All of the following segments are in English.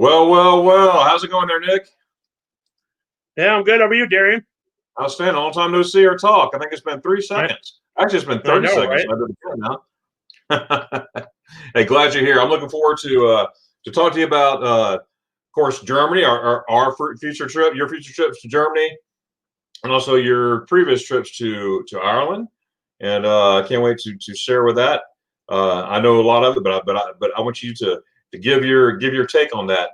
Well. How's it going there, Nick? Yeah, I'm good. How are you, Darian? Outstanding. Long time no see or talk. I think it's been 3 seconds. Actually, it's been 30 seconds. Right? I did it now. Hey, glad you're here. I'm looking forward to talk to you about, of course, Germany, our future trip, your future trips to Germany, and also your previous trips to Ireland. And I can't wait to share with that. I know a lot of it, but I want you to give your take on that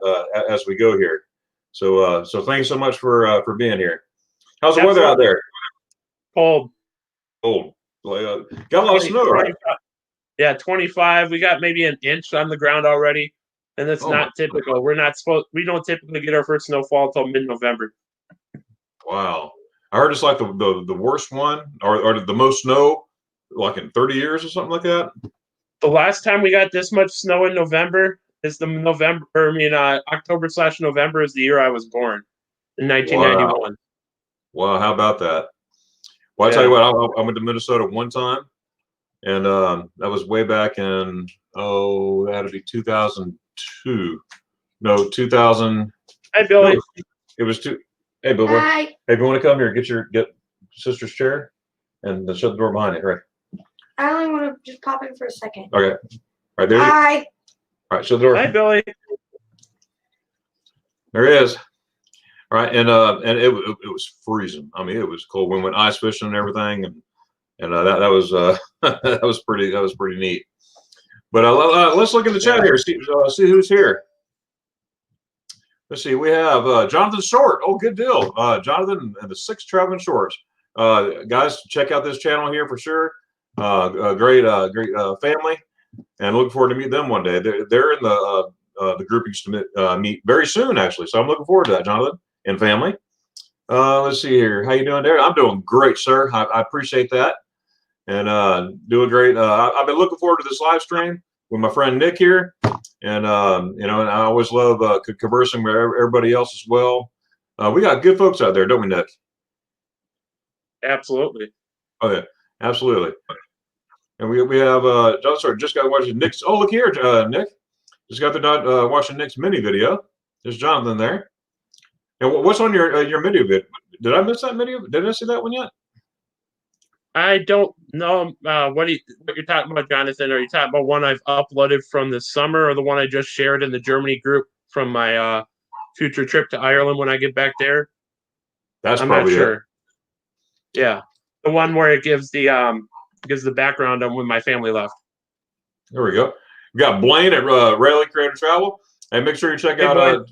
as we go here. So thanks so much for being here. How's the weather out there? Cold. Cold. Got a lot of snow, right? Yeah, 25. We got maybe an inch on the ground already, and that's not typical. We don't typically get our first snowfall until mid-November. Wow. I heard it's like the worst one or the most snow like in 30 years or something like that. The last time we got this much snow in November is October/November is the year I was born in 1991. Wow, how about that? Well, I tell you what, I went to Minnesota one time, and that was way back in that had to be 2002. No, 2000. Hi, Billy. No, it was two. Hey, Bill. Hi. Hey, if you want to come here, get sister's chair, and then shut the door behind it. Right. I only want to just pop in for a second. Okay. All right there. Hi. All right, shut the door. Hi, Billy. There he is. All right, and it was freezing. I mean, it was cold. We went ice fishing and everything, and that was that was pretty neat. But let's look at the chat here. See who's here. Let's see. We have Jonathan Short. Oh, good deal. Jonathan and the 6 Traveling Shorts. Guys, check out this channel here for sure. Great family, and looking forward to meet them one day. They're in the groupings to meet very soon, actually. So I'm looking forward to that, Jonathan and family. Let's see here. How you doing there? I'm doing great, sir. I appreciate that, and doing great. I've been looking forward to this live stream with my friend Nick here, and and I always love conversing with everybody else as well. We got good folks out there, don't we, Nick? Absolutely. Oh yeah, absolutely. And we have just got watching Nick's. Oh, look here, Nick. Just got to watching Nick's mini video. There's Jonathan there. And what's on your mini video? Did I miss that video? Did I see that one yet? I don't know what you're talking about, Jonathan. Are you talking about one I've uploaded from the summer, or the one I just shared in the Germany group from my future trip to Ireland when I get back there? I'm probably not sure. Yeah, the one where it gives the background on when my family left. There we go. We got Blaine at Rayleigh Creative Travel. And make sure you check out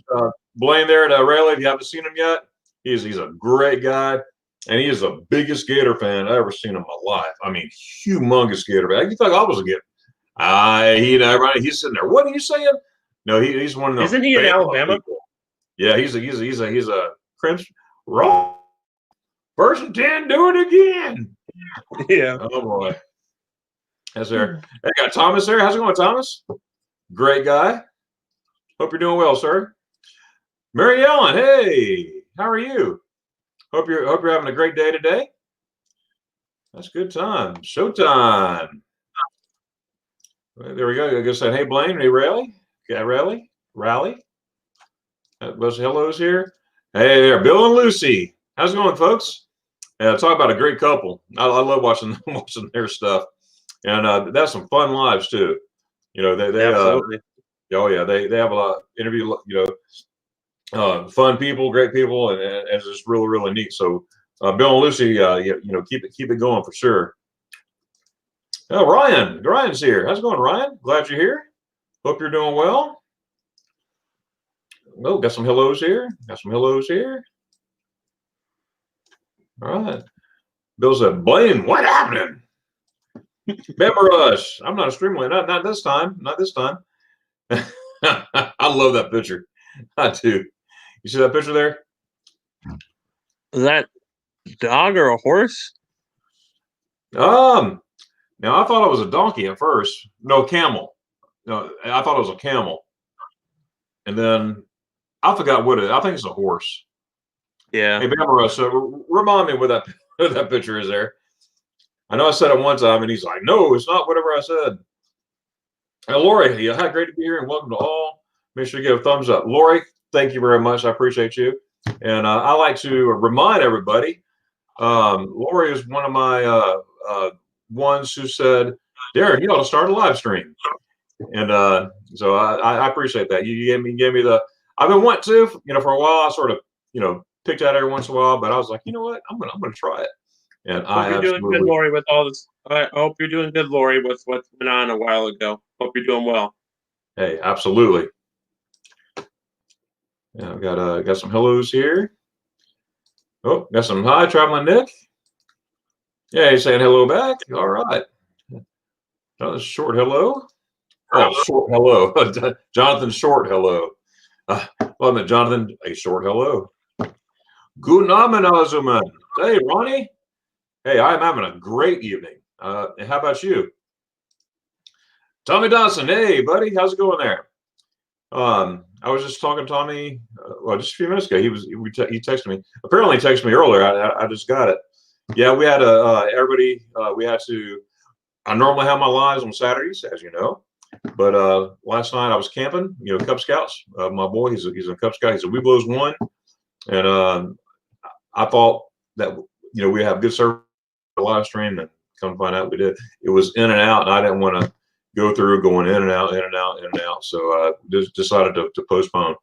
Blaine there at Rayleigh if you haven't seen him yet. He's a great guy, and he is the biggest Gator fan I've ever seen in my life. I mean, humongous Gator fan. You thought I was a Gator? He's sitting there. What are you saying? No, he's one of them. Isn't he in Alabama? People. Yeah, he's a Crimson Raw. First and 10, do it again. Yeah. Oh boy. That's there. Hey, got Thomas there. How's it going, Thomas? Great guy. Hope you're doing well, sir. Mary Ellen, hey, how are you? Hope you're having a great day today. That's good time. Showtime. There we go. I guess said, hey Blaine, hey Raleigh. Yeah, Raleigh. Was hellos here. Hey there, Bill and Lucy. How's it going, folks? Talk about a great couple. I love watching their stuff, and that's some fun lives too. You know, they absolutely. Oh yeah, they have a lot of interview. Fun people, great people, and it's just really neat. So, Bill and Lucy, keep it going for sure. Oh, Ryan's here. How's it going, Ryan? Glad you're here. Hope you're doing well. Oh, got some hellos here. All right. Bill said, Blaine, what happened? Remember us. I'm not a streamer. Not this time. Not this time. I love that picture. I do. You see that picture there? Is that dog or a horse? Now I thought it was a donkey at first. No, camel. No, I thought it was a camel. And then I forgot what it is. I think it's a horse. Yeah. Hey, remember us. Remind me what that picture is there. I know I said it one time, and he's like, "No, it's not whatever I said." Lori, hi, great to be here, and welcome to all. make sure you give a thumbs up. Lori, thank you very much. I appreciate you. And I like to remind everybody, Lori is one of my ones who said, Darren, you ought to start a live stream. And so I appreciate that. You gave me the, I've been wanting to, for a while. I sort of, picked out every once in a while, but I was like, you know what, I'm gonna try it. And Hope you're doing good, Lori, with all this. I hope you're doing good, Lori, with what went on a while ago. Hope you're doing well. Hey, absolutely. Yeah, I've got some hellos here. Oh, got some hi, Traveling Nick. Yeah, he's saying hello back. All right. Another short hello. Oh, short hello. Jonathan, short hello. Well, I meant Jonathan, a short hello. Guten Abend, Azuman. Hey, Ronnie. Hey, I'm having a great evening. And how about you? Tommy Dawson. Hey, buddy. How's it going there? I was just talking to Tommy, just a few minutes ago. He texted me. Apparently, he texted me earlier. I just got it. Yeah, we had everybody. We had to. I normally have my lives on Saturdays, as you know, but last night I was camping. Cub Scouts. My boy, he's a Cub Scout. He's a We Blows One, and I thought that we have good service for live stream, and come find out we did. It was in and out, and I didn't want to go through going in and out, in and out, in and out. So just decided to postpone.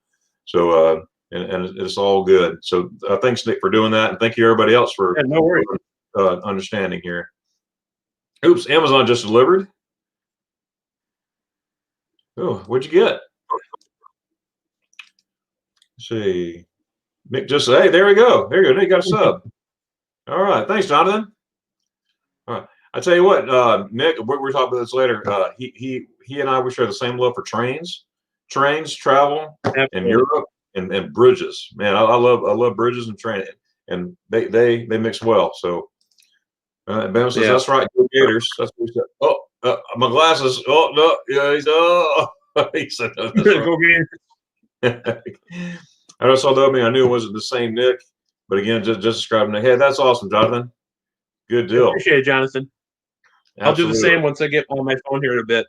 So and it's all good. So thanks, Nick, for doing that, and thank you everybody else for no worries. Understanding here. Oops, Amazon just delivered. Oh, what'd you get? Let's see. Nick just said, hey, there we go. There you go. Nick got a sub. All right. Thanks, Jonathan. All right. I tell you what, Nick, we're talking about this later. He and I, we share the same love for trains, travel, and Europe, and bridges. Man, I love bridges and train, and they mix well. So Bam says, that's right, go Gators. That's what he said. Oh, my glasses. Oh no, yeah, he said no, that's right. Go Gators. I just saw that. I knew it wasn't the same Nick, but again, just describing it. Hey, that's awesome, Jonathan. Good deal. Appreciate it, Jonathan. Absolutely. I'll do the same once I get on my phone here in a bit.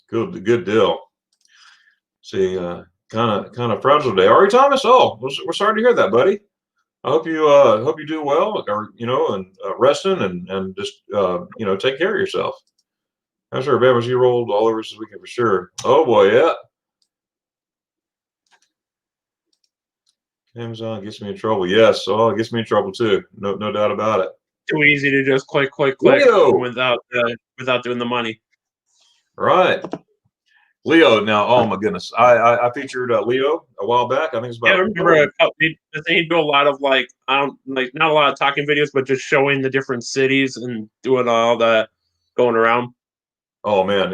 Good deal. See, kind of fragile day. Ari Thomas. Oh, we're sorry to hear that, buddy. I hope you do well, or and resting and just take care of yourself. I'm sure Bama's you rolled all over this weekend for sure. Oh boy, yeah. Amazon gets me in trouble. Yes, it gets me in trouble too. No doubt about it. Too easy to just click without doing the money. Right. Leo, now, oh my goodness, I featured Leo a while back. I think it's about. Yeah, I remember he do a lot of not a lot of talking videos, but just showing the different cities and doing all that going around. Oh man,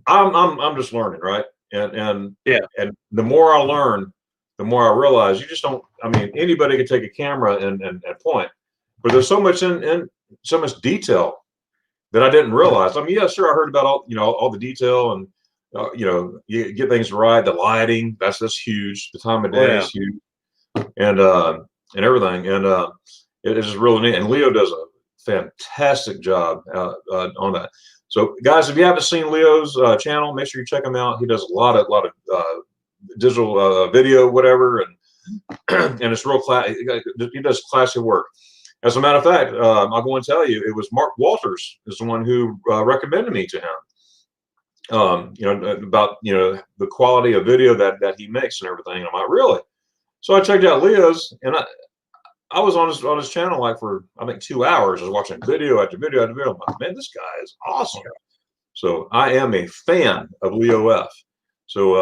I'm just learning, right? And the more I learn, the more I realize you just don't. Anybody can take a camera and point, but there's so much in so much detail that I didn't realize. Yeah, sure, I heard about all the detail and you get things right. The lighting, that's huge. The time of day is huge, and everything, and it's just really neat. And Leo does a fantastic job on that. So, guys, if you haven't seen Leo's channel, make sure you check him out. He does a lot of digital video, whatever, and it's real class. He does classy work. As a matter of fact, I'm going to tell you, it was Mark Walters is the one who recommended me to him. About the quality of video that he makes and everything. And I'm like, really? So I checked out Leo's, and I was on his channel for I think 2 hours. I was watching video after video after video. I'm like, man, this guy is awesome. So I am a fan of Leo F. So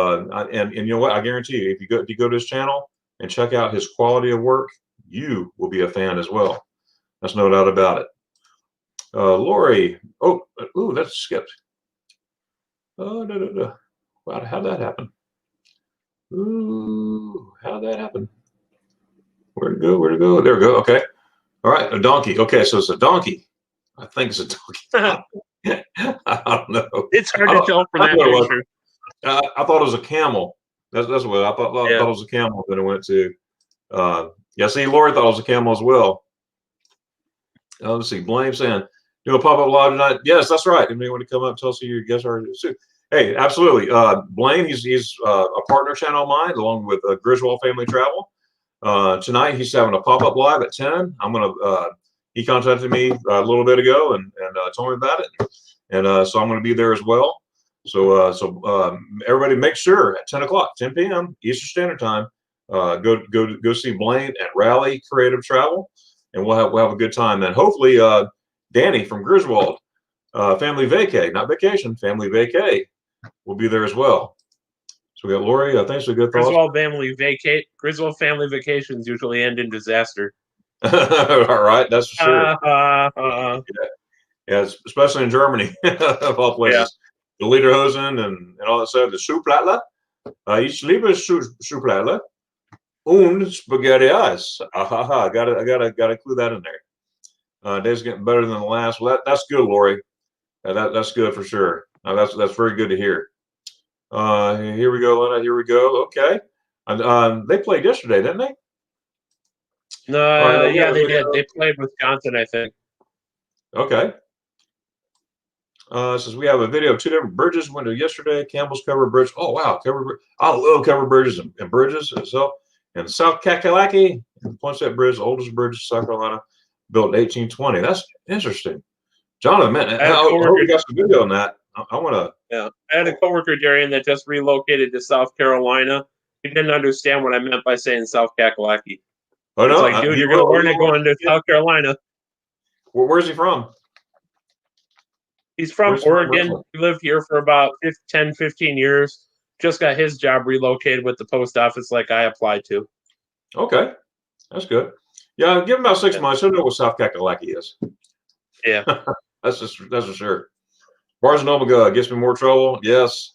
and you know what? I guarantee you, if you go to his channel and check out his quality of work, you will be a fan as well. That's no doubt about it. Lori, that skipped. Oh, no. Wow, how'd that happen? Ooh, how'd that happen? Where'd it go? There we go. Okay. All right, a donkey. Okay, so it's a donkey. I think it's a donkey. I don't know. It's hard to tell from that picture. I thought it was a camel. That's what I thought. I thought it was a camel that I went to. See, Lori thought it was a camel as well. Let's see. Blame saying, do a pop-up live tonight? Yes, that's right. And you want to come up and tell us who your guests are? Hey, absolutely. Blaine, he's a partner channel of mine, along with Griswold Family Travel. Tonight he's having a pop-up live at 10. He contacted me a little bit ago and told me about it, and so I'm going to be there as well. So everybody, make sure at 10 o'clock, 10 p.m. Eastern Standard Time, go see Blaine at Rally Creative Travel, and we'll have a good time. And hopefully, Danny from Griswold Family Vacay, not vacation, Family Vacay, will be there as well. So we got Lori. Thanks for the good thoughts. Griswold family vacations usually end in disaster. All right, that's for sure. Yeah, especially in Germany, of all places. Yeah. The Lederhosen and all that stuff. The Schuhplattler. Ich liebe Schuhplattler. Und spaghetti ice. I gotta clue that in there. Day's getting better than the last. Well, that's good, Lori. That's good for sure. That's very good to hear. Here we go, Lena. Here we go. Okay. They played yesterday, didn't they? No, yeah, they did. They played Wisconsin, I think. Okay. Says we have a video of 2 different bridges. Went to yesterday. Campbell's covered bridge. Oh wow, covered bridge. I love covered bridges and bridges. So, and South Kakalaki, Poinsett Bridge, the oldest bridge in South Carolina, built in 1820. That's interesting. Jonathan, man, I hope you got some video on that. I want to. Yeah, I had a coworker, Darian, that just relocated to South Carolina. He didn't understand what I meant by saying South Kakalaki. Oh no, it's like, dude, you're going to learn it going to South Carolina. Where's he from? He's from Oregon. He lived here for about 10, 15 years. Just got his job relocated with the post office like I applied to. Okay. That's good. Yeah, give him about 6 months. He'll know what South Kakalaki is. Yeah. That's for sure. Barnes and Noble gets me more trouble. Yes.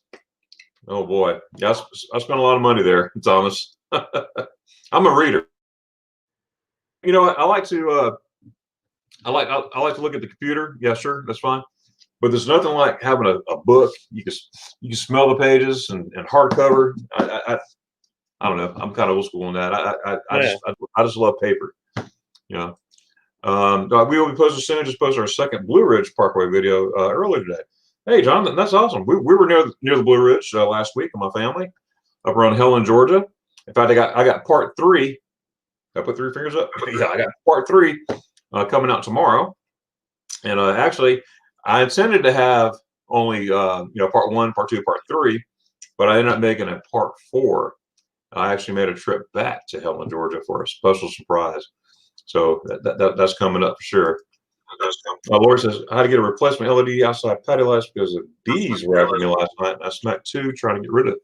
Oh boy. Yeah, I spent a lot of money there, Thomas. I'm a reader. You know, I like to look at the computer. Yeah, sure, that's fine. But there's nothing like having a book. You can smell the pages and hardcover. I don't know. I'm kind of old school on that. I just love paper. You know. We will be posting soon. Just posted our second Blue Ridge Parkway video earlier today. Hey, Jonathan, that's awesome. We were near the Blue Ridge last week with my family up around Helen, Georgia. In fact, I got part 3. I put 3 fingers up. Yeah, I got part 3 coming out tomorrow. And actually, I intended to have only part 1, part 2, part 3, but I ended up making a part 4. I actually made a trip back to Helen, Georgia for a special surprise. So that's coming up for sure. Lori says, I had to get a replacement LED outside patio lights because of bees were after me last night. And I smacked 2 trying to get rid of it.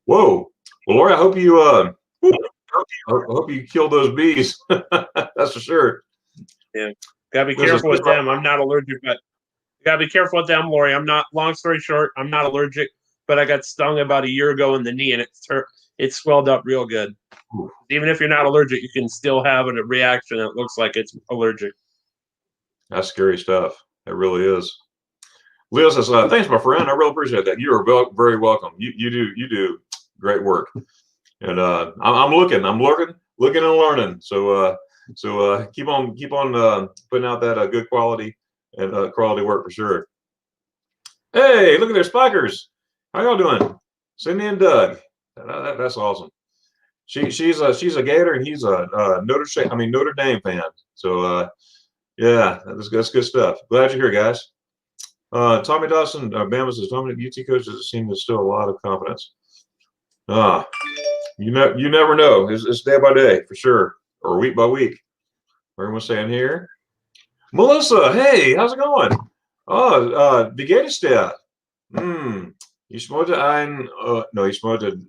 Whoa. Well, Lori, I hope you kill those bees. That's for sure. Yeah. Gotta be careful with them. I'm not allergic, but you gotta be careful with them, Lori. Long story short, I'm not allergic, but I got stung about a year ago in the knee and it swelled up real good. Ooh. Even if you're not allergic, you can still have a reaction that looks like it's allergic. That's scary stuff. It really is. Leo says, thanks, my friend. I really appreciate that. You are very welcome. You do great work. And I'm looking and learning. So keep on putting out that good quality and quality work for sure. Hey, look at their spikers. How y'all doing? Cindy and Doug. That's awesome. She's a Gator and he's a Notre Dame fan. So yeah, that's good stuff. Glad you're here, guys. Tommy Dawson, Bama says, Tommy, UT coaches seem to instill a lot of confidence. You never know. It's day by day for sure, or week by week. Everyone's saying here. Melissa, hey, how's it going? Oh, wie geht es dir? Ich wollte ich wollte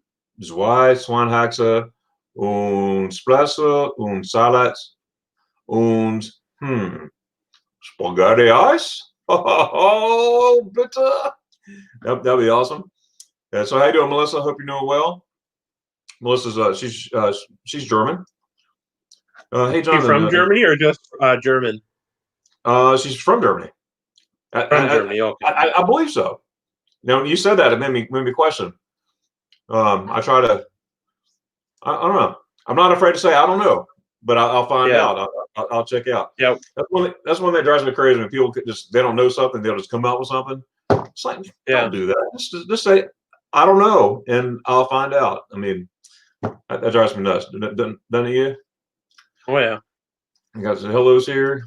2 Schweinshaxe und Spätzle und Salat und Spaghetti Eis. Oh, bitte. That'd be awesome. Yeah, so how you doing, Melissa? Hope you're doing well. Melissa's she's German. Hey, Jonathan. She's from Germany or just German? She's from Germany. Germany, okay. I believe so. Now, you said that, it made me question. I don't know. I'm not afraid to say I don't know. but I'll find Yeah. out. I'll check out. Yep. That's one that drives me crazy when people they don't know something, they'll just come out with something. It's like, Yeah. don't do that. Just say, I don't know, and I'll find out. I mean, that drives me nuts. Doesn't it you? Oh yeah. I got some hellos here.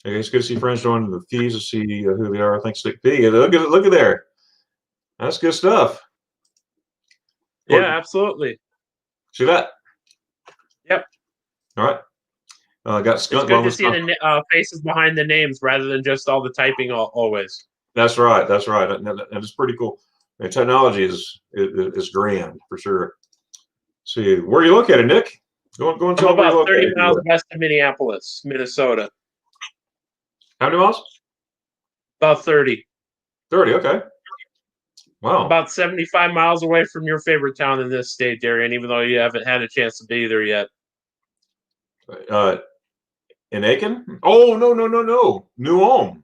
Okay, it's good to see friends joining the fees to see who they are. I think Stick P. Look at there. That's good stuff. Yeah, absolutely. See that? Yep. All right. Got It's Skunk. good to see the faces behind the names rather than just all the typing always. That's right. That's right. And it's pretty cool. And technology is grand for sure. See, where are you located, Nick? Go and I'm tell me where you're about 30 located. miles west of Minneapolis, Minnesota. How many miles? About 30. 30. Okay. Wow. About 75 miles away from your favorite town in this state, Darian, even though you haven't had a chance to be there yet. In Aiken? Oh, no. New Ulm.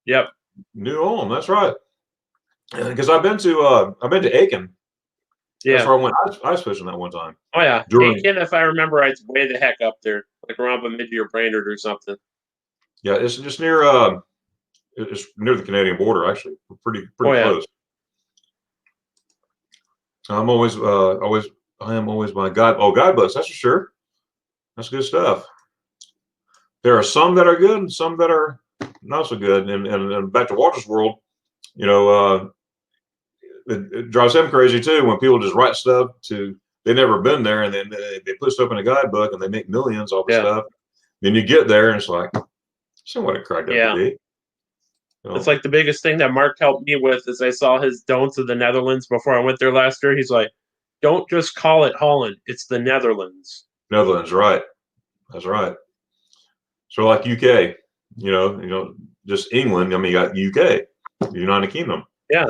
Yep. New Ulm. That's right. Because I've been to Aiken. Yeah. That's where I went ice fishing that one time. Oh yeah. Aiken, if I remember right, it's way the heck up there, like around Bemidji or Brainerd or something. Yeah, it's just near it's near the Canadian border, actually. Pretty close. I'm always my guidebooks, that's for sure. That's good stuff. There are some that are good and some that are not so good. And back to Walter's world, it drives him crazy too when people just write stuff they've never been there, and then they put stuff in a guidebook and they make millions off the stuff. Then you get there and it's like, so what it cracked up to be. It's like the biggest thing that Mark helped me with is I saw his don'ts of the Netherlands before I went there last year. He's like, don't just call it Holland. It's the Netherlands. Netherlands, right. That's right. So like UK, just England. I mean, you got UK, United Kingdom. Yeah.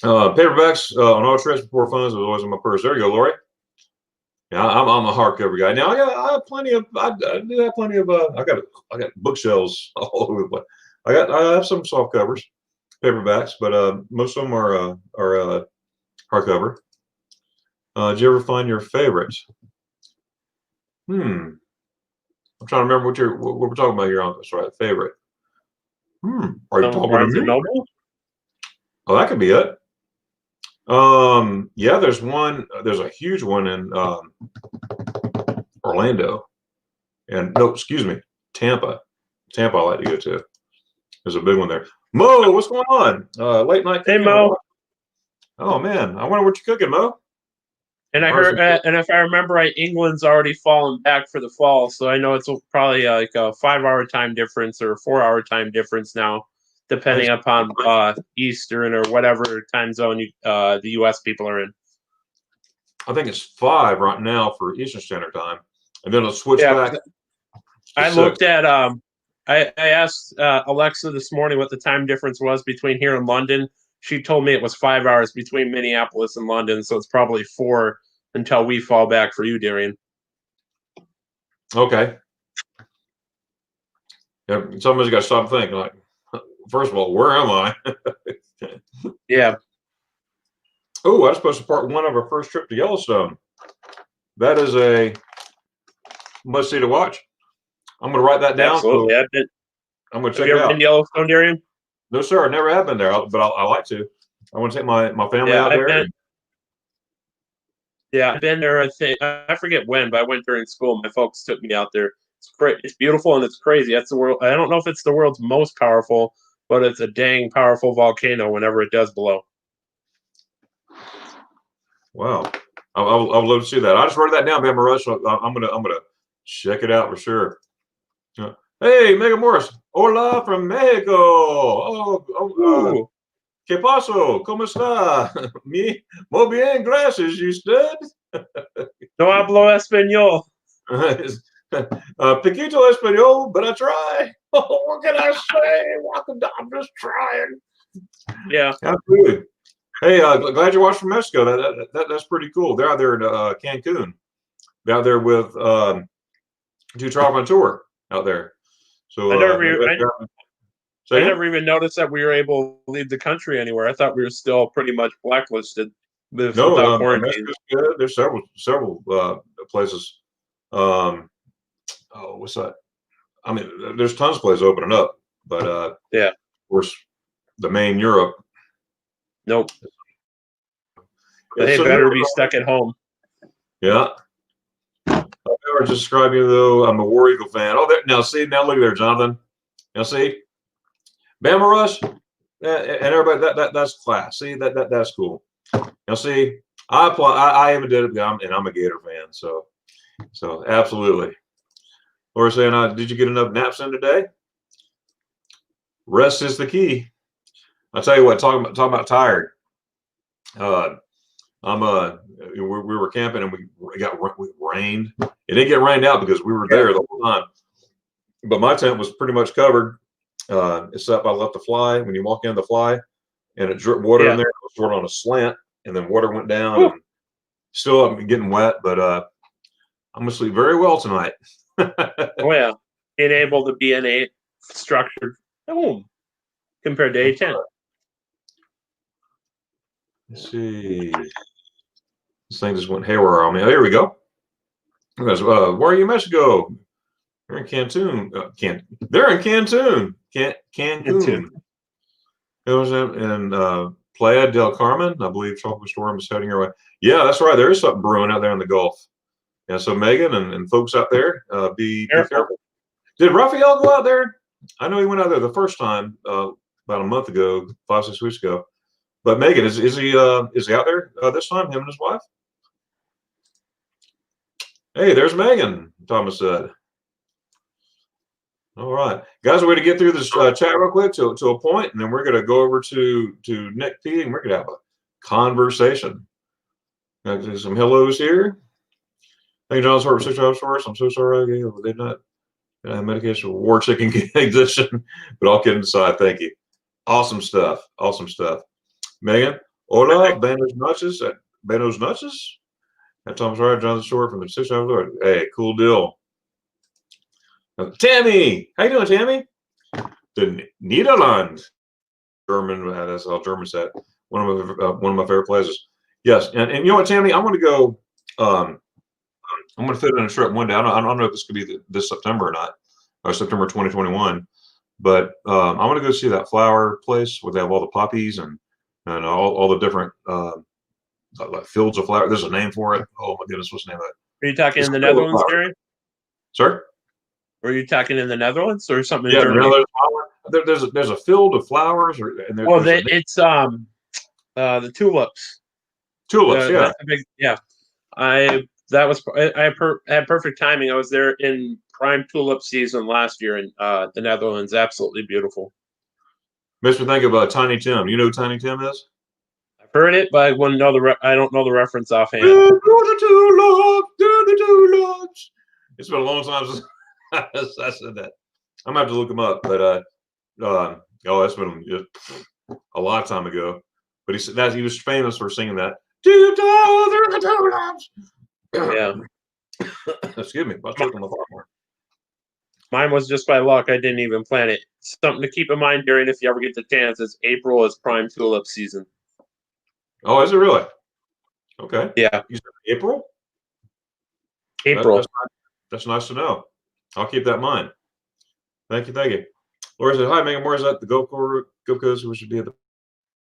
Paperbacks on all trips before funds was always in my purse. There you go, Lori. Yeah, I'm a hardcover guy. Now I have plenty of. I do have plenty of. I got bookshelves all over the place. I have some soft covers, paperbacks, but most of them are hardcover. Did you ever find your favorites? I'm trying to remember what we're talking about here on this, right? Favorite. Are you talking Barnes to and me? Noble? Oh, that could be it. Yeah, there's a huge one in Orlando. And no, excuse me, Tampa. Tampa I like to go to. There's a big one there. Mo, what's going on? Late night cooking. Hey, Mo. Oh man, I wonder what you're cooking, Mo. And I heard, and if I remember right, England's already fallen back for the fall, so I know it's probably like a 5-hour time difference or a 4-hour time difference now, depending upon Eastern or whatever time zone the U.S. people are in. I think it's 5 right now for Eastern Standard Time, and then it'll switch back. I looked at I asked Alexa this morning what the time difference was between here and London. She told me it was 5 hours between Minneapolis and London, so it's probably 4 until we fall back for you, Darian. Okay. Yeah, somebody's got to stop thinking. Like, first of all, where am I? Yeah. Oh, that's supposed to part 1 of our first trip to Yellowstone. That is a must see to watch. I'm going to write that down. Absolutely. So I'm going to check it out. Have you ever been to Yellowstone, Darian? No, sir. I never have been there, but I like to. I want to take my family out there. I've been there. I forget when, but I went during school. My folks took me out there. It's great. It's beautiful and it's crazy. That's the world. I don't know if it's the world's most powerful, but it's a dang powerful volcano whenever it does blow. Wow, I would love to see that. I just wrote that down, man. I'm gonna check it out for sure. Hey, Mega Morris, hola from Mexico. ¿Qué pasó? ¿Cómo está? Muy bien, gracias. You stood? No hablo español. Poquito español, but I try. Oh, what can I say? I'm just trying. Yeah. Absolutely. Hey, glad you watched from Mexico. That's pretty cool. They're out there in Cancun. They're out there with do travel on tour out there. So I never even noticed that we were able to leave the country anywhere. I thought we were still pretty much blacklisted without quarantine. There's several places Oh, what's that? I mean, there's tons of places opening up, but Yeah. of course, the main Europe. Nope. It's They so better new. be stuck at home. Yeah. I was just describing though. I'm a War Eagle fan. Oh, now see, now look there, Jonathan. Now see, Bama Rush, and everybody. That's class. See, that's cool. Now see, I even did it, and I'm a Gator fan. So absolutely. Laura saying, did you get enough naps in today? Rest is the key. I'll tell you what. Talking about tired. We were camping and we rained. It didn't get rained out because we were there the whole time. But my tent was pretty much covered. Except I left the fly. When you walk in the fly, and it dripped water in there, it was sort of on a slant, and then water went down. And still, I'm getting wet, but I'm gonna sleep very well tonight. Oh yeah, being able to be in a structured home compared to a tent. Let's see. This thing just went haywire on me. Oh, here we go. Because, where are you, Mexico? They're in Cancun. They're in Cancun. Cancun. It was in Playa del Carmen. I believe tropical storm is heading your way. Yeah, that's right. There is something brewing out there in the Gulf. Yeah, so Megan and folks out there, be careful. Did Raphael go out there? I know he went out there the first time about a month ago, 5-6 weeks ago. But Megan, is he out there this time? Him and his wife? Hey, there's Megan. Thomas said. All right, guys, we're going to get through this chat real quick to a point, and then we're going to go over to Nick P, and we're going to have a conversation. Do some hellos here. Thank you, John, for 6 hours for us. I'm so sorry. They did not have medication for war chicken ignition, but all kidding aside, thank you. Awesome stuff. Awesome stuff. Megan, hola, Benos Nutches. Benos Nutches. And Tom's right, John's store from the 6 hours. Hey, cool deal. Tammy, how you doing, Tammy? The Netherlands, German. That's how German said. One of my favorite places. Yes, and you know what, Tammy, I'm going to go. I'm going to fit in a trip one day. I don't know if this could be this September or not, or September 2021. But I'm going to go see that flower place where they have all the poppies and all the different like fields of flowers. There's a name for it. Oh my goodness, what's the name of it? Are you talking in the Netherlands, Jerry? Sir? Were you talking in the Netherlands or something? Yeah, in Germany? There's a field of flowers, it's the tulips. Tulips, yeah. I had perfect timing. I was there in prime tulip season last year in the Netherlands. Absolutely beautiful. Makes me think of Tiny Tim. You know who Tiny Tim is? I've heard it, but I wouldn't know I don't know the reference offhand. Do the tulips. It's been a long time since I said that. I'm gonna have to look him up, but that's been a lot of time ago. But he was famous for singing that. The tulips. Yeah. Excuse me, I took on the farm. Mine was just by luck. I didn't even plan it. Something to keep in mind, Darren, if you ever get the chance, is April is prime tulip season. Oh, is it really? Okay. Yeah. You said April? April. That's nice to know. I'll keep that in mind. Thank you. Laura said, hi, Megan, where's that? The Gulf Coast, we should be at the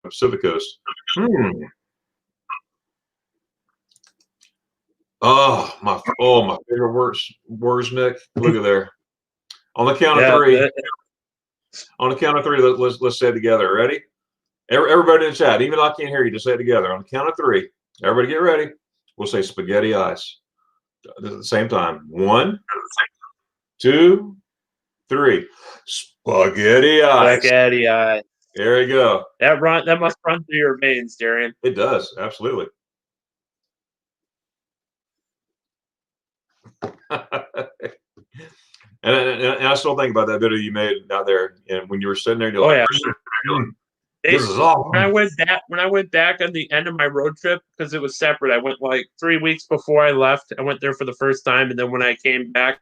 Pacific Coast. Oh, my favorite words, Nick. Look at there. On the count of three. On the count of three, let's say it together. Ready? Everybody in the chat, even though I can't hear you, just say it together. On the count of three, everybody get ready. We'll say spaghetti ice at the same time. 1, 2, 3. Spaghetti ice. Spaghetti ice. There you go. That must run through your veins, Darian. It does, absolutely. And I still think about that video you made out there, and when you were sitting there, you're like, this is awesome. When I went back at the end of my road trip, because it was separate, I went like 3 weeks before I left. I went there for the first time, and then when I came back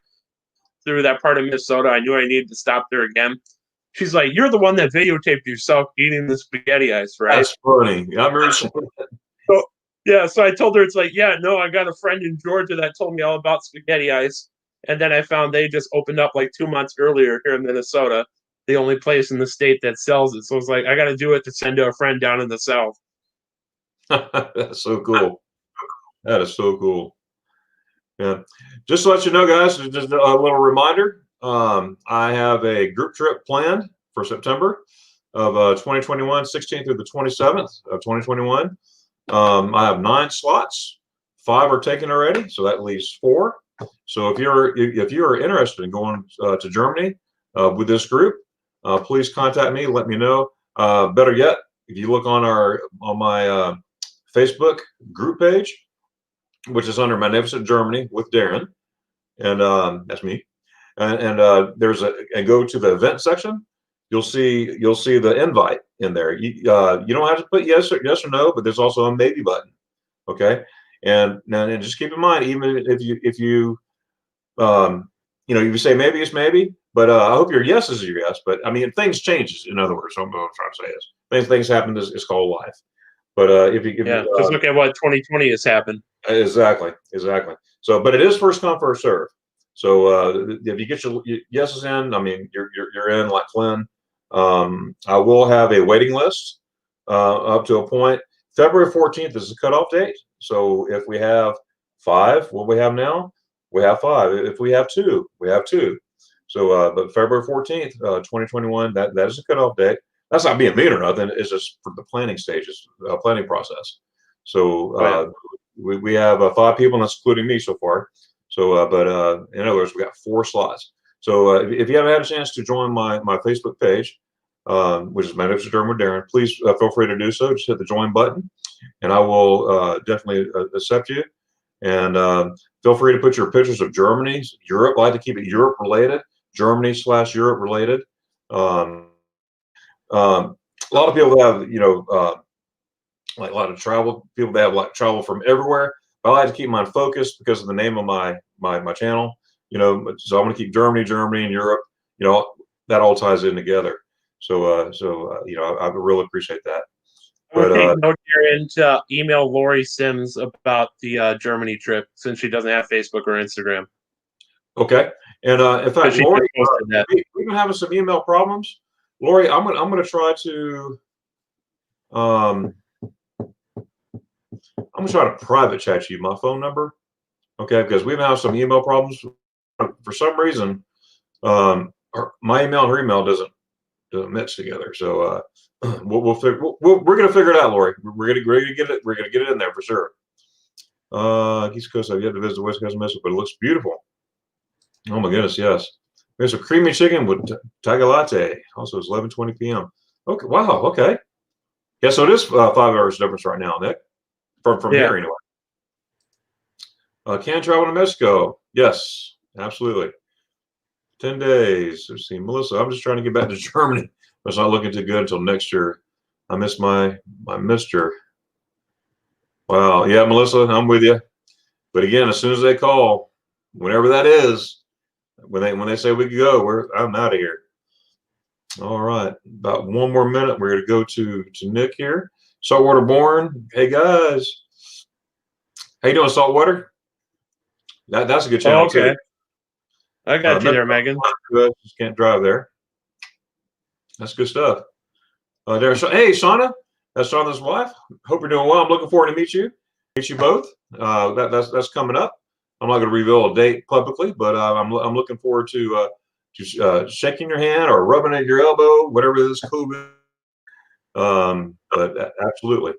through that part of Minnesota, I knew I needed to stop there again. She's like, "You're the one that videotaped yourself eating the spaghetti ice, right?" That's funny. I remember. Yeah, so I told her, it's like, yeah, no, I got a friend in Georgia that told me all about spaghetti ice. And then I found they just opened up like 2 months earlier here in Minnesota, the only place in the state that sells it. So it's like, I got to do it to send to a friend down in the South. That's so cool. That is so cool. Yeah. Just to let you know, guys, just a little reminder. I have a group trip planned for September of 2021, 16th through the 27th of 2021. I have 9 slots. 5 are taken already, so that leaves 4. So if you're interested in going to Germany with this group, please contact me. Let me know. Better yet, if you look on my Facebook group page, which is under Magnificent Germany with Darren, and that's me. And go to the event section. You'll see the invite in there. You don't have to put yes or no, but there's also a maybe button. Okay, and just keep in mind, even if you you say maybe, it's maybe, but I hope your yes is your yes. But I mean, things changes. In other words, what I'm trying to say is things happen. It's called life. But Just look at what 2020 has happened. Exactly. So, but it is first come, first serve. So if you get your yeses in, I mean, you're in like Flynn. I will have a waiting list up to a point. February 14th is the cutoff date. So if we have 5, what we have now, we have 5. If we have 2, we have 2. So, but February 14th, 2021, that is the cutoff date. That's not being mean or nothing. It's just for the planning stages, planning process. So we have 5 people, and that's including me so far. So, but in other words, we got 4 slots. So if you haven't had a chance to join my Facebook page, which is Magnificent German with Darren, please feel free to do so. Just hit the join button, and I will definitely accept you. And feel free to put your pictures of Germany, Europe. I like to keep it Europe related, Germany/Europe related. A lot of people have, like a lot of travel people that have like travel from everywhere. But I like to keep mine focused because of the name of my channel. So I'm going to keep Germany, and Europe. That all ties in together. So I really appreciate that. But take note, Darren, to email Lori Sims about the Germany trip, since she doesn't have Facebook or Instagram. Okay, and in fact, Lori, we've been having some email problems. Lori, I'm gonna try to I'm gonna try to private chat you my phone number, okay? Because we've had some email problems for some reason. My email and her email doesn't mix together. So we're gonna figure it out, Lori. We're gonna get it. We're gonna get it in there for sure. East Coast, I've yet to visit the West Coast of Mexico, but it looks beautiful. Oh my goodness, yes. There's a creamy chicken with tiger latte. Also, it's 11:20 p.m. Okay, wow. Okay. Yeah, so it is 5 hours difference right now, Nick. From here anyway. Can travel to Mexico? Yes, absolutely. 10 days. Let's see, Melissa. I'm just trying to get back to Germany. It's not looking too good until next year. I miss my Mister. Wow. Yeah, Melissa, I'm with you. But again, as soon as they call, whenever that is, when they say we can go, I'm out of here. All right. About 1 more minute. We're going to go to Nick here. Saltwater Born. Hey guys. How you doing, Saltwater? That's a good channel too. I got you there, Megan. Just can't drive there. That's good stuff. Hey, Shauna. That's Shauna's wife. Hope you're doing well. I'm looking forward to meet you both. That's coming up. I'm not going to reveal a date publicly, but I'm looking forward to shaking your hand or rubbing at your elbow, whatever this COVID. But absolutely.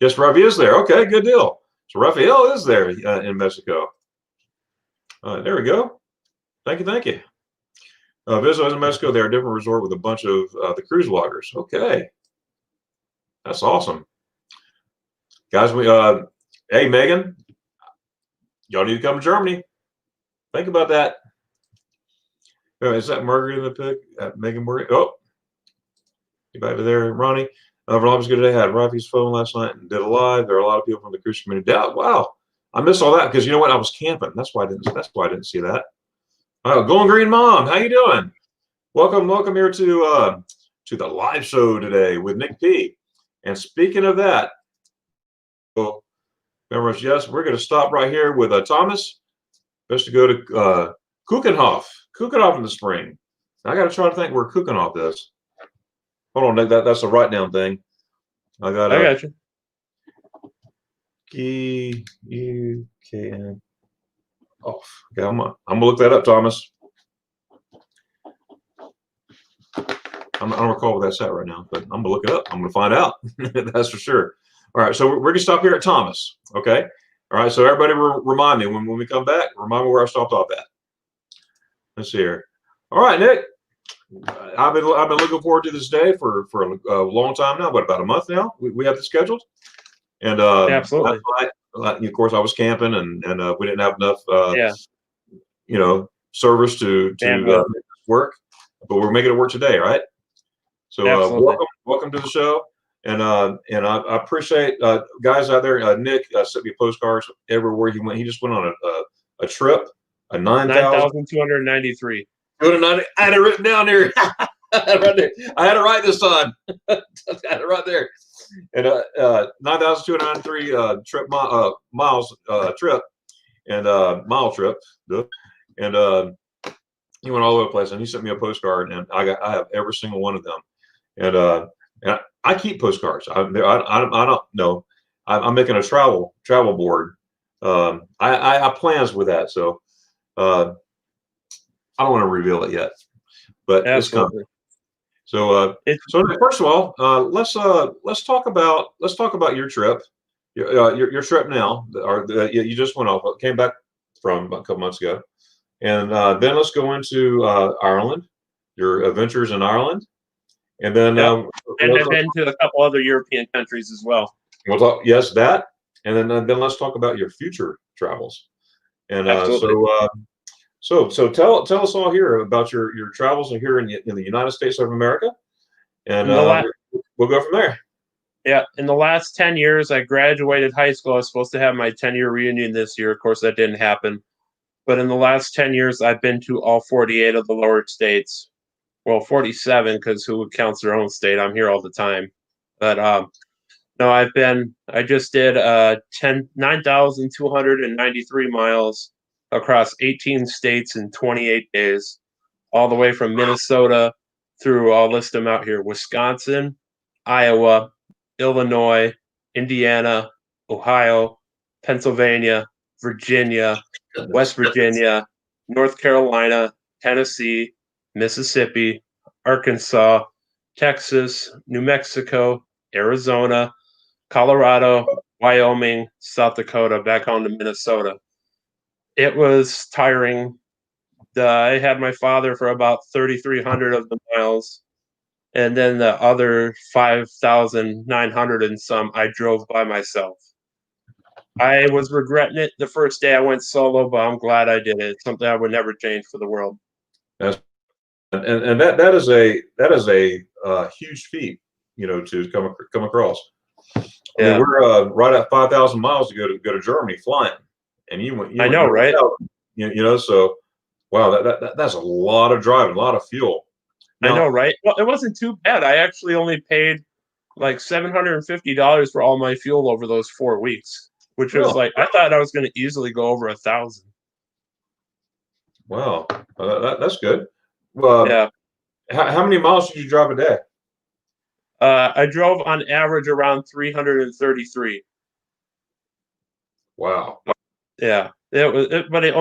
Yes, Rafi is there. Okay, good deal. So Rafael is there in Mexico. There we go. Thank you. Visitors in Mexico, they're a different resort with a bunch of the cruise bloggers. Okay. That's awesome. Guys, hey, Megan, y'all need to come to Germany. Think about that. Is that Margaret in the pic? Megan Morgan? Oh, get back to there, Ronnie. Rob was good today. I had Rafi's phone last night and did a live. There are a lot of people from the cruise community. Wow, I missed all that because you know what? I was camping. That's why I didn't see that. Golden Green Mom, how you doing? Welcome here to the live show today with Nick P. And speaking of that, well, remember, yes, we're going to stop right here with Thomas. Best to go to Kuchenhof in the spring. I got to try to think where Kuchenhof is. Hold on, that's a write down thing. I got you. Kuchenhof. Okay, I'm gonna look that up, Thomas. I don't recall where that's at right now, but I'm gonna look it up. I'm gonna find out. That's for sure. All right, so we're gonna stop here at Thomas. Okay. All right. So everybody, remind me when we come back. Remind me where I stopped off at. Let's see here. All right, Nick. I've been looking forward to this day for a long time now. What, about a month now? We have this scheduled, and Absolutely. of course, I was camping, and we didn't have enough service to work, but we're making it work today, right? So welcome to the show, and I appreciate guys out there. Nick sent me postcards everywhere he went. He just went on a trip, a 9,293. I had it written down here. Right there. I had it right this time. I had it right there. And 9,293 miles trip, and mile trip, and he went all over the place. And he sent me a postcard, and I have every single one of them. And I keep postcards. I don't know. I'm making a travel board. I have plans with that, so I don't want to reveal it yet, but it's coming. So first of all, let's talk about your trip, your trip now, or you just went off, came back from a couple months ago, and then let's go into Ireland, your adventures in Ireland, and then and I've been to a couple other European countries as well. We'll talk, yes, that, and then let's talk about your future travels, and so tell us all here about your travels here in the United States of America, and we'll go from there. Yeah, in the last 10 years, I graduated high school. I was supposed to have my 10-year reunion this year. Of course, that didn't happen. But in the last 10 years, I've been to all 48 of the lower states. Well, 47, because who counts their own state? I'm here all the time. But no, I just did 9,293 miles across 18 states in 28 days, all the way from Minnesota through, I'll list them out here: Wisconsin, Iowa, Illinois, Indiana, Ohio, Pennsylvania, Virginia, West Virginia, North Carolina, Tennessee, Mississippi, Arkansas, Texas, New Mexico, Arizona, Colorado, Wyoming, South Dakota, back home to Minnesota. It was tiring. I had my father for about 3,300 of the miles, and then the other 5,900 and some I drove by myself. I was regretting it the first day I went solo, but I'm glad I did it. It's something I would never change for the world. And that is a huge feat, to come across. I mean, we're right at 5,000 miles to go to Germany flying, and you went. I know, right? So wow, that's a lot of driving, a lot of fuel. Now, I know, right? Well, it wasn't too bad. I actually only paid like $750 for all my fuel over those 4 weeks, which was like, I thought I was going to easily go over 1,000. Wow, that's good. Well, how many miles did you drive a day? I drove on average around 333. Wow. Yeah, but it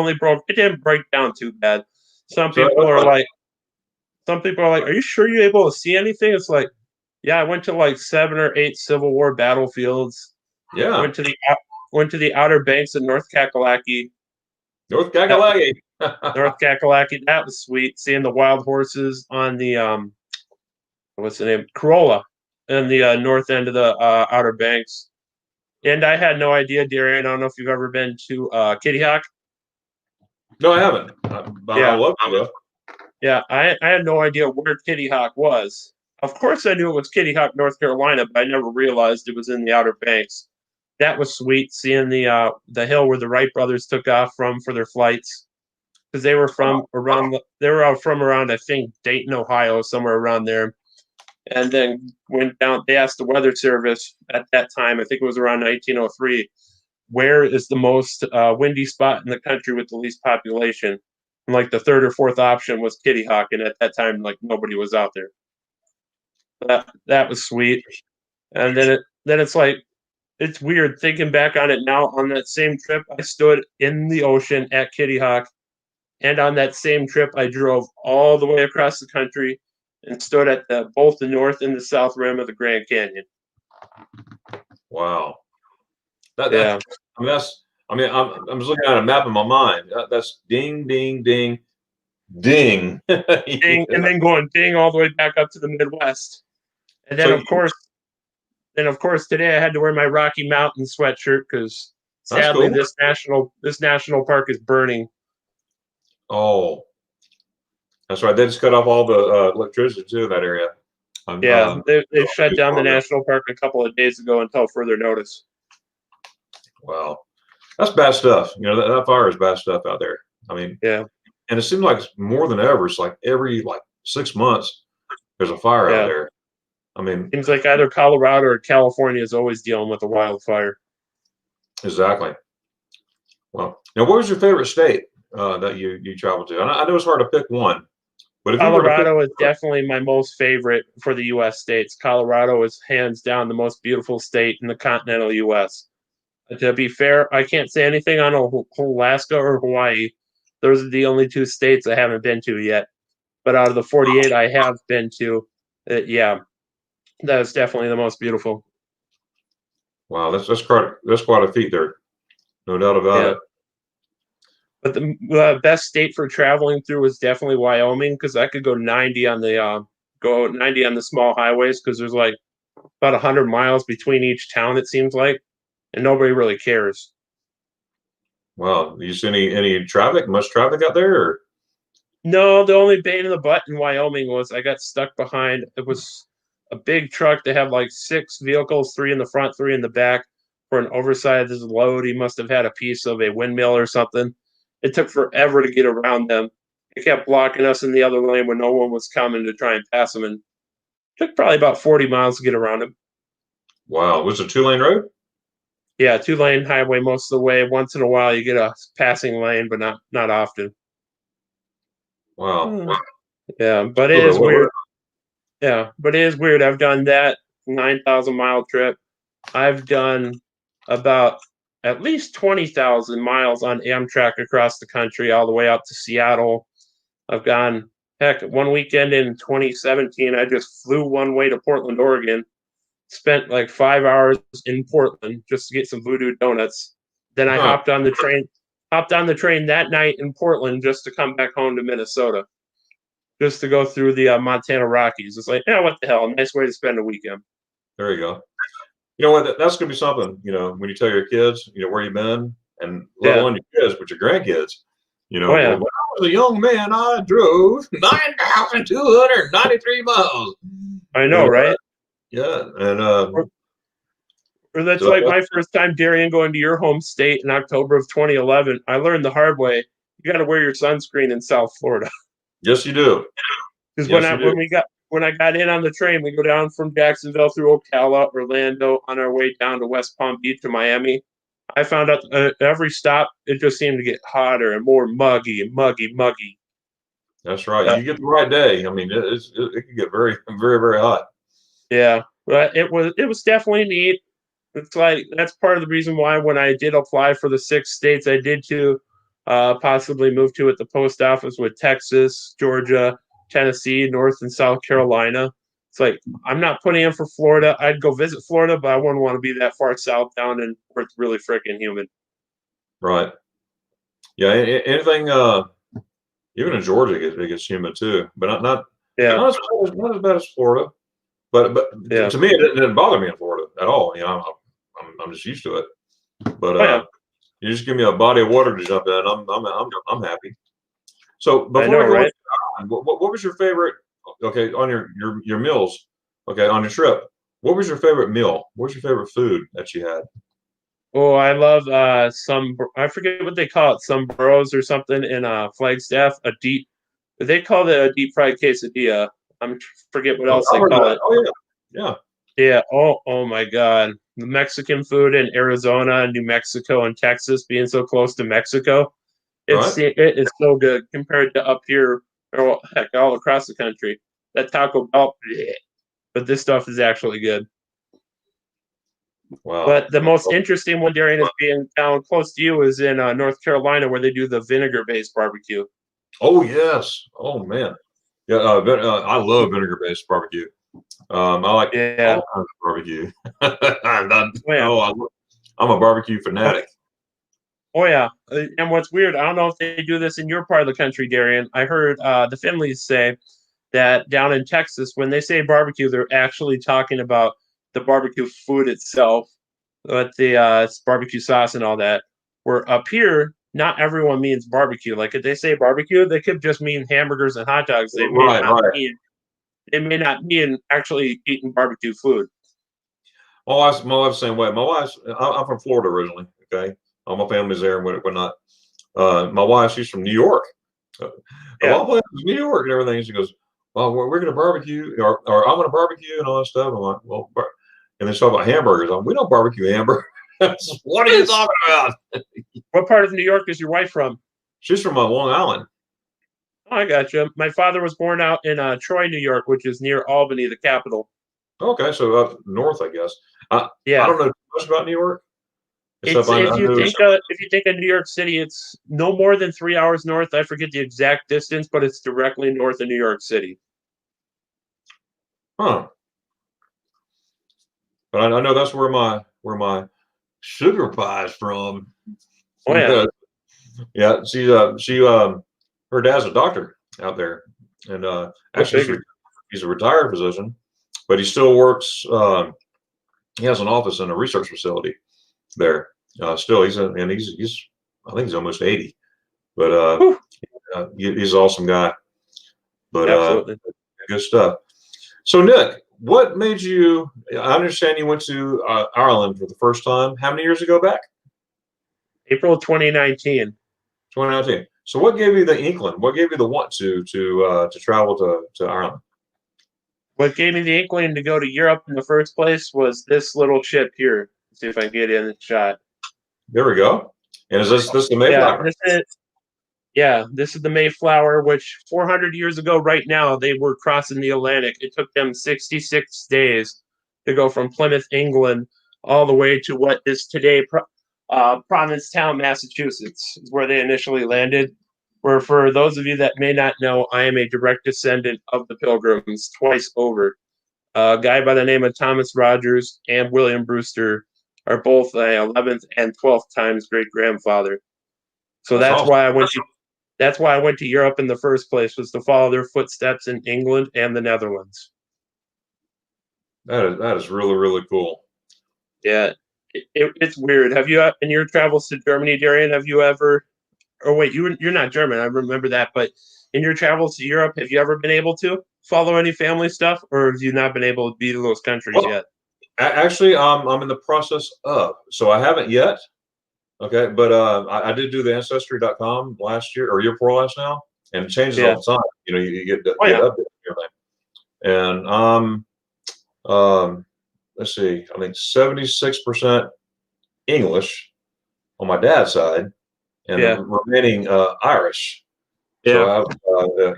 didn't break down too bad. Some people are like, are you sure you're able to see anything? It's like, yeah, I went to like 7 or 8 Civil War battlefields. Yeah. Went to the Outer Banks of North Kakalaki. North Kakalaki. North Kakalaki. That was sweet. Seeing the wild horses on the what's the name? Corolla, in the north end of the Outer Banks. And I had no idea, Darian. I don't know if you've ever been to Kitty Hawk. No, I haven't. I love to. Yeah, I had no idea where Kitty Hawk was. Of course, I knew it was Kitty Hawk, North Carolina, but I never realized it was in the Outer Banks. That was sweet, seeing the hill where the Wright brothers took off from for their flights, because they were from around. I think, Dayton, Ohio, somewhere around there. and then went down. They asked the Weather Service at that time, I think it was around 1903, where is the most windy spot in the country with the least population? And like the third or fourth option was Kitty Hawk, and at that time, like nobody was out there. That was sweet. And then it's like it's weird thinking back on it now. On that same trip, I stood in the ocean at Kitty Hawk, and on that same trip, I drove all the way across the country and stood at both the north and the south rim of the Grand Canyon. Wow. Yeah. I'm just looking at a map in my mind. That's ding, ding, ding, ding. Ding, and then going ding all the way back up to the Midwest. And then So of course today I had to wear my Rocky Mountain sweatshirt because sadly That's cool. this national park is burning. Oh, that's right. They just cut off all the electricity too in that area. Yeah, they shut down the national park a couple of days ago until further notice. Wow, that's bad stuff. You know that fire is bad stuff out there. I mean, yeah, and it seems like more than ever. It's like every 6 months there's a fire out there. I mean, seems like either Colorado or California is always dealing with a wildfire. Exactly. Well, now what was your favorite state that you traveled to? I know it's hard to pick one, but if Colorado is definitely my most favorite for the U.S. states. Colorado is hands down the most beautiful state in the continental U.S. To be fair, I can't say anything on Alaska or Hawaii. Those are the only two states I haven't been to yet. But out of the 48 I have been to, yeah, that is definitely the most beautiful. Wow, that's quite a feat there, no doubt about it. But the best state for traveling through is definitely Wyoming because I could go 90 on the small highways because there's like about 100 miles between each town, it seems like, and nobody really cares. Wow, you see any traffic? Much traffic out there? Or? No, the only pain in the butt in Wyoming was I got stuck behind. It was a big truck. They have like 6 vehicles, 3 in the front, 3 in the back, for an oversized load. He must have had a piece of a windmill or something. It took forever to get around them. It kept blocking us in the other lane when no one was coming to try and pass them. And it took probably about 40 miles to get around him. Wow, was it a 2-lane road? Yeah, 2-lane highway most of the way. Once in a while, you get a passing lane, but not often. Wow. Yeah, but it is weird. Yeah, but it is weird. I've done that 9,000-mile trip. I've done about at least 20,000 miles on Amtrak across the country, all the way out to Seattle. I've gone, heck, one weekend in 2017, I just flew one way to Portland, Oregon, spent like 5 hours in Portland just to get some Voodoo Donuts. Then I hopped on the train that night in Portland just to come back home to Minnesota, just to go through the Montana Rockies. It's like, yeah, what the hell? Nice way to spend a weekend. There you go. You know what? That's going to be something, when you tell your kids, where you've been, and let alone your kids, but your grandkids. When I was a young man, I drove 9,293 miles. I know, right? Yeah. And, or that's like my first time, Darian, going to your home state in October of 2011. I learned the hard way. You got to wear your sunscreen in South Florida. Yes, you do. Because when I got in on the train, we go down from Jacksonville through Ocala, Orlando, on our way down to West Palm Beach to Miami. I found out every stop, it just seemed to get hotter and more muggy. That's right. You get the right day. I mean, it can get very, very, very hot. Yeah, but it was definitely neat. It's like that's part of the reason why when I did apply for the 6 states I did to possibly move to at the post office with Texas, Georgia, Tennessee, North and South Carolina. It's like I'm not putting in for Florida. I'd go visit Florida, but I wouldn't want to be that far south down and where it's really freaking humid. Right. Yeah. Anything, even in Georgia, it gets humid too, but not as bad as Florida. But to me, it didn't bother me in Florida at all. I'm just used to it. But you just give me a body of water to jump in, I'm happy. So before we go, what was your favorite? Okay, on your meals. Okay, on your trip, what was your favorite meal? What was your favorite food that you had? Oh, I love I forget what they call it, some burros or something in Flagstaff. They call it a deep fried quesadilla. Forget what else they call it. Oh yeah, Yeah. Oh my God. The Mexican food in Arizona, New Mexico, and Texas being so close to Mexico, right. it is so good compared to up here, or well, heck, all across the country. That Taco Bell, bleh. But this stuff is actually good. Wow. But the most interesting one, Darian, is being down close to you is in North Carolina, where they do the vinegar-based barbecue. Oh yes. Oh man. Yeah. I love vinegar-based barbecue. I like Yeah. all kinds of barbecue. I'm Oh, yeah. I'm a barbecue fanatic. Oh yeah, and what's weird, I don't know if they do this in your part of the country, Darian. I heard the Finleys say that down in Texas, when they say barbecue, they're actually talking about the barbecue food itself, but the barbecue sauce and all that. Where up here, not everyone means barbecue. Like if they say barbecue, they could just mean hamburgers and hot dogs. Right. They may not mean actually eating barbecue food. My wife's the same way. I'm from Florida originally. Okay. All my family's there and whatnot. My wife, she's from New York. Of all places, New York and everything. She goes, well, we're going to barbecue, or I'm going to barbecue and all that stuff. I'm like, well, and they talk about hamburgers. We don't barbecue hamburgers. What are you talking about? What part of New York is your wife from? She's from Long Island. Oh, I got you. My father was born out in Troy, New York, which is near Albany, the capital. Okay, so up north, I guess. I Yeah. don't know too much about New York. If you think of New York City, it's no more than 3 hours north. I forget the exact distance, but it's directly north of New York City. Huh. But I know that's where my sugar pie is from. Oh yeah. Yeah, her dad's a doctor out there, and actually he's a retired physician, but he still works. He has an office in a research facility there. Still, he's I think he's almost 80, but he's an awesome guy. But Absolutely. good stuff. So Nick, what made you? I understand you went to Ireland for the first time. How many years ago back? April 2019. 2019. So what gave you the inkling? What gave you the want to travel to Ireland? What gave me the inkling to go to Europe in the first place was this little ship here. Let's see if I can get in the shot. There we go. And is this the Mayflower? This is the Mayflower, which 400 years ago, right now, they were crossing the Atlantic. It took them 66 days to go from Plymouth, England, all the way to what is today Provincetown, Massachusetts, is where they initially landed. Where, for those of you that may not know, I am a direct descendant of the Pilgrims twice over. A guy by the name of Thomas Rogers and William Brewster are both 11th and 12th times great grandfather. So that's awesome. why I went to Europe in the first place, was to follow their footsteps in England and the Netherlands. That is really, really cool. Yeah, it's weird. Have you, in your travels to Germany, Darian, have you ever? Oh wait, you're not German. I remember that. But in your travels to Europe, have you ever been able to follow any family stuff, or have you not been able to be to those countries yet? Actually, I'm in the process of. So I haven't yet. Okay, but I did do the Ancestry.com last year or year before last now, and it changes all the time. You know, you get updates and everything. And let's see, I think 76% English on my dad's side, and the remaining Irish. So I have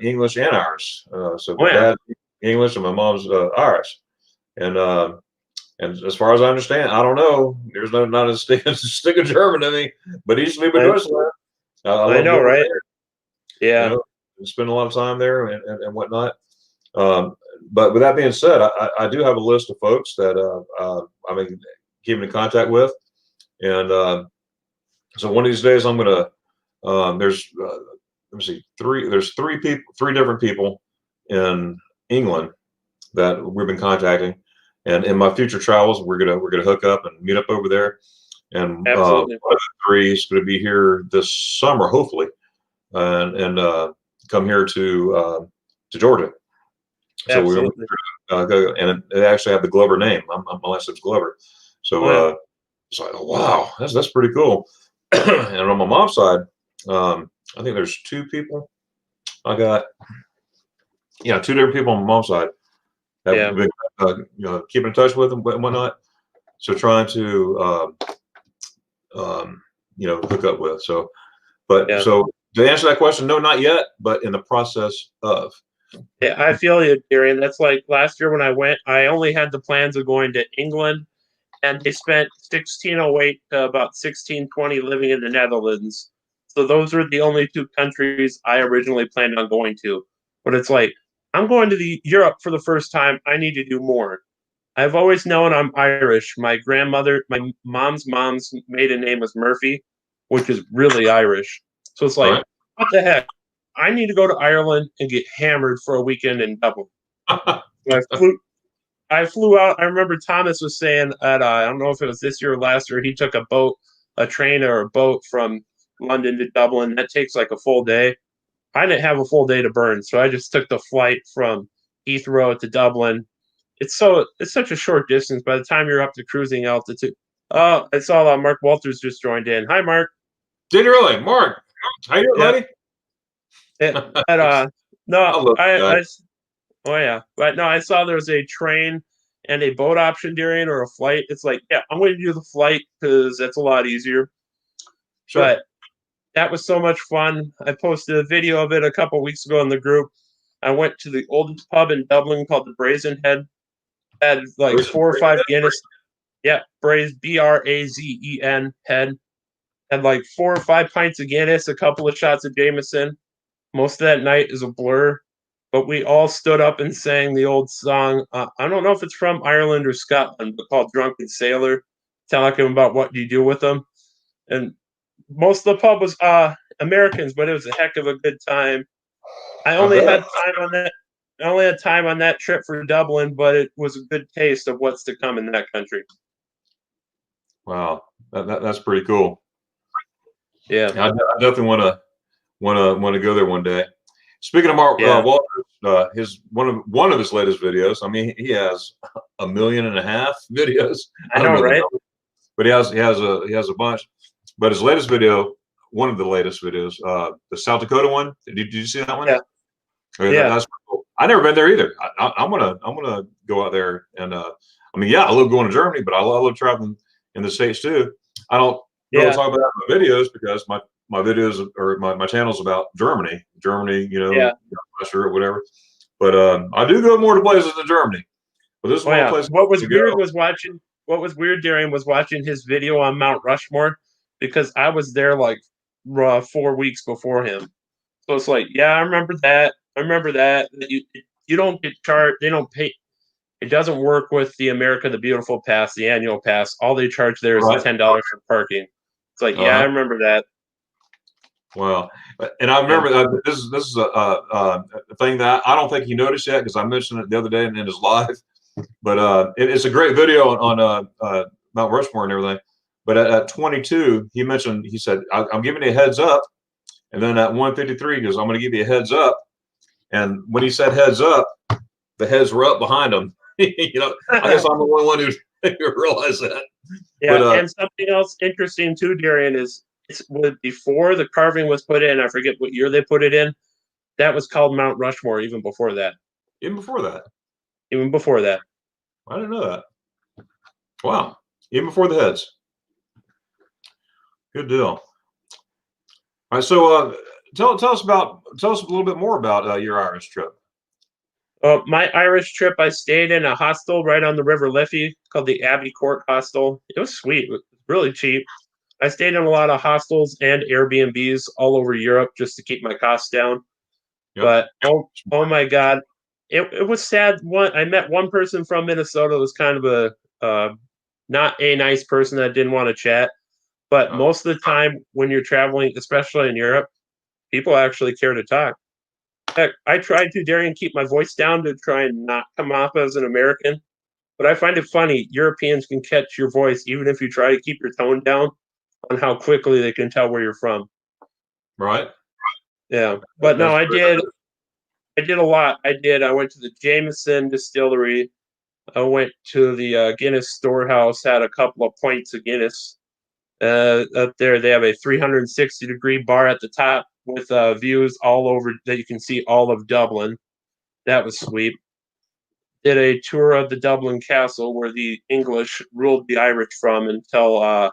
English and Irish. So my dad's English and my mom's Irish. And as far as I understand, I don't know. There's not a stick of German in me, but ich liebe Deutschland. I know, right? Yeah. You know, spend a lot of time there and whatnot. But with that being said, I do have a list of folks that I've been keeping in contact with, and so one of these days I'm gonna. There's let me see, there's three different people in England that we've been contacting. And in my future travels, we're gonna hook up and meet up over there. And one of the three is going to be here this summer, hopefully, and come here to Georgia. So we're going to go, and it actually have the Glover name. My last name's Glover. So it's like, oh, wow, that's pretty cool. And on my mom's side, I think there's two people. I got two different people on my mom's side that Yeah. we've been keeping in touch with and whatnot. So trying to hook up with. So, Yeah. so to answer that question, no, not yet, but in the process of. Yeah, I feel you, Darian. That's like last year when I went, I only had the plans of going to England, and they spent 1608 to about 1620 living in the Netherlands. So those were the only two countries I originally planned on going to. But it's like, I'm going to the Europe for the first time. I need to do more. I've always known I'm Irish. My grandmother, my mom's maiden name was Murphy, which is really Irish. So it's like, Right. what the heck? I need to go to Ireland and get hammered for a weekend in Dublin. So I flew out. I remember Thomas was saying at I don't know if it was this year or last year. He took a train or a boat from London to Dublin. That takes like a full day. I didn't have a full day to burn, so I just took the flight from Heathrow to Dublin. It's such a short distance. By the time you're up to cruising altitude, oh, I saw Mark Walters just joined in. Hi, Mark. Did you really, Mark? How you doing, buddy? No, I love oh yeah, but no, I saw there was a train and a boat option, Darian, or a flight. It's like, yeah, I'm going to do the flight because that's a lot easier. Sure. But that was so much fun. I posted a video of it a couple weeks ago in the group. I went to the oldest pub in Dublin called the Brazen Head. Had like 4 or 5 Guinness. Yeah, Brazen, Brazen head. Had like 4 or 5 pints of Guinness, a couple of shots of Jameson. Most of that night is a blur, but we all stood up and sang the old song. I don't know if it's from Ireland or Scotland, but called Drunken Sailor, talking about what you do with them. And most of the pub was Americans, but it was a heck of a good time. I only had time on that trip for Dublin, but it was a good taste of what's to come in that country. Wow, that's pretty cool. Yeah, I definitely want to go there one day. Speaking of Mark Walters, his one of his latest videos. I mean, he has 1.5 million videos. I know, right? But he has a bunch. But his latest video, one of the latest videos, the South Dakota one. Did you see that one? Yeah. Okay, Yeah. That's cool. I never been there either. I'm gonna go out there and I mean, yeah, I love going to Germany, but I love traveling in the States too. I don't really talk about that in my videos because my videos or my channel's about Germany, West Europe, whatever. But I do go more to places than Germany. But this is one place. What was weird, Darian, was watching his video on Mount Rushmore because I was there like 4 weeks before him. So it's like, yeah, I remember that. You don't get charged. They don't pay. It doesn't work with the America the Beautiful pass, the annual pass. All they charge there is $10 for parking. It's like, yeah, I remember that. Wow. And I remember this is a thing that I don't think he noticed yet because I mentioned it the other day in his live. But it's a great video on Mount Rushmore and everything. But at 22, he said, I'm giving you a heads up. And then at 153, he goes, I'm going to give you a heads up. And when he said heads up, the heads were up behind him. I guess I'm the only one who realized that. Yeah, but, and something else interesting too, Darian, is before the carving was put in, I forget what year they put it in, that was called Mount Rushmore even before that. Even before that? Even before that. I didn't know that. Wow. Even before the heads. Good deal. All right, so tell us a little bit more about your Irish trip. My Irish trip, I stayed in a hostel right on the River Liffey called the Abbey Court Hostel. It was sweet. It was really cheap. I stayed in a lot of hostels and Airbnbs all over Europe just to keep my costs down. Yep. But oh my God, it was sad. I met one person from Minnesota who was kind of a not a nice person that didn't want to chat. But most of the time when you're traveling, especially in Europe, people actually care to talk. Heck, I tried to, Darian, keep my voice down to try and not come off as an American. But I find it funny. Europeans can catch your voice even if you try to keep your tone down on how quickly they can tell where you're from. Right. Yeah. But no, I did a lot. I went to the Jameson distillery. I went to the Guinness storehouse, had a couple of pints of Guinness. Up there, they have a 360-degree bar at the top with views all over that you can see all of Dublin. That was sweet. Did a tour of the Dublin Castle where the English ruled the Irish from until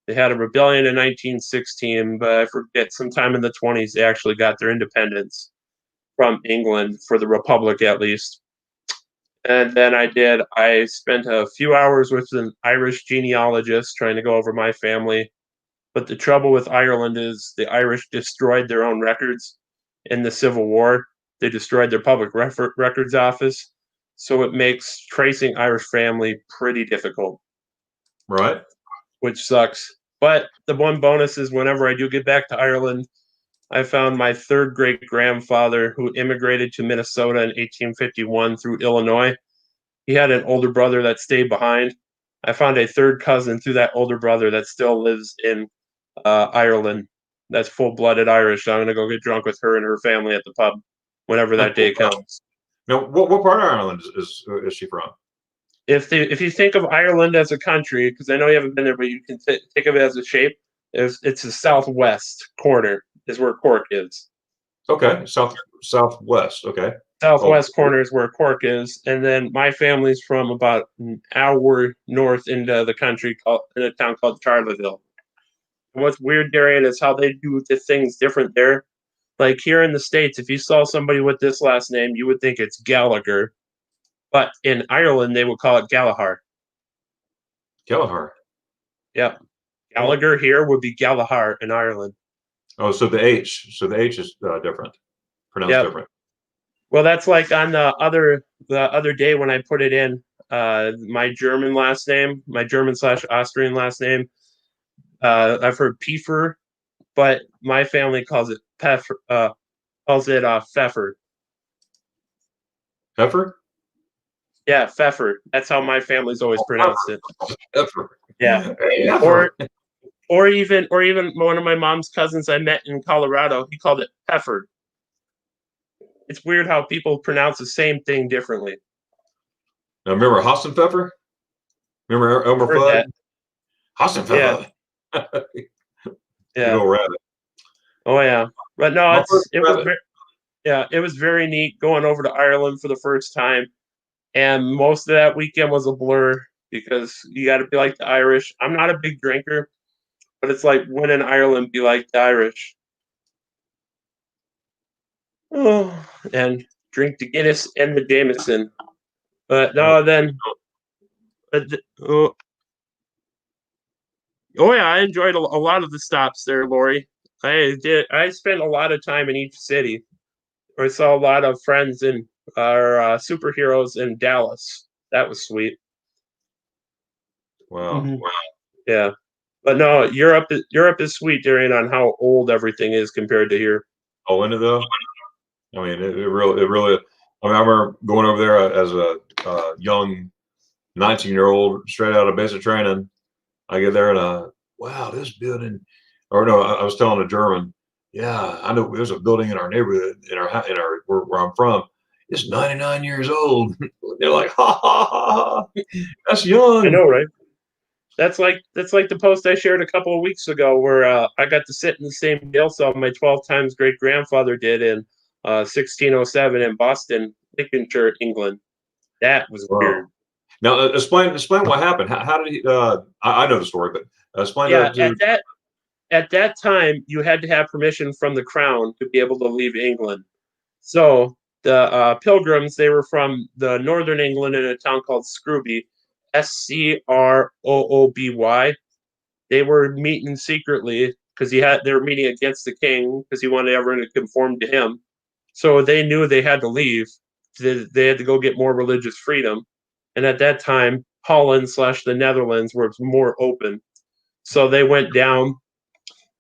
they had a rebellion in 1916, but I forget, sometime in the 20s they actually got their independence from England, for the Republic at least. And then I spent a few hours with an Irish genealogist trying to go over my family. But the trouble with Ireland is the Irish destroyed their own records in the Civil War. They destroyed their public records office. So it makes tracing Irish family pretty difficult, Right. which sucks. But the one bonus is whenever I do get back to Ireland, I found my third great grandfather who immigrated to Minnesota in 1851 through Illinois. He had an older brother that stayed behind. I found a third cousin through that older brother that still lives in Ireland. That's full-blooded Irish. So I'm gonna go get drunk with her and her family at the pub whenever that day comes. Now, what part of Ireland is she from? If you think of Ireland as a country, because I know you haven't been there, but you can think of it as a shape. It's the southwest corner is where Cork is. Okay, southwest. Okay. Southwest corner is where Cork is, and then my family's from about an hour north into the country, in a town called Charleville. And what's weird, Darian, is how they do the things different there. Like here in the States, if you saw somebody with this last name, you would think it's Gallagher, but in Ireland they would call it Gallagher. Gallagher. Yep, Gallagher here would be Gallagher in Ireland. Oh, so the H is different, pronounced different. Well, that's like on the other day when I put it in my German last name, my German/Austrian last name. I've heard Pfeffer, but my family calls it Pfeffer. Pfeffer. Heifer? Yeah, Pfeffer. That's how my family's always pronounced it. Heifer. Yeah. Hey, heifer. Or even one of my mom's cousins I met in Colorado, he called it Pfeffer. It's weird how people pronounce the same thing differently. Now remember Hassenpfeffer? Remember Elmer Fudd? Hassenpfeffer. Yeah. Good old rabbit. Oh yeah. But no, it was very neat going over to Ireland for the first time. And most of that weekend was a blur because you got to be like the Irish. I'm not a big drinker, but it's like when in Ireland, be like the Irish. Oh, and drink the Guinness and the Jameson. But no, then. Oh yeah, I enjoyed a lot of the stops there, Lori. I did. I spent a lot of time in each city. I saw a lot of friends and our superheroes in Dallas. That was sweet. Wow. Mm-hmm. Wow. Yeah. But no, Europe is sweet, Darian, on how old everything is compared to here. Oh, into though? I mean, it really. I mean, I remember going over there as a young 19-year-old, straight out of basic training. I get there and wow, this building. Or no, I was telling a German, yeah, I know there's a building in our neighborhood, in our where I'm from. It's 99 years old. They're like, ha ha ha, that's young. I know, right? That's like the post I shared a couple of weeks ago where I got to sit in the same jail cell my 12 times great grandfather did in 1607 in Boston, Lincolnshire, England. That was weird. Now explain what happened. How did he? I know the story, but explain that. At that time, you had to have permission from the crown to be able to leave England. So the Pilgrims, they were from the northern England in a town called Scrooby, Scrooby. They were meeting secretly because they were meeting against the king because he wanted everyone to conform to him. So they knew they had to leave. They had to go get more religious freedom. And at that time, Holland/the Netherlands were more open. So they went down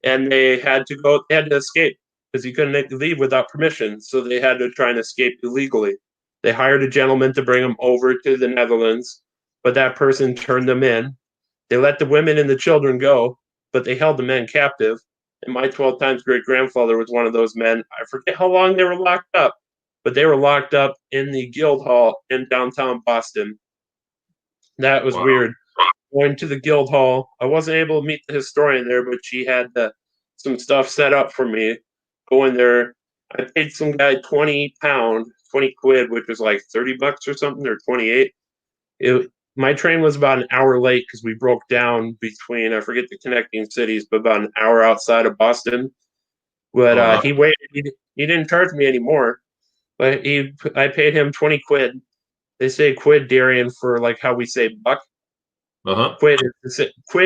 and they had to escape because you couldn't leave without permission. So they had to try and escape illegally. They hired a gentleman to bring them over to the Netherlands, but that person turned them in. They let the women and the children go, but they held the men captive. And my 12 times great grandfather was one of those men. I forget how long they were locked up, but they were locked up in the Guildhall in downtown Boston. That was weird. Going to the Guildhall, I wasn't able to meet the historian there, but she had some stuff set up for me. Going there, I paid some guy £20 20 quid, which was like 30 bucks or something, or 28. My train was about an hour late because we broke down between, I forget the connecting cities, but about an hour outside of Boston. But he waited. He didn't charge me anymore. But I paid him 20 quid. They say quid, Darian, for like how we say buck. Quid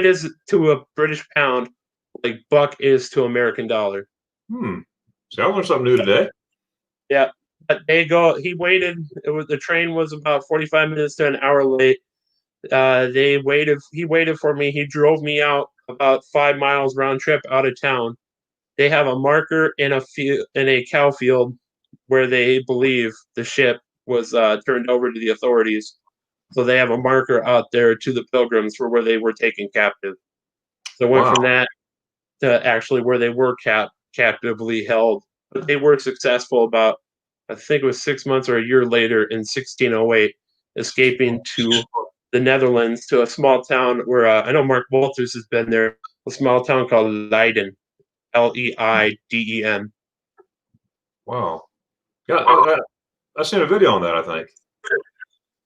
is to a British pound, like buck is to American dollar. See, I learned something new today. Yeah, but he waited. The train was about 45 minutes to an hour late. He waited for me. He drove me out about 5 miles round trip out of town. They have a marker in a cow field where they believe the ship was turned over to the authorities. So they have a marker out there to the pilgrims for where they were taken captive. So it went from that to actually where they were captively held. But they were successful about, I think it was 6 months or a year later in 1608, escaping to the Netherlands to a small town where I know Mark Walters has been there, a small town called Leiden, Leiden. Wow. Yeah, I've seen a video on that, I think.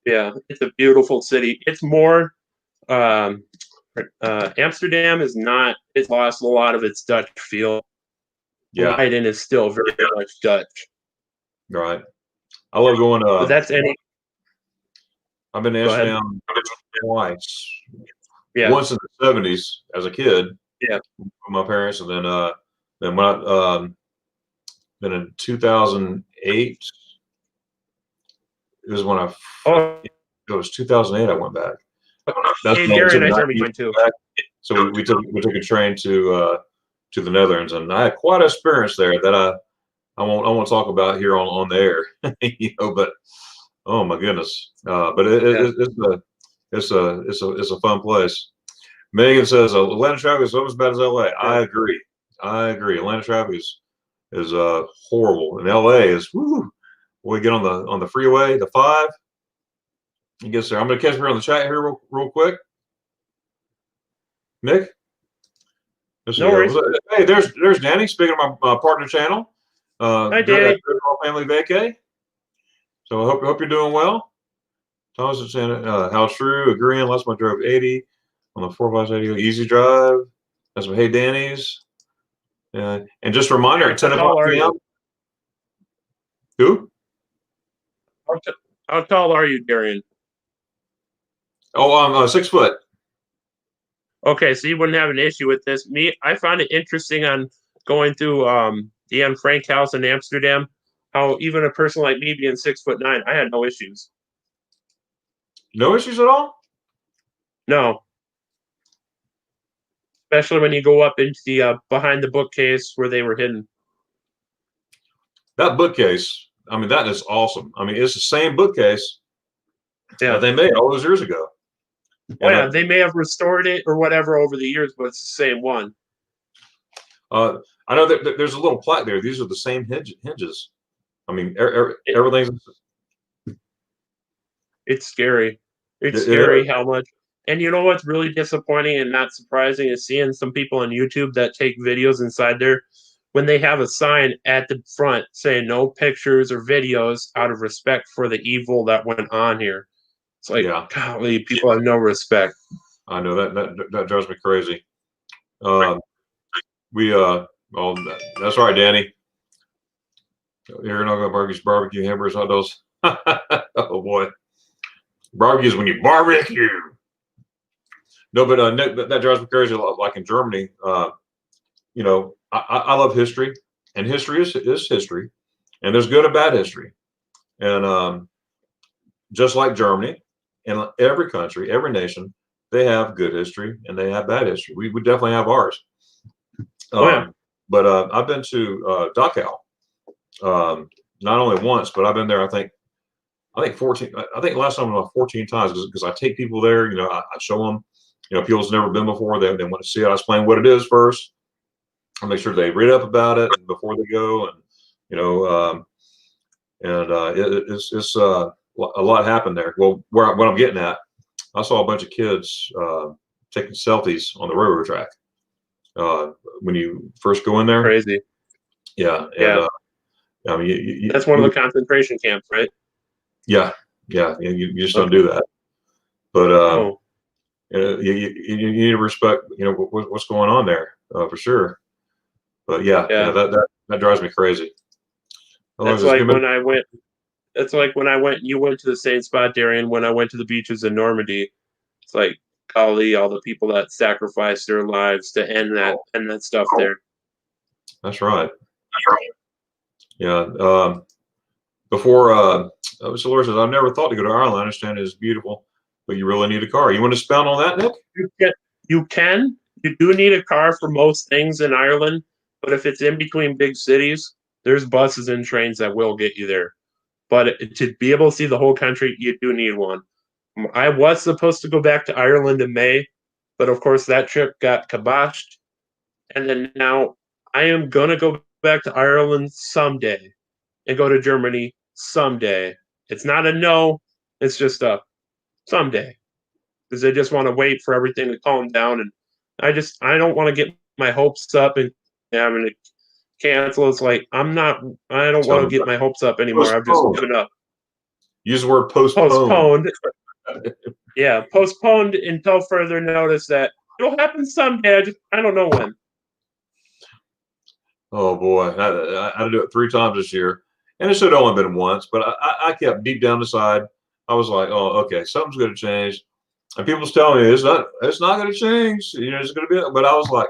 Yeah, it's a beautiful city. It's more Amsterdam is not. It's lost a lot of its Dutch feel. Yeah, Leiden is still very much Dutch. Right. I love going. But that's any. I've been to Amsterdam twice. Yeah. Once in the '70s as a kid. Yeah. With my parents, and then in 2008. It was when it was 2008. I went back. Hey, Darren, I started going too. So we took a train to the Netherlands, and I had quite an experience there that I won't talk about here on the air, But oh my goodness, but it's a fun place. Megan says Atlanta traffic is almost as bad as LA. I agree. Atlanta traffic is horrible, and LA is whoo. We get on the freeway, the 5. It gets there. I'm going to catch her on the chat here real quick. Nick? No worries. Hey, there's Danny. Speaking of my partner channel. Hi, Danny. Family vacay. So I hope you're doing well. Thomas is saying, how true, agreeing. Last time I drove 80 on the 4x80 easy drive. That's what, hey, Danny's. And just a reminder, at 10 o'clock p.m. Who? How tall are you, Darian? Oh, I'm 6 foot. Okay, so you wouldn't have an issue with this. I found it interesting on going through the Anne Frank house in Amsterdam, how even a person like me being 6'9", I had no issues. No issues at all? No. Especially when you go up into the behind the bookcase where they were hidden. That bookcase, I mean, that is awesome. I mean, it's the same bookcase that they made all those years ago. Yeah, they may have restored it or whatever over the years, but it's the same one. I know that there's a little plaque there. These are the same hinges. I mean, everything's. It's scary. It's scary how much. And you know what's really disappointing and not surprising is seeing some people on YouTube that take videos inside there when they have a sign at the front saying no pictures or videos out of respect for the evil that went on here. It's like, golly, people have no respect. I know that drives me crazy. That's right, Danny. You're not going to barbecue hamburgers, hot dogs. Oh boy, barbecue is when you barbecue. No, but that drives me crazy. Like in Germany, I love history, and history is history, and there's good and bad history, and just like Germany. In every country, every nation, they have good history and they have bad history. We would definitely have ours. But I've been to Dachau, not only once, but I've been there. I think 14. I think last time about 14 times because I take people there. I show them. People's never been before. They want to see it. I explain what it is first. I make sure they read up about it before they go, it's a lot happened there. Well, what I'm getting at, I saw a bunch of kids taking selfies on the railroad track when you first go in there. Crazy. Yeah. I mean, That's one of the concentration camps, right? yeah, you just don't Okay. do that. But Oh, you need to respect, what's going on there for sure. But yeah, yeah. that drives me crazy. That's like when I went. That's like when I went. You went to the same spot, Darian. When I went to the beaches in Normandy, it's like, golly, all the people that sacrificed their lives to end that stuff there. That's right. Yeah. Before so Laura says, I've never thought to go to Ireland. I understand it is beautiful, but you really need a car. You want to expound on that, Nick? You can. You do need a car for most things in Ireland, but if it's in between big cities, there's buses and trains that will get you there. But to be able to see the whole country, you do need one. I was supposed to go back to Ireland in May, but of course that trip got kiboshed. And then now I am going to go back to Ireland someday and go to Germany someday. It's not a no, it's just a someday, because I just want to wait for everything to calm down. And I don't want to get my hopes up and having to cancel. It's like, I don't want to get my hopes up anymore. I've just given up. Use the word postponed. Postponed. Yeah, postponed until further notice that it'll happen someday. I don't know when. Oh boy, I had to do it 3 times this year, and it should have only been once. But I kept deep down inside. I was like, oh, okay, something's going to change. And people's telling me it's not going to change. It's going to be. But I was like,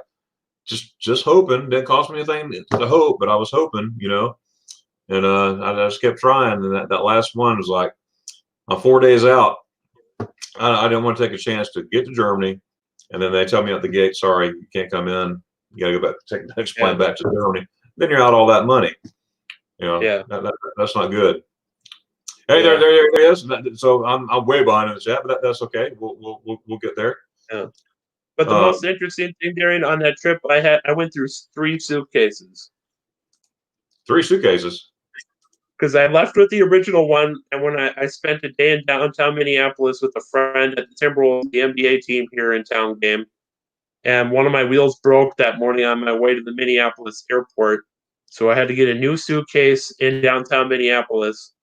just hoping. Didn't cost me anything to hope, but I was hoping, And I just kept trying. And that last one was like, I'm 4 days out. I didn't want to take a chance to get to Germany, and then they tell me at the gate, sorry, you can't come in. You got to go back, take the next plane back to Germany. Then you're out all that money. Yeah, that's not good. Hey, there it is. So I'm way behind in the chat, but that's okay. We'll get there. Yeah. But the most interesting thing, Darian, on that trip, I went through 3 suitcases. 3 suitcases. Because I left with the original one, and when I spent a day in downtown Minneapolis with a friend at the Timberwolves, the NBA team here in town game, and one of my wheels broke that morning on my way to the Minneapolis airport, so I had to get a new suitcase in downtown Minneapolis,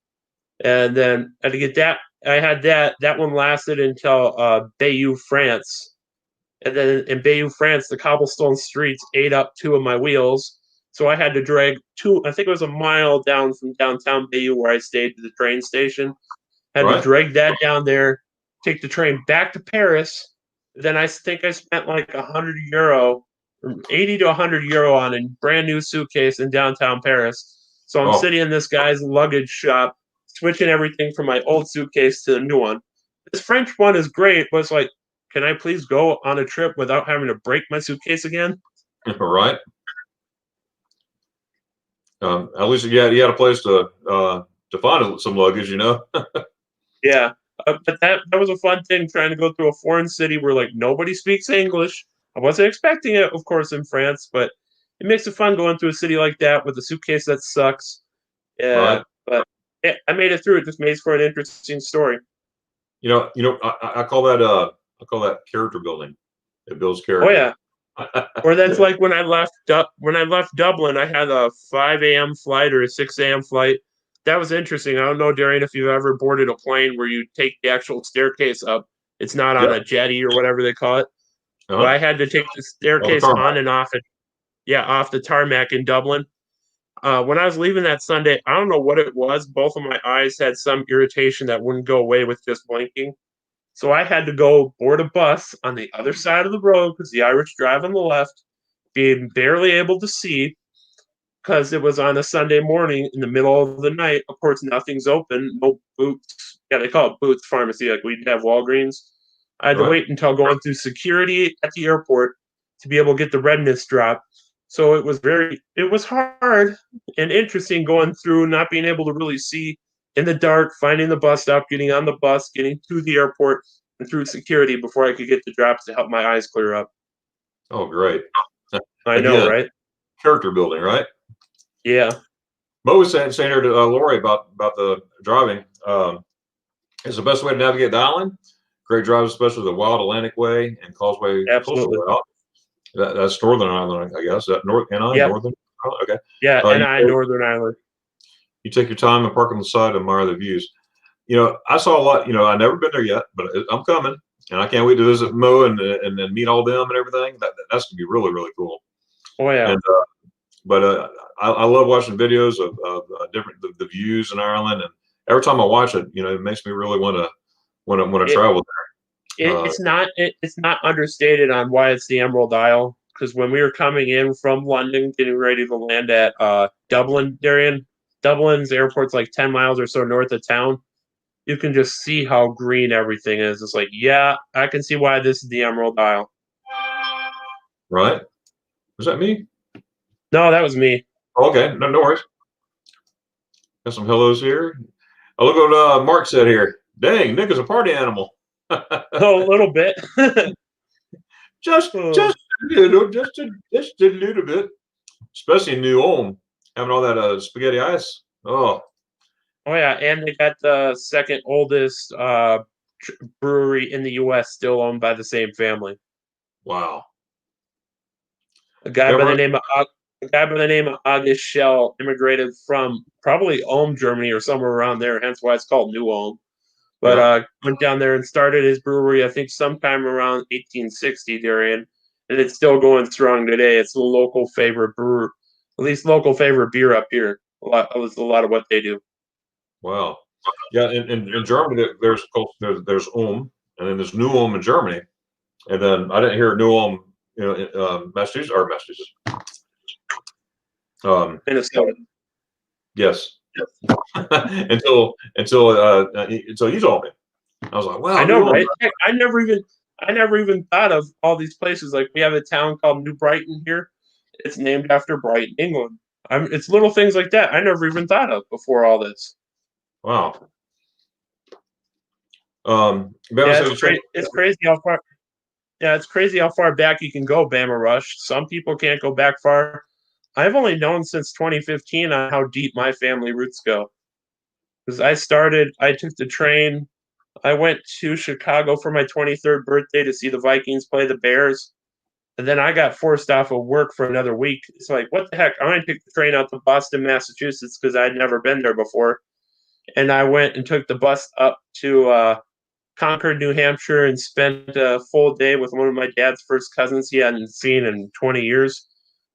and then I had to get that. I had that one lasted until Bayeux, France, and then in Bayeux, France, the cobblestone streets ate up 2 of my wheels. So I had to drag 2, I think it was a mile down from downtown Bayeux where I stayed to the train station. Had to drag that down there, take the train back to Paris. Then I think I spent like €100, 80 to €100 on a brand new suitcase in downtown Paris. So I'm sitting in this guy's luggage shop, switching everything from my old suitcase to the new one. This French one is great, but it's like, can I please go on a trip without having to break my suitcase again? Right. At least you had a place to find some luggage, Yeah, but that was a fun thing, trying to go through a foreign city where like nobody speaks English. I wasn't expecting it, of course, in France, but it makes it fun going through a city like that with a suitcase that sucks. Yeah, Right. but I made it through. It just makes for an interesting story. I call that character building. It builds character. Oh yeah. Or that's like when I left Dublin, I had a 5 a.m. flight or a 6 a.m. flight. That was interesting. I don't know, Darian, if you've ever boarded a plane where you take the actual staircase up. It's not on a jetty or whatever they call it. But I had to take the staircase on and off it. Yeah, off the tarmac in Dublin. When I was leaving that Sunday, I don't know what it was. Both of my eyes had some irritation that wouldn't go away with just blinking. So I had to go board a bus on the other side of the road because the Irish drive on the left, being barely able to see because it was on a Sunday morning in the middle of the night. Of course, nothing's open, no Boots. Yeah, they call it Boots Pharmacy, like we'd have Walgreens. I had to wait until going through security at the airport to be able to get the redness drop. So it was hard and interesting going through, not being able to really see in the dark, finding the bus stop, getting on the bus, getting to the airport, and through security before I could get the drops to help my eyes clear up. Oh, great. I know, right? Character building, right? Yeah. Mo was saying here to Lori about the driving. It's the best way to navigate the island. Great drives, especially the Wild Atlantic Way and Causeway. Absolutely. That's Northern Ireland, I guess. That Northern. Okay. Yeah, and Northern Ireland. You take your time and park on the side and admire the views. I saw a lot. I've never been there yet, but I'm coming, and I can't wait to visit Mo and meet all them and everything. That's gonna be really really cool. Oh yeah. And but I love watching videos of different the views in Ireland, and every time I watch it, it makes me really want to travel there. It's not understated on why it's the Emerald Isle. Because when we were coming in from London, getting ready to land at Dublin, Darian, Dublin's airport's like 10 miles or so north of town. You can just see how green everything is. It's like, yeah, I can see why this is the Emerald Isle. Right? Was that me? No, that was me. Okay, no worries. Got some hellos here. Oh, look what Mark said here. Dang, Nick is a party animal. Oh, a little bit. just a little, just a little bit. Especially in New Ulm, having all that spaghetti ice. Oh yeah, and they got the second oldest brewery in the U.S. still owned by the same family. wow. A guy by the name of August Schell immigrated from probably Ulm, Germany, or somewhere around there. Hence why it's called New Ulm. But went down there and started his brewery, I think, sometime around 1860, Darian, and it's still going strong today. It's the local favorite brewer, at least local favorite beer up here. A lot of what they do. Wow. Yeah, in Germany, there's Ulm, and then there's New Ulm in Germany, and then I didn't hear New Ulm, Massachusetts or Massachusetts. Minnesota. Yes. until you told me. I was like, wow. I know, right? Heck, I never even thought of all these places. Like we have a town called New Brighton here. It's named after Brighton, England. It's little things like that I never even thought of before all this. Wow. It's crazy how far. Yeah, it's crazy how far back you can go, Bama Rush. Some people can't go back far. I've only known since 2015 on how deep my family roots go. Because I took the train. I went to Chicago for my 23rd birthday to see the Vikings play the Bears. And then I got forced off of work for another week. It's like, what the heck? I'm going to take the train out to Boston, Massachusetts, because I'd never been there before. And I went and took the bus up to Concord, New Hampshire, and spent a full day with one of my dad's first cousins he hadn't seen in 20 years.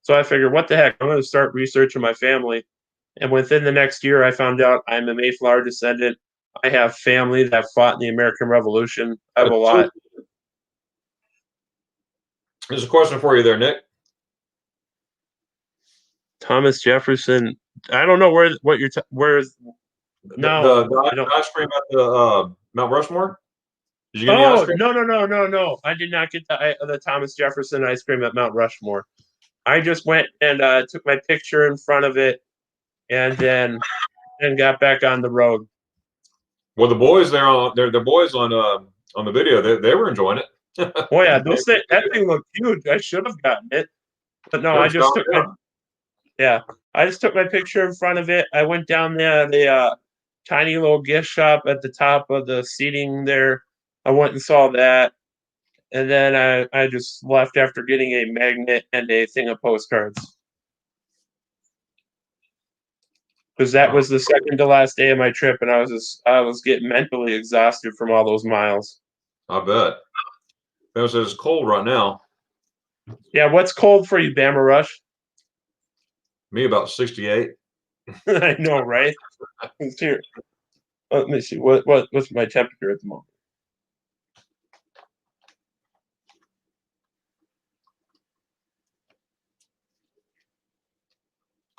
So I figured, what the heck? I'm going to start researching my family. And within the next year, I found out I'm a Mayflower descendant. I have family that fought in the American Revolution. I have a lot. There's a question for you there, Nick. Thomas Jefferson. I don't know where is no. The ice cream at the Mount Rushmore. Did you get any ice cream? No. I did not get the Thomas Jefferson ice cream at Mount Rushmore. I just went and took my picture in front of it, and then got back on the road. Well, the boys the boys on the video, they were enjoying it. Oh yeah, that thing looked huge. I should have gotten it, but no, I just took my picture in front of it. I went down there, the tiny little gift shop at the top of the seating there. I went and saw that, and then I just left after getting a magnet and a thing of postcards. Because that was the second to last day of my trip, and I was getting mentally exhausted from all those miles. I bet. It says it's cold right now. Yeah, what's cold for you, Bama Rush? Me about 68. I know, right? Here, let me see. What's my temperature at the moment?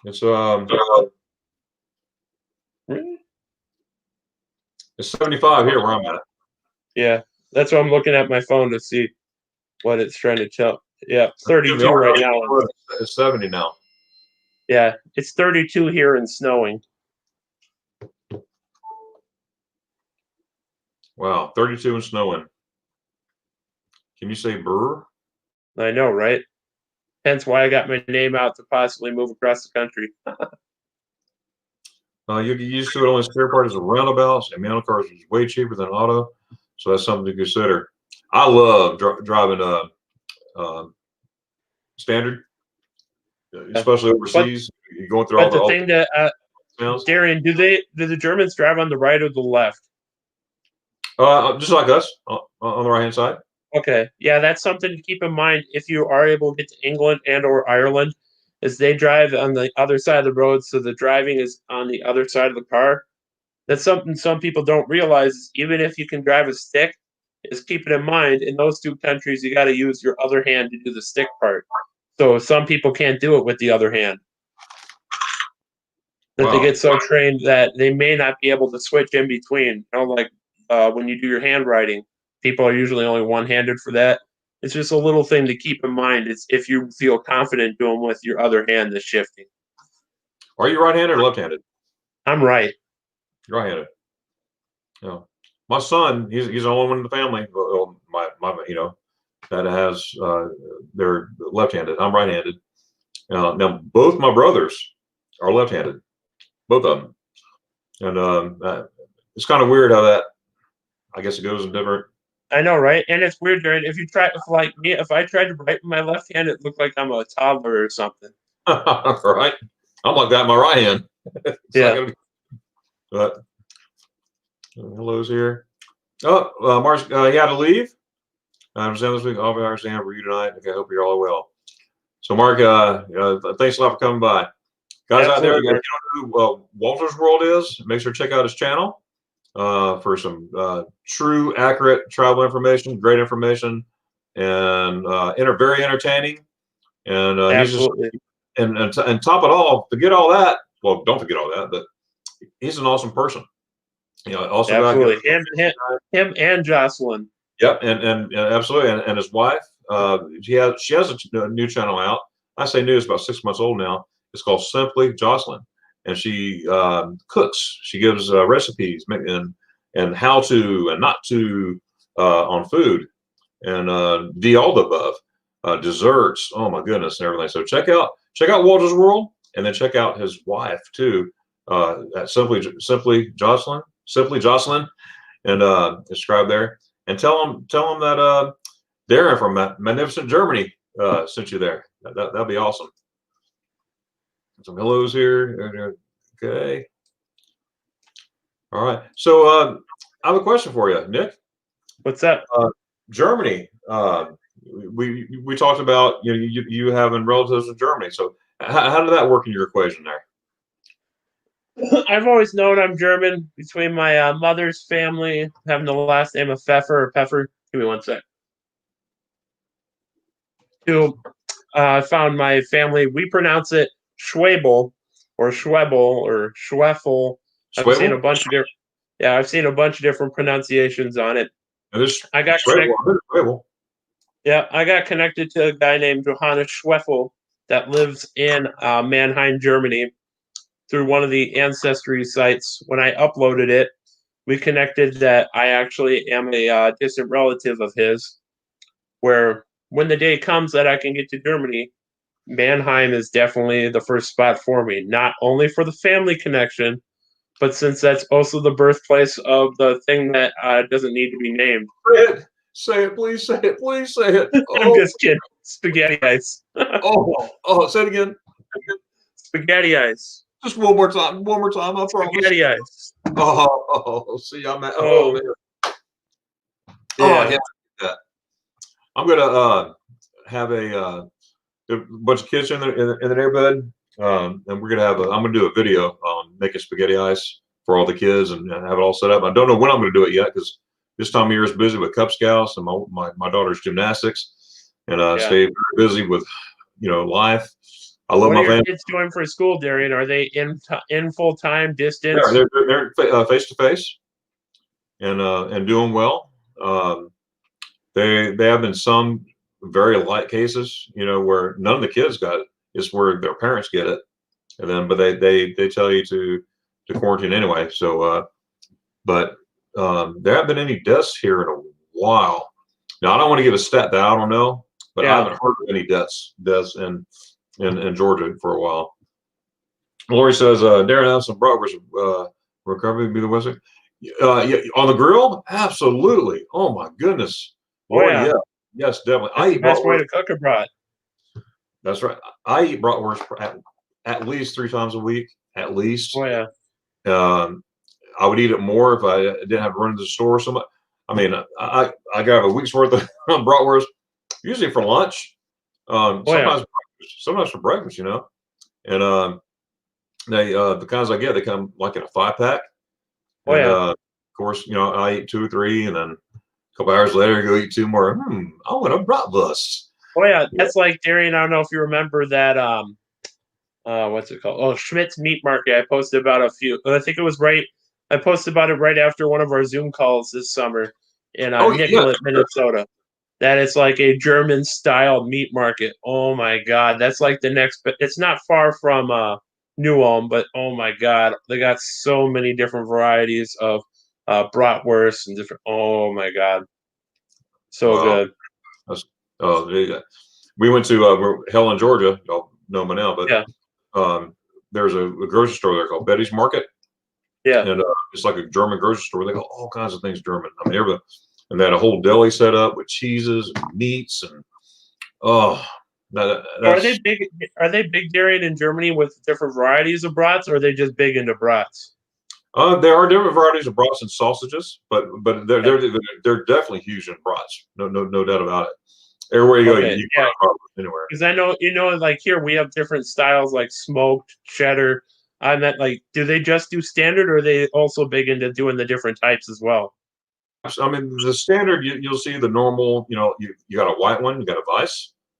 It's Really? It's 75 here where I'm at. Yeah, that's why I'm looking at my phone to see what it's trying to tell. Yeah, 32 right now. It's 70 now. Yeah, it's 32 here and snowing. Wow, 32 and snowing. Can you say brr? I know, right? Hence why I got my name out to possibly move across the country. You get used to it. Only spare part is the roundabouts, and rental cars is way cheaper than auto, so that's something to consider. I love driving standard, especially overseas. You're going through all the thing that sounds. Darian, do the Germans drive on the right or the left? Just like us on the right hand side. Okay, yeah, that's something to keep in mind if you are able to get to England and or Ireland, is they drive on the other side of the road, so the driving is on the other side of the car. That's something some people don't realize. Even if you can drive a stick, is keep it in mind. In those two countries, you got to use your other hand to do the stick part. So some people can't do it with the other hand. That they Wow. get so trained that they may not be able to switch in between. You know, like when you do your handwriting, people are usually only one-handed for that. It's just a little thing to keep in mind. It's if you feel confident doing with your other hand, the shifting. Are you right-handed or left-handed? I'm right. You're right-handed. Yeah. My son, he's the only one in the family. Well, my that has they're left-handed. I'm right-handed. Now both my brothers are left-handed, both of them, and it's kind of weird how that. I guess it goes in different. I know, right? And it's weird, Jared. If you try, like me, if I tried to write with my left hand, it looked like I'm a toddler or something. Right? I'm like that in my right hand. Yeah. But hello's here. Oh, Mark, he had to leave. I understand this week. I'll be understand for you tonight. Okay, I hope you're all well. So, Mark, thanks a lot for coming by. Guys out there, if you don't know who Walter's World is, make sure to check out his channel for some true, accurate travel information, great information, and very entertaining. And he's just and top it all, forget all that. Well, don't forget all that, but he's an awesome person. You know, also absolutely him and Jocelyn. Yep, and absolutely, and his wife. She has a new channel out. I say new; it's about 6 months old now. It's called Simply Jocelyn, and she cooks. She gives recipes and how to and not to on food, and all the above, desserts. Oh my goodness, and everything. So check out Walter's World, and then check out his wife too. At Simply Jocelyn, and subscribe there, and tell them that Darren from Magnificent Germany sent you there. That'd be awesome. Some hellos here. Okay. All right. So I have a question for you, Nick. What's that? Germany. We talked about you having relatives in Germany. So how did that work in your equation there? I've always known I'm German between my mother's family having the last name of Pfeffer. Give me one sec. I found my family. We pronounce it Schwebel or Schwebel or Schweffel. I've seen a bunch of different. Yeah, I've seen a bunch of different pronunciations on it. I got connected. Yeah, I got connected to a guy named Johannes Schweffel that lives in Mannheim, Germany, through one of the ancestry sites. When I uploaded it, we connected that I actually am a distant relative of his, where when the day comes that I can get to Germany, Mannheim is definitely the first spot for me, not only for the family connection, but since that's also the birthplace of the thing that doesn't need to be named. Say it, please say it, please say it. I'm just kidding. Spaghetti ice. Say it again. Spaghetti ice. Just one more time. I promise. Spaghetti ice. See, I'm at. Oh, yeah. I can't do that. I'm gonna have a bunch of kids in the neighborhood, and we're gonna have. I'm gonna do a video on making spaghetti ice for all the kids and have it all set up. I don't know when I'm gonna do it yet because this time of year is busy with Cub Scouts and my daughter's gymnastics, and stay very busy with life. I love my family. What are your kids doing for school, Darian? Are they in full time distance? Yeah, they're face to face, and doing well. They have been some very light cases, where none of the kids got it. It's where their parents get it, and then but they tell you to quarantine anyway. So, but there haven't been any deaths here in a while. Now I don't want to give a stat that I don't know, but I haven't heard of any deaths in Georgia for a while. Lori says, Darren has some bratwurst recovery be the wizard. On the grill? Absolutely. Oh my goodness. Lori, yeah. Yes, definitely. That's the best way to cook a brat. That's right. I eat bratwurst at least 3 times a week. at least. Oh yeah. I would eat it more if I didn't have to run to the store so much. I mean, I got a week's worth of bratwurst, usually for lunch. Oh yeah. Sometimes for breakfast, And they the kinds I get, they come like in a 5-pack. Oh And yeah. of course, I eat 2 or 3, and then a couple hours later, I go eat 2 more. I want a bratwurst. Oh yeah. Yeah. That's like Darian. I don't know if you remember that. What's it called? Oh, Schmidt's Meat Market. I posted about a few. I think it was right. I posted about it right after one of our Zoom calls this summer in Oh yeah, Nicollet, Minnesota. That is like a German style meat market. Oh my God, that's like the next. But it's not far from New Ulm, but oh my God, they got so many different varieties of bratwurst and different. Oh my God, so wow. good. That's, yeah. We went to Helen, Georgia. Y'all know me now, but Yeah, there's a grocery store there called Betty's Market, yeah. and it's like a German grocery store. They got all kinds of things German. I mean, everything. And they had a whole deli set up with cheeses and meats, and oh, Are they that's big? Are they big, Darian, in Germany with different varieties of brats, or are they just big into brats? there are different varieties of brats and sausages, but they're Yeah. they're definitely huge in brats. No doubt about it. Everywhere you go, Okay, you can yeah. find bratwurst anywhere. Because I know, like here we have different styles like smoked, cheddar. I meant like, do they just do standard, or are they also big into doing the different types as well? I mean, the standard you'll see the normal. You got a white one, you got a Yeah,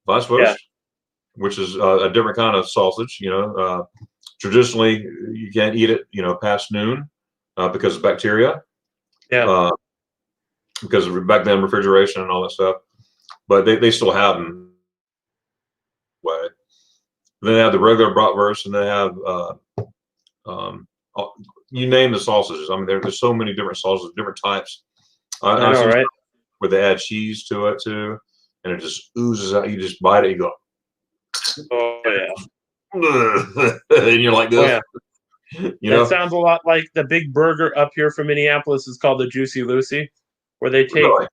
Weisswurst, which is a different kind of sausage. Traditionally you can't eat it, past noon because of bacteria, yeah. uh, because back then refrigeration and all that stuff. But they still have them. Way. Then they have the regular bratwurst, and they have um, uh, you name the sausages. I mean, there's so many different sausages, different types. I I've know, seen right? where they add cheese to it too, and it just oozes out. You just bite it, you go, Oh yeah, and you're like oh this, yeah. you That know. sounds a lot like the big burger up here from Minneapolis is called the Juicy Lucy, where they take Really?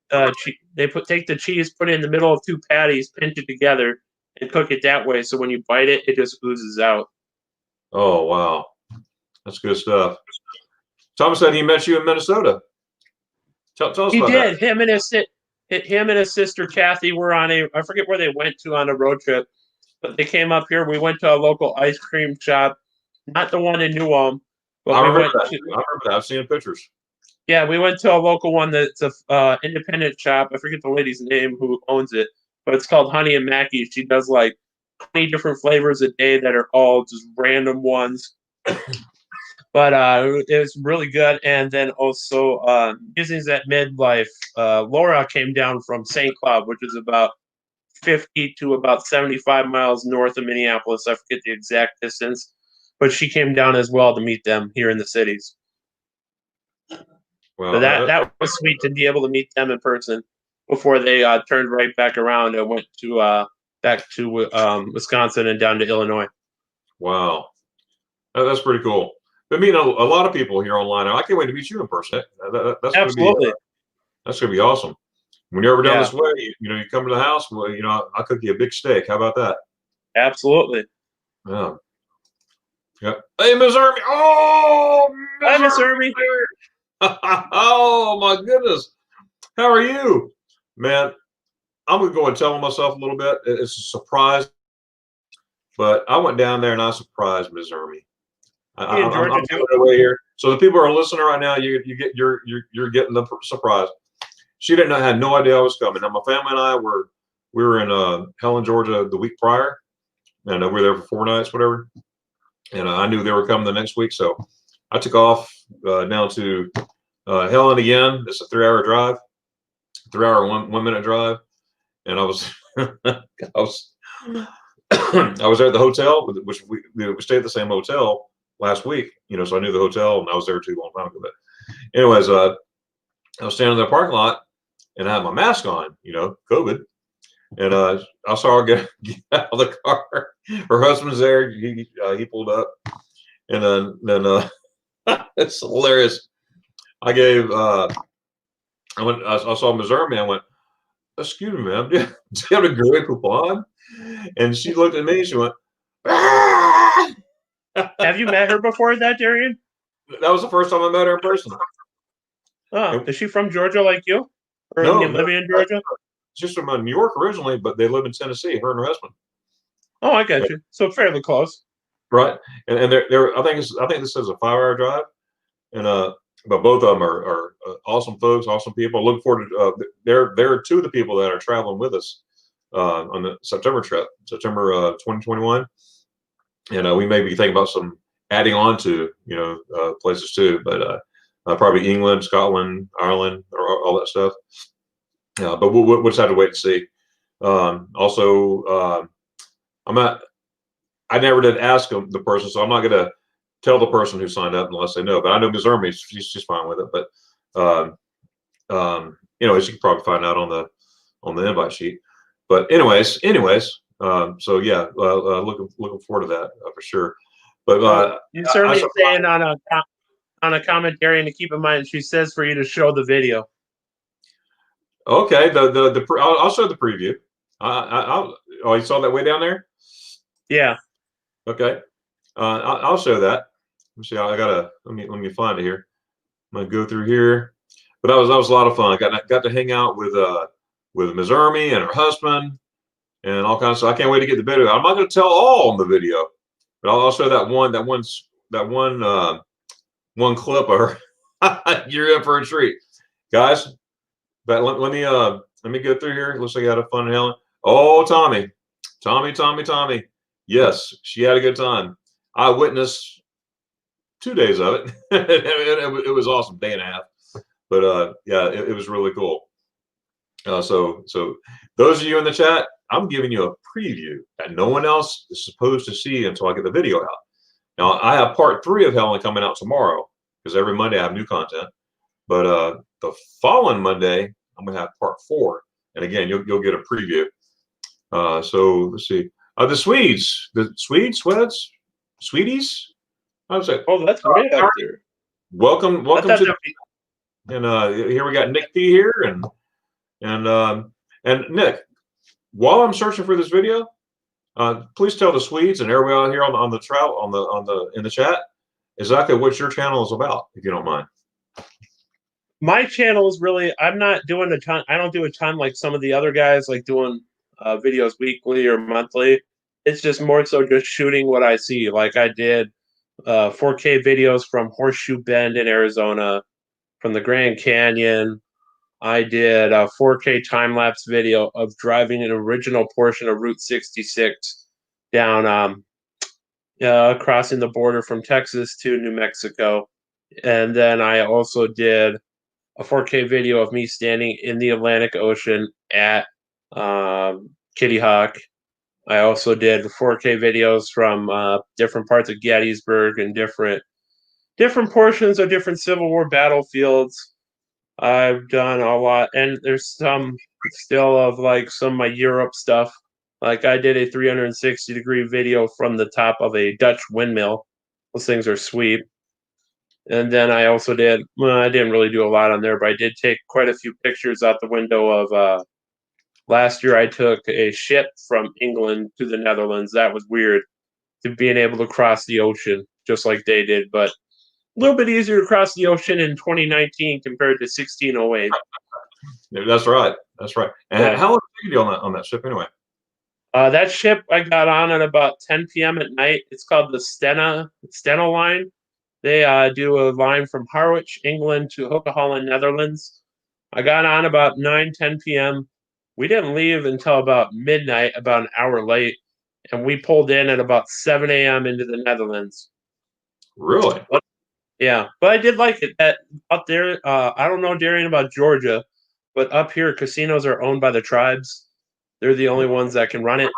take the cheese, put it in the middle of two patties, pinch it together, and cook it that way. So when you bite it, it just oozes out. Oh wow, that's good stuff. Thomas said he met you in Minnesota. Tell us He about that. did. Him and his sister Kathy were on a, I forget where they went to on a road trip, but they came up here. We went to a local ice cream shop, not the one in New Ulm, but I we remember went that. to, I remember that. I've seen pictures. yeah, we went to a local one that's a independent shop. I forget the lady's name who owns it, but it's called Honey and Mackie. She does like 20 different flavors a day that are all just random ones. But it was really good. And then also Disney's at Midlife. Laura came down from St. Cloud, which is about 50 to about 75 miles north of Minneapolis. I forget the exact distance, but she came down as well to meet them here in the cities. So Well, that was sweet to be able to meet them in person before they turned right back around and went to back to Wisconsin and down to Illinois. wow, that's pretty cool. But meeting a lot of people here online. I can't wait to meet you in person. Absolutely. That's gonna be awesome. When you're ever down Yeah, this way, you come to the house. Well, I'll cook you a big steak. How about that? absolutely. Yeah. Yeah. Hey, Miss Irby. Oh, Hi, Miss Miss Irby. Irby. Oh my goodness. How are you, man? I'm gonna go and tell myself a little bit. It's a surprise, but I went down there and I surprised Miss Irby. Hey, in Georgia I'm too. giving it away here. So the people who are listening right now, you're getting the surprise. She didn't know, had no idea I was coming. Now my family and I we were in Helen, Georgia the week prior, and we were there for 4 nights, whatever. And I knew they were coming the next week, so I took off down to Helen again. It's a 3-hour drive, 3-hour 1 minute drive, and I was I was I was there at the hotel, which we stayed at the same hotel last week, so I knew the hotel, and I was there too long time ago. But anyways, I was standing in the parking lot, and I had my mask on, COVID, and I saw her get out of the car. Her husband's there. He pulled up, and then it's hilarious. I gave I saw Missouri. I went, "Excuse me, ma'am, do you have a gray coupon?" And she looked at me. She went, "Ah!" Have you met her before that, Darian? That was the first time I met her in person. Oh, is she from Georgia like you? Or No, living in Georgia? she's from New York originally, but they live in Tennessee. Her and her husband. Oh, I got you. So fairly close. Right, and they're I think this is a 5-hour drive, and but both of them are awesome folks, awesome people. Looking forward to they're two of the people that are traveling with us on the September trip, September 2021, and we may be thinking about some adding on to places too, but probably England, Scotland, Ireland, or all that stuff. But we'll just have to wait and see. Also, I'm not. I never did ask the person, so I'm not going to tell the person who signed up unless they know. But I know Ms. Ermy, she's fine with it. But as you can probably find out on the invite sheet. But anyways, so yeah, looking forward to that for sure. But you're certainly saying on a commentary, and to keep in mind, she says for you to show the video. Okay, I'll show the preview. Oh, you saw that way down there? Yeah. Okay, I'll show that. Let me see. Let me find it here. I'm gonna go through here. But that was a lot of fun. I got to hang out with Ms. Ermy and her husband and all kinds of stuff. I can't wait to get the video. I'm not going to tell all on the video, but I'll show that one clip of her. You're in for a treat, guys. But let me go through here. Looks like I had a fun Helen. Oh, Tommy. Yes, she had a good time. I witnessed 2 days of it. It was awesome, day and a half. But yeah, it was really cool. So those of you in the chat, I'm giving you a preview that no one else is supposed to see until I get the video out. Now I have part 3 of Helen coming out tomorrow because every Monday I have new content. But the following Monday I'm gonna have part 4, and again you'll get a preview. So let's see. The Swedes, Sweeties. I was like, oh, that's way up there. Welcome to. And here we got Nick P here, and Nick. While I'm searching for this video, please tell the Swedes and everybody out here on the travel in the chat exactly what your channel is about, if you don't mind. My channel is really, I'm not doing a ton. I don't do a ton like some of the other guys, like doing videos weekly or monthly. It's just more so just shooting what I see. Like I did 4K videos from Horseshoe Bend in Arizona, from the Grand Canyon. I did a 4K time-lapse video of driving an original portion of Route 66 down, crossing the border from Texas to New Mexico. And then I also did a 4K video of me standing in the Atlantic Ocean at Kitty Hawk. I also did 4K videos from different parts of Gettysburg and different portions of different Civil War battlefields. I've done a lot, and there's some still of like some of my Europe stuff. Like I did a 360-degree video from the top of a Dutch windmill. Those things are sweet. And then I also did, I didn't really do a lot on there, but I did take quite a few pictures out the window of last year. I took a ship from England to the Netherlands. That was weird, to being able to cross the ocean just like they did, but a little bit easier to cross the ocean in 2019 compared to 1608. That's right. And yeah. How long did you do on that ship anyway? That ship I got on at about 10 p.m. at night. It's called the Stena line. They do a line from Harwich, England to Hoek-Holland, Netherlands. I got on about 10 p.m. We didn't leave until about midnight, about an hour late, and we pulled in at about 7 a.m. into the Netherlands. Really? Yeah, but I did like it. That up there, I don't know, Darian, about Georgia, but up here, casinos are owned by the tribes. They're the only ones that can run it.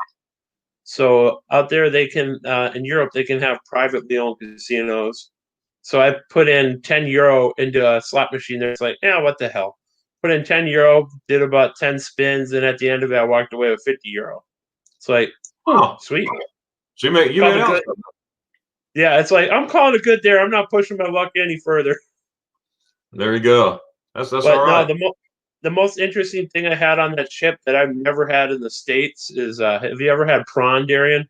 So out there, they can, in Europe, they can have privately owned casinos. So I put in 10 euro into a slot machine there. It's like, yeah, what the hell? Put in 10 euro, did about 10 spins, and at the end of it, I walked away with 50 euro. It's like, oh, sweet. So you made out. Yeah, it's like, I'm calling it good there. I'm not pushing my luck any further. There you go. That's all right. No, the most interesting thing I had on that ship that I've never had in the States is, have you ever had prawn, Darian?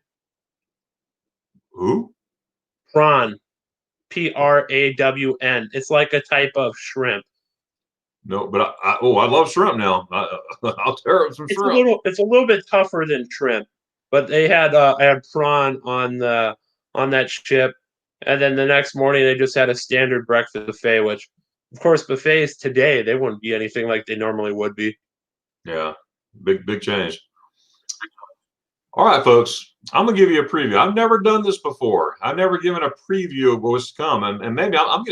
Who? prawn, Prawn. It's like a type of shrimp. No, but I love shrimp now. I'll tear up some shrimp. It's a little bit tougher than shrimp, but they had I had prawn on that ship, and then the next morning they just had a standard breakfast buffet, which, of course, buffets today they wouldn't be anything like they normally would be. Yeah, big change. All right, folks, I'm gonna give you a preview. I've never done this before. I've never given a preview of what's to come, and maybe I'm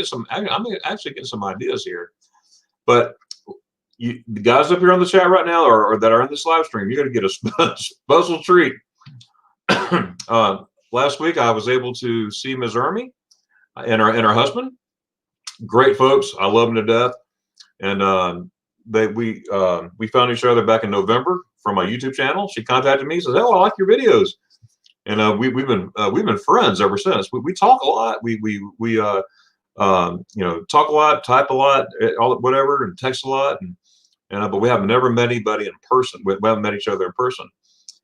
actually getting some ideas here. But the guys up here on the chat right now, or that are in this live stream, you're going to get a special treat. Last week, I was able to see Ms. Ermy and her husband. Great folks. I love them to death. And we found each other back in November from my YouTube channel. She contacted me, says, "Oh, I like your videos." And we've been friends ever since. We talk a lot. We talk a lot, type a lot, whatever, and text a lot, but we have never met anybody in person. We haven't met each other in person.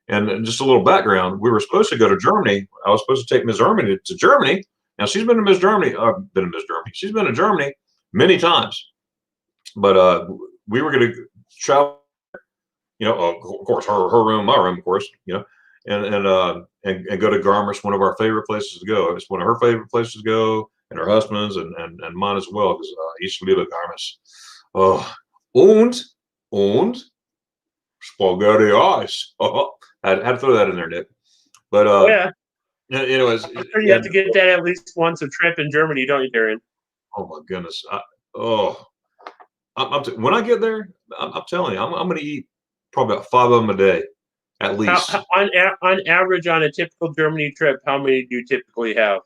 And just a little background: we were supposed to go to Germany. I was supposed to take Ms. Ermy to Germany. Now she's been to Ms. Germany. She's been to Germany many times, but we were going to travel. Of course, her room, my room, of course. And go to Garmisch, one of our favorite places to go. It's one of her favorite places to go, and her husband's and mine as well, because ich liebe Garmisch. Und spaghetti ice. I had to throw that in there, Nick. But yeah. Anyways, I'm sure you have to get that at least once a trip in Germany, don't you, Darren? Oh my goodness. When I get there, I'm telling you, I'm going to eat probably about 5 of them a day. At least. On average, on a typical Germany trip, how many do you typically have?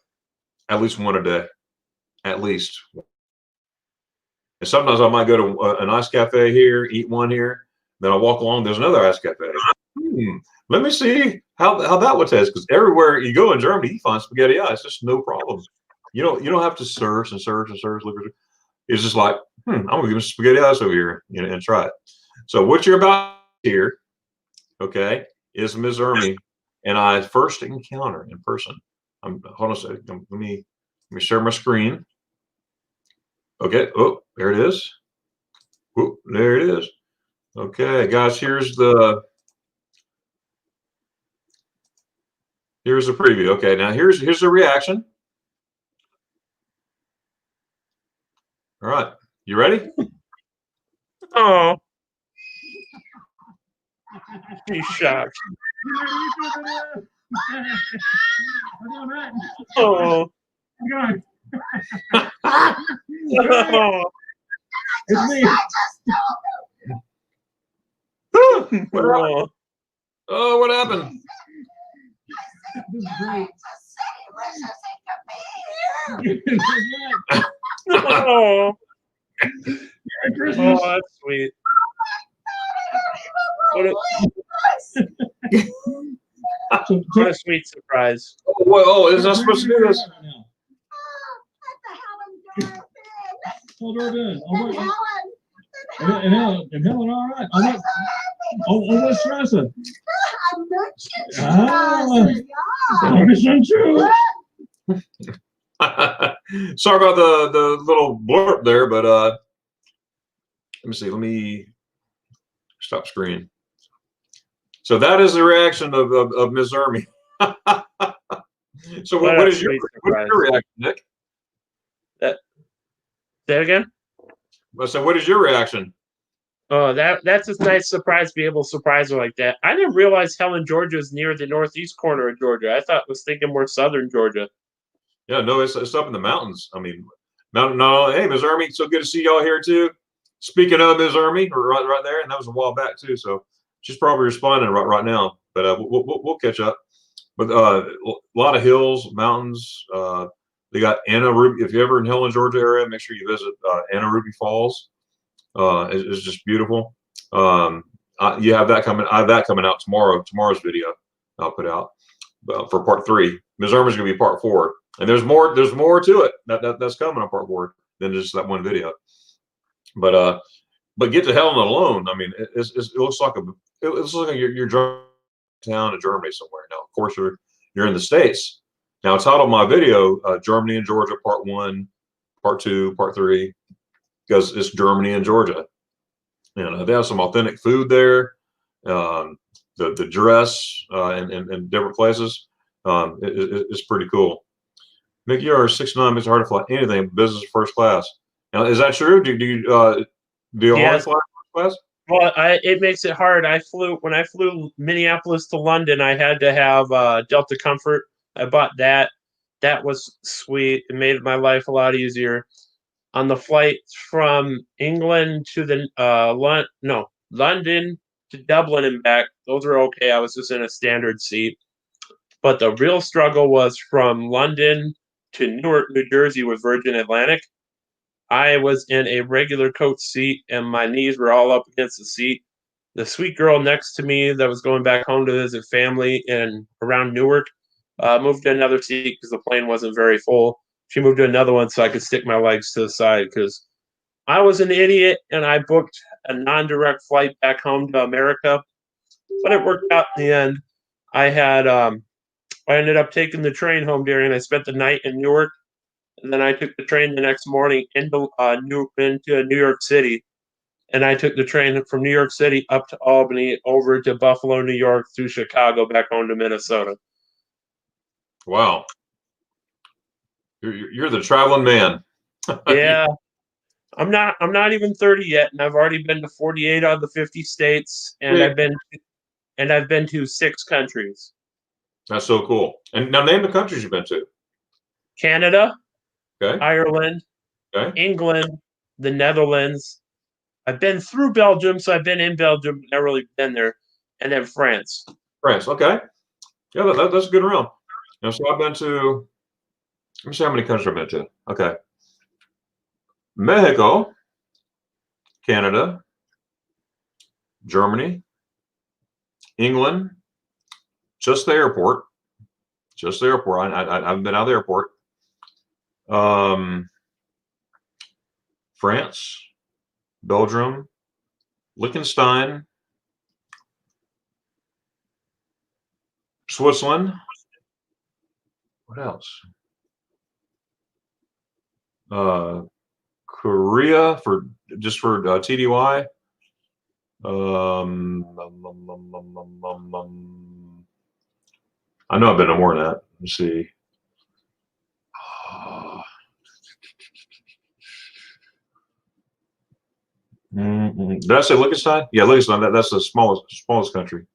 At least one a day. At least. And sometimes I might go to an ice cafe here, eat one here, then I'll walk along. There's another ice cafe. Let me see how that would taste, because everywhere you go in Germany, you find spaghetti ice. It's no problem. You don't have to search. It's just like, I'm gonna give some spaghetti ice over here and try it. So what you're about here, okay, is Ms. Ermy and I first encounter in person. Hold on a second. Let me share my screen. Okay. Oh, there it is. Oh, there it is. Okay, guys. Here's the preview. Okay, now here's the reaction. All right, you ready? Oh. He's shocked. Oh. It's me. What happened? This is great. Oh. Merry Christmas. Oh, that's sweet. What a sweet surprise. Is that supposed to do this? Hold her in. And Helen, all right. What's stressing? Sorry about the little blurb there, but let me see. Let me stop screen. So that is the reaction of Ms. Ermy. So what is your reaction, Nick? Say it again. So what is your reaction? Oh, that's a nice surprise to be able to surprise her like that. I didn't realize Helen, Georgia is near the northeast corner of Georgia. I was thinking more southern Georgia. Yeah, no, it's up in the mountains. I mean, no. Hey, Ms. Ermy, so good to see y'all here too. Speaking of Ms. Ermy, right there, and that was a while back too. So she's probably responding right now. But we'll catch up. But a lot of hills, mountains. They got Anna Ruby. If you're ever in Helen, Georgia area, make sure you visit Anna Ruby Falls. It's just beautiful. You have that coming. I have that coming out tomorrow. Tomorrow's video I'll put out for part 3. Ms. Erma's gonna be part 4, and there's more. There's more to it that's coming on part 4 than just that one video. But get to Helen alone. I mean, it looks like you're driving town in Germany somewhere. Now, of course, you're in the States, Now, I titled my video Germany and Georgia Part 1, Part 2, Part 3, because it's Germany and Georgia. And they have some authentic food there. The dress in different places is pretty cool. Mickey, you're 6'9", it's hard to fly anything business first class. Now, is that true? Do you only fly first class? Well, it makes it hard. When I flew Minneapolis to London, I had to have Delta Comfort. I bought that. That was sweet. It made my life a lot easier. On the flight from England to London to Dublin and back, those were okay. I was just in a standard seat. But the real struggle was from London to Newark, New Jersey with Virgin Atlantic. I was in a regular coach seat and my knees were all up against the seat. The sweet girl next to me that was going back home to visit family in around Newark moved to another seat because the plane wasn't very full. She moved to another one so I could stick my legs to the side because I was an idiot and I booked a non-direct flight back home to America. But it worked out in the end. I ended up taking the train home, Darian. I spent the night in Newark. And then I took the train the next morning into New York City. And I took the train from New York City up to Albany, over to Buffalo, New York, through Chicago, back home to Minnesota. Wow. You're the traveling man. Yeah. I'm not even 30 yet, and I've already been to 48 out of the 50 states, and I've been to 6 countries. That's so cool. And now name the countries you've been to. Canada, Okay. Ireland, Okay. England, the Netherlands. I've been through Belgium, so I've been in Belgium, but not really been there. And then France. France. Okay. Yeah, that's a good round. So I've been to, let me see how many countries I've been to. Okay. Mexico, Canada, Germany, England, just the airport. Just the airport. I haven't been out of the airport. France, Belgium, Liechtenstein, Switzerland. What else? Korea for TDY. I know I've been to more than that. Let's see. Did I say Liechtenstein? Yeah, Liechtenstein. That's the smallest country.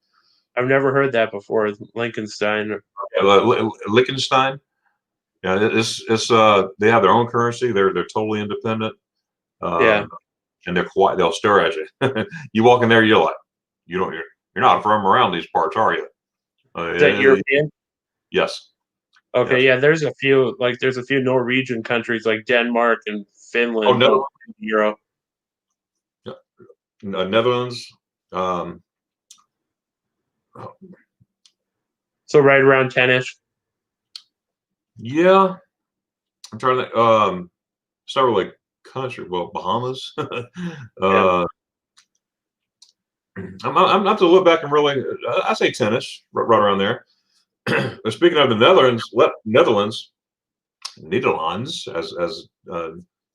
I've never heard that before. Liechtenstein. Yeah, Liechtenstein. Yeah, it's they have their own currency. They're totally independent. Yeah. And they're quiet. They'll stare at you. You walk in there, you're like, you're not from around these parts, are you? Is that European? Yes. Okay, yes. yeah. There's a few Norwegian countries like Denmark and Finland. Oh no. Europe. Netherlands. So right around 10-ish. Yeah. I'm trying to start with like country. Well, Bahamas. Yeah. I'm have to look back and really. I say 10-ish, right around there. Speaking of the Netherlands, as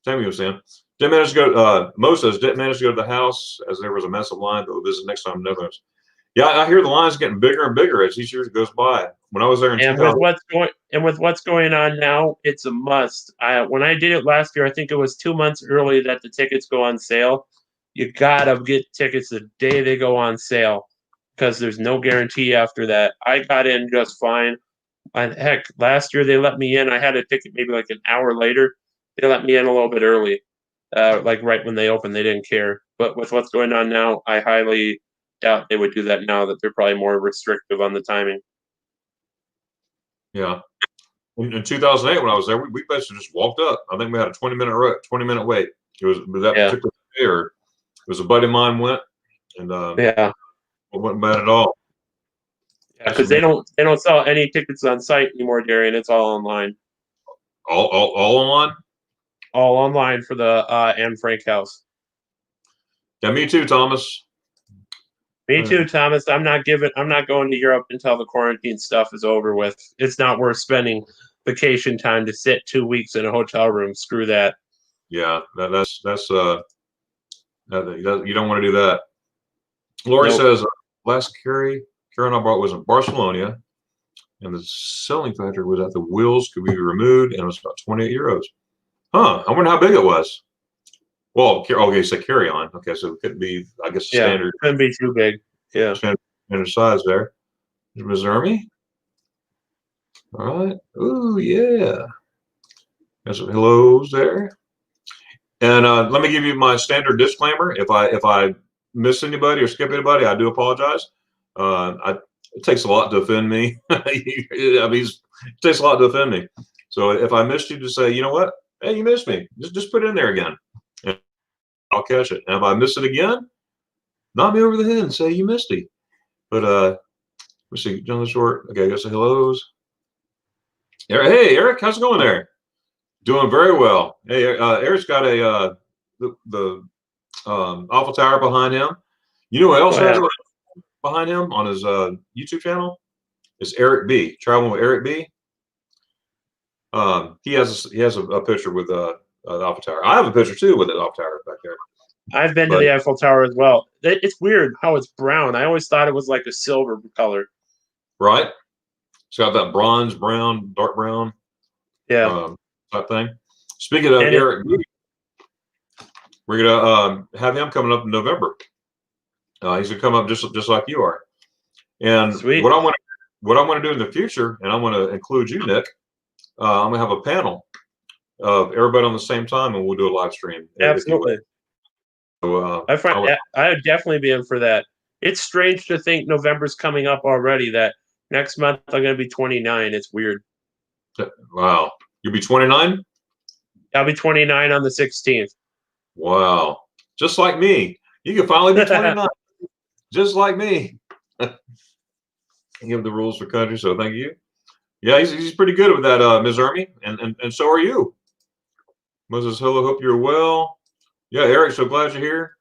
Tammy was saying, didn't manage to go. Moses didn't manage to go to the house as there was a massive line. But we'll visit next time in Netherlands. Yeah, I hear the lines getting bigger and bigger as each year goes by. When I was there in 2000, with what's going on now, it's a must. When I did it last year, I think it was 2 months early that the tickets go on sale. You gotta get tickets the day they go on sale because there's no guarantee after that. I got in just fine. And heck, last year they let me in. I had a ticket maybe like an hour later. They let me in a little bit early, like right when they opened. They didn't care. But with what's going on now, I highly doubt they would do that now that they're probably more restrictive on the timing. Yeah. In 2008, when I was there, we basically just walked up. I think we had a 20-minute wait. It was that particular day, or it was a buddy of mine went, and it wasn't bad at all. Yeah, because they don't sell any tickets on site anymore, Darian. It's all online. All online. All online for the Anne Frank house. Yeah, me too, Thomas. Me too, Thomas. I'm not going to Europe until the quarantine stuff is over with. It's not worth spending vacation time to sit 2 weeks in a hotel room. Screw that. Yeah, that's you don't want to do that. Lori Nope. says last carry I bought was in Barcelona, and the selling factor was that the wheels could be removed, and it was about 28 euros. Huh? I wonder how big it was. Well, okay, so carry on. Okay, so it could be, I guess, Yeah, standard. couldn't be too big. Yeah. Standard size there. Missouri. All right. Ooh, yeah. Got some hellos there. And let me give you my standard disclaimer. If I miss anybody or skip anybody, I do apologize. It takes a lot to offend me. I mean, it takes a lot to offend me. So if I missed you, just say, you know what? Hey, you missed me. Just put it in there again, and I'll catch it. And if I miss it again, knock me over the head and say you missed it. But let's see, John the Short. Okay, I got some hellos. Hey, Eric, how's it going there? Doing very well. Hey, Eric's got a the Alpha Tower behind him. You know what else has it behind him on his YouTube channel? Is Eric B. Traveling with Eric B. He has a picture with the Alpha Tower. I have a picture too with the Alpha Tower back there. I've been to the Eiffel Tower as well. It's weird how it's brown. I always thought it was like a silver color. Right. It's got that bronze, brown, dark brown. Yeah. Type thing. Speaking of Eric B, we're gonna have him coming up in November. He's gonna come up just like you are. And Sweet. what I want to do in the future, and I want to include you, Nick. I'm gonna have a panel of everybody on the same time, and we'll do a live stream. Absolutely. So, I'd definitely be in for that. It's strange to think November's coming up already. That next month I'm gonna be 29. It's weird. Wow, you'll be 29. I'll be 29 on the 16th. Wow, just like me. You can finally be 29, just like me. Give the rules for country, so thank you. Yeah, he's pretty good with that, Ms. Ermy, and so are you. Moses, hello, hope you're well. Yeah, Eric, so glad you're here.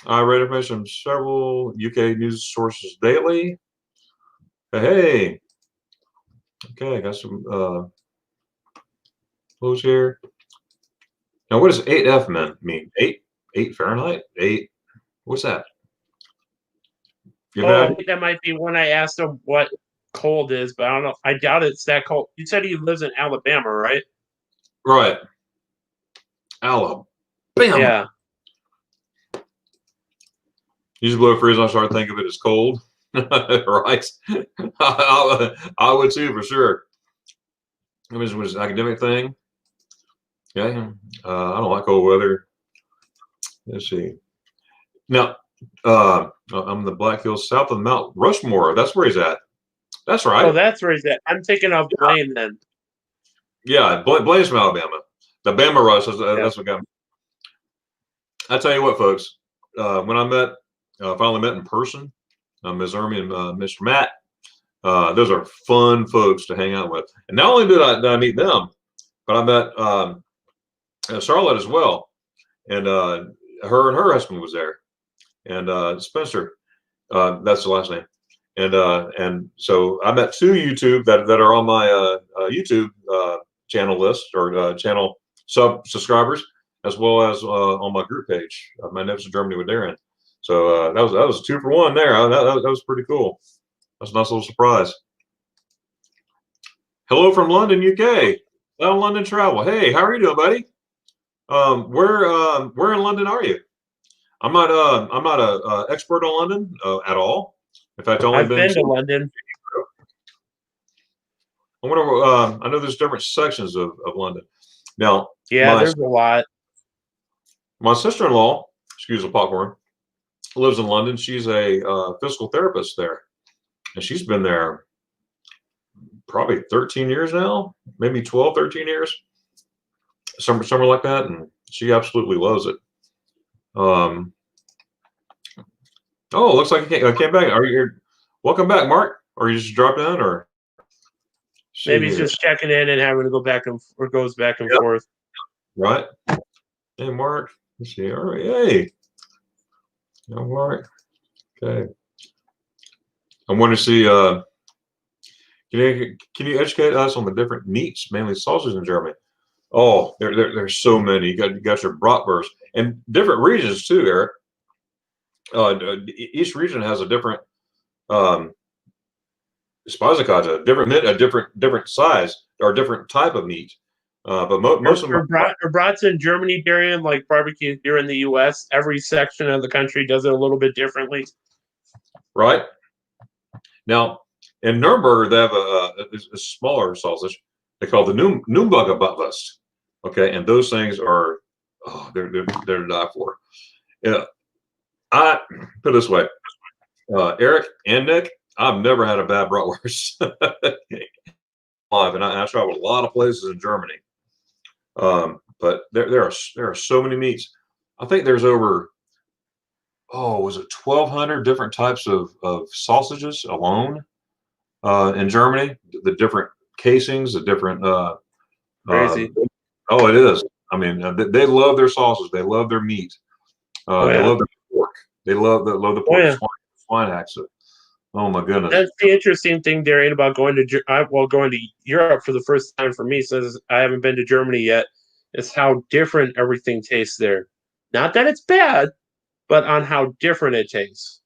I read information from several UK news sources daily. Hey. Okay, I got some clothes here. Now, what does 8F mean? 8 Fahrenheit? 8. What's that? That might be when I asked him what cold is, but I don't know. I doubt it's that cold. You said he lives in Alabama, right? Right. Alabama. Yeah. You just blow a freeze. I start thinking of it as cold. Right. I would too, for sure. It was an academic thing. Yeah. I don't like cold weather. Let's see. Now, I'm in the Black Hills south of Mount Rushmore. That's where he's at. That's right. Oh, that's where he's at. I'm thinking of Blaine then. Yeah, Blaine's from Alabama. The Bama Rush, that's what got me. I tell you what, folks, when I finally met in person, Ms. Ermy and Mr. Matt, those are fun folks to hang out with. And not only did I meet them, but I met Charlotte as well. And her and her husband was there. And Spencer, that's the last name. And so I met 2 YouTube that are on my YouTube channel list or channel subscribers, as well as on my group page, my Notes of Germany with Darren. So that was 2 for 1 there. That was pretty cool. That's a nice little surprise. Hello from London, UK. Hello, London Travel. Hey, how are you doing, buddy? Where in London are you? I'm not a expert on London at all. In fact, I've been to London. I wonder. I know there's different sections of London. Now, yeah, there's a lot. My sister-in-law, excuse the popcorn, lives in London. She's a physical therapist there, and she's been there probably 13 years now, maybe 12, 13 years, somewhere like that, and she absolutely loves it. Oh, looks like you came back. Welcome back, Mark? Or you just dropped in, or maybe he's just checking in and having to go back or goes back and forth. Right. Hey, Mark. Let's see. All right. Hey. Mark. Okay. I want to see. Can you educate us on the different meats, mainly sausages in Germany? Oh, there's so many. You got your bratwurst and different regions too, Eric. Each region has a different Speisekarte, different size or different type of meat. But most of them are brats in Germany, Darian, like barbecue here in the U.S. Every section of the country does it a little bit differently. right now in Nuremberg they have a smaller sausage. They call the Nürnberger Bratwurst. Okay, and those things are they're to die for. Yeah, I put it this way, Eric and Nick, I've never had a bad bratwurst. And I traveled a lot of places in Germany. But there are so many meats. I think there's over was it 1,200 different types of sausages alone in Germany? The different casings, the different Crazy. oh, it is. I mean, they love their sausage. They love their meat. They love their pork. They love the pork. Swine haxer. Oh my goodness. That's the interesting thing, Darian, about going to Europe for the first time for me, since I haven't been to Germany yet, is how different everything tastes there. Not that it's bad, but on how different it tastes.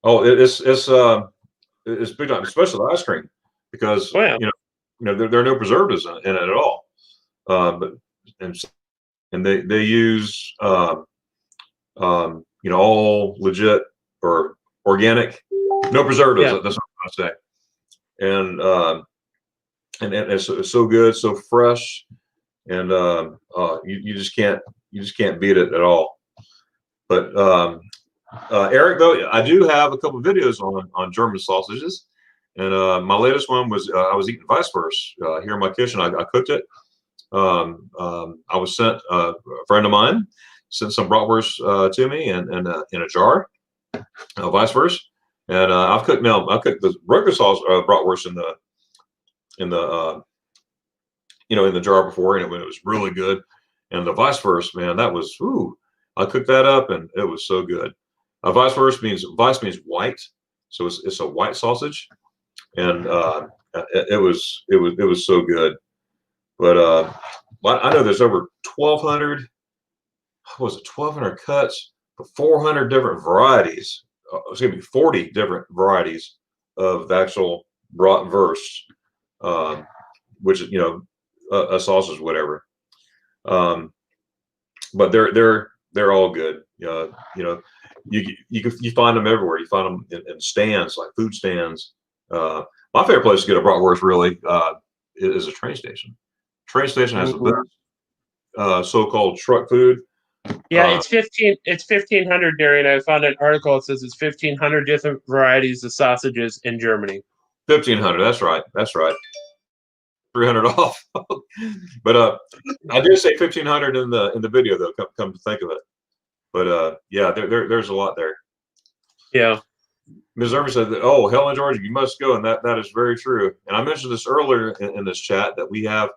Oh, it's big time, especially the ice cream, because there are no preservatives in it at all. But they use all legit or organic, no preservatives. That's what I'm trying to say. And it's so good, so fresh, and you just can't beat it at all. But Eric, though, I do have a couple of videos on German sausages, and my latest one was I was eating Weisswurst here in my kitchen. I cooked it. I was sent a friend of mine sent some bratwurst to me and in a jar of Weisswurst, and I cooked the regular sauce bratwurst in the jar before, and it was really good. And the Weisswurst, man, that was I cooked that up, and it was so good. Weisswurst means white, so it's a white sausage, and it was so good. But I know there's over 1,200. What was it? 1,200 cuts, but 400 different varieties. 40 different varieties of the actual bratwurst, which is a sausage, whatever. But they're all good. You find them everywhere. You find them in stands, like food stands. My favorite place to get a bratwurst really is a train station. Train station has the best so-called truck food. Yeah, it's 1,500, Darian. I found an article that says it's 1,500 different varieties of sausages in Germany. 1,500. That's right. 300 off. But I did say 1,500 in the video, though. Come to think of it. But there's a lot there. Yeah. Ms. Irvin said that, Helen, Georgia, you must go, and that is very true. And I mentioned this earlier in this chat that we have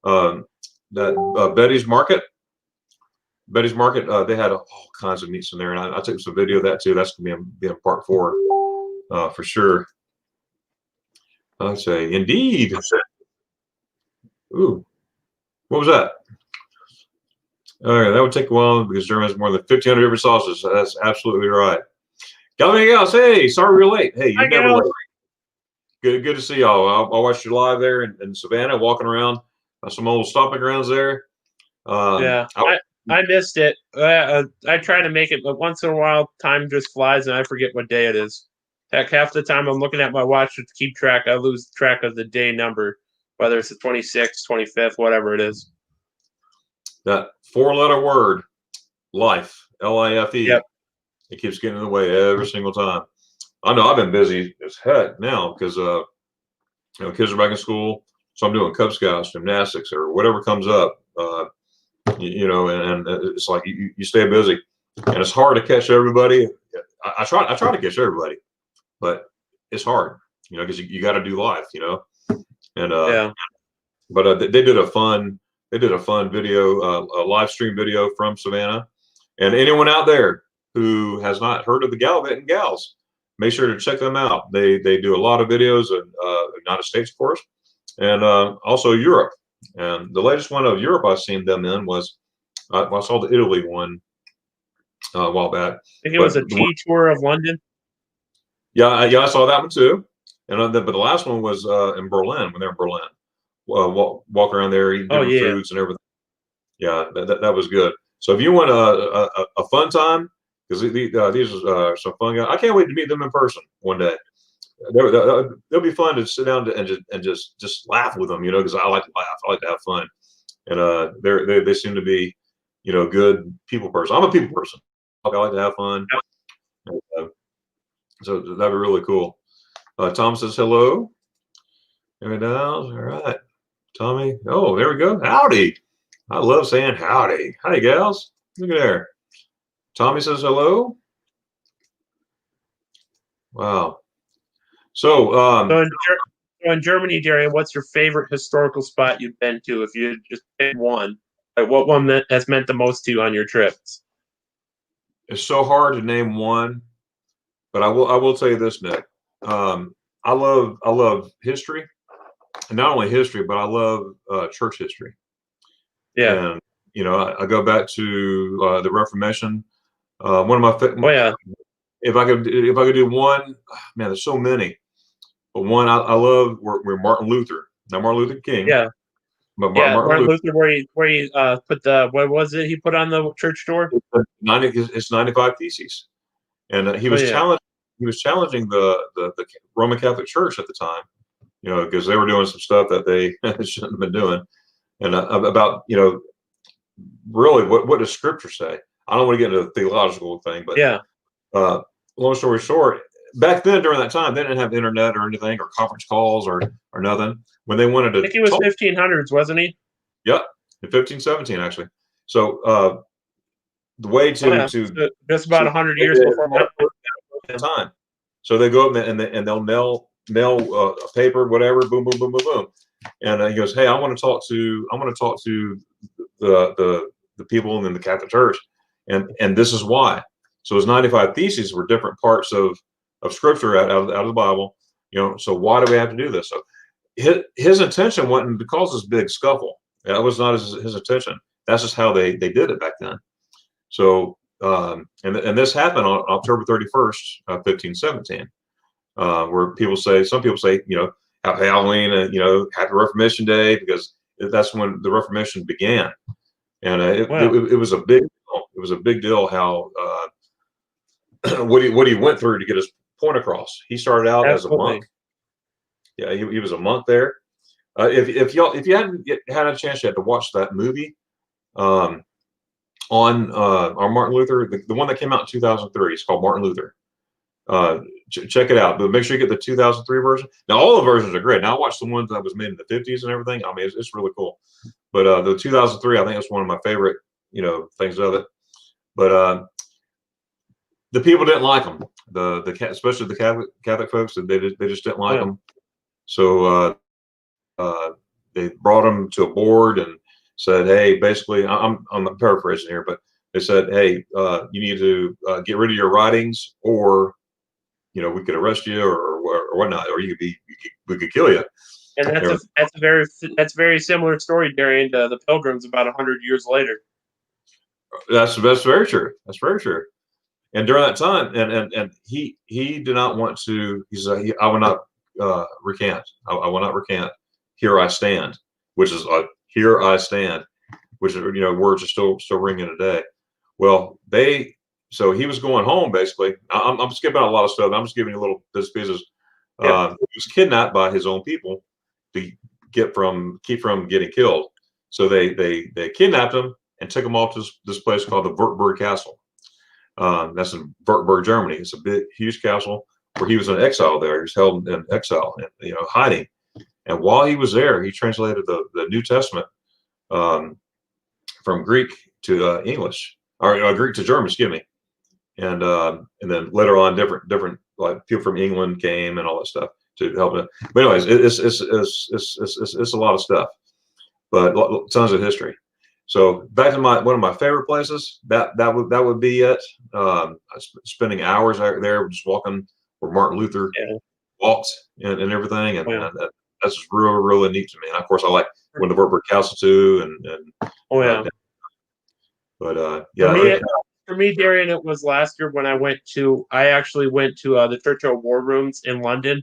that Betty's Market. Betty's Market, they had all kinds of meats in there, and I took some video of that too. That's going to be in part 4 for sure. I'd say, indeed. Ooh, what was that? All right, that would take a while because Germany has more than 1,500 different sauces. So that's absolutely right. Gals, hey, sorry we're late. Hey, you're never late. Good to see y'all. I watched you live there in Savannah, walking around some old stomping grounds there. I missed it. I try to make it, but once in a while, time just flies and I forget what day it is. Heck, half the time I'm looking at my watch to keep track. I lose track of the day number, whether it's the 26th, 25th, whatever it is. That 4-letter word, life, L-I-F-E. Yep. It keeps getting in the way every single time. I know I've been busy as heck now because kids are back in school, so I'm doing Cub Scouts, gymnastics, or whatever comes up. And it's like you stay busy, and it's hard to catch everybody. I try to catch everybody, but it's hard, because you got to do life, and But they did a fun video, a live stream video from Savannah, and anyone out there who has not heard of the Gallivanting Gals, make sure to check them out. They do a lot of videos in United States, of course, and also Europe. And the latest one of Europe I've seen them in was I saw the Italy one a while back. I think it was a tea tour of London. Yeah, I saw that one too. And but the last one was in Berlin, when they're in Berlin. Walk around there, eat different foods and everything. Yeah, that was good. So if you want a fun time, because these are some fun guys. I can't wait to meet them in person one day. They'll be fun to sit down and just laugh with them, because I like to laugh. I like to have fun, and they seem to be, good people person. I'm a people person. I like to have fun. And, so that'd be really cool. Tom says hello. There it is. All right, Tommy. Oh, there we go. Howdy. I love saying howdy. Hi, gals. Look at there. Tommy says hello. Wow. So, in Germany, Darian, what's your favorite historical spot you've been to? If you just pick one, like what one that has meant the most to you on your trips? It's so hard to name one, but I will tell you this, Nick. I love history, and not only history, but I love church history. Yeah. And I go back to the Reformation. One of my if I could do one, man, there's so many. But one I love where Martin Luther, not Martin Luther King. Yeah. But Martin Luther, where he put what was it he put on the church door? It's 95 Theses, and he was challenging the Roman Catholic Church at the time, because they were doing some stuff that they shouldn't have been doing, and about really what does Scripture say? I don't want to get into the theological thing, but long story short, back then during that time they didn't have internet or anything or conference calls or nothing. When they wanted to, I think he was 1500s, wasn't he? Yep, in 1517 actually. So the way to just about 100 years before my time. So they go up and they'll mail a paper, whatever, boom, boom, boom, boom, boom, and he goes, "Hey, I want to talk to the people in the Catholic Church, and this is why." So his 95 Theses were different parts of Scripture out of the Bible, So why do we have to do this? So his intention wasn't to cause this big scuffle. That was not his intention. That's just how they did it back then. So and this happened on October 31st, 1517, where some people say, happy Halloween, happy Reformation Day, because that's when the Reformation began, and it was a big deal. It was a big deal how what he went through to get his point across. He started out as a monk. Yeah, he was a monk there. If you hadn't had a chance yet to watch that movie on Martin Luther, the one that came out in 2003, it's called Martin Luther. Check it out, but make sure you get the 2003 version. Now all the versions are great. Now I watched the ones that was made in the 50s and everything. I mean, it's really cool. But the 2003, I think it's one of my favorite, things of it. But the people didn't like them. Especially the Catholic folks, they just didn't like them. So they brought them to a board and said, "Hey, basically, I'm paraphrasing here, but they said, hey, you need to get rid of your writings, or we could arrest you or whatnot, or we could kill you." And that's a very similar story, Darian, to the Pilgrims about 100 years later. That's very true. That's very true. And during that time, and he did not want to. He said, "I will not recant. I will not recant. Here I stand," which is "Here I stand," which is words are still ringing today. Well, so he was going home basically. I'm skipping a lot of stuff. I'm just giving you little pieces. He was kidnapped by his own people to keep from getting killed. So they kidnapped him and took him off to this place called the Wartburg Castle. That's in Wartburg, Germany. It's a big, huge castle where he was in exile there. He was held in exile, hiding. And while he was there, he translated the New Testament from Greek to English, or Greek to German, excuse me. And then later on, different like people from England came and all that stuff to help him. But anyways, it's a lot of stuff, but tons of history. So back to one of my favorite places. That would be it. Spending hours out there, just walking where Martin Luther Yeah. walked and everything, and, Yeah. that's just really neat to me. And of course, I like when the Wartburg Castle too, and Oh yeah. but Yeah. For me, Darian, it was last year when I actually went to the Churchill War Rooms in London,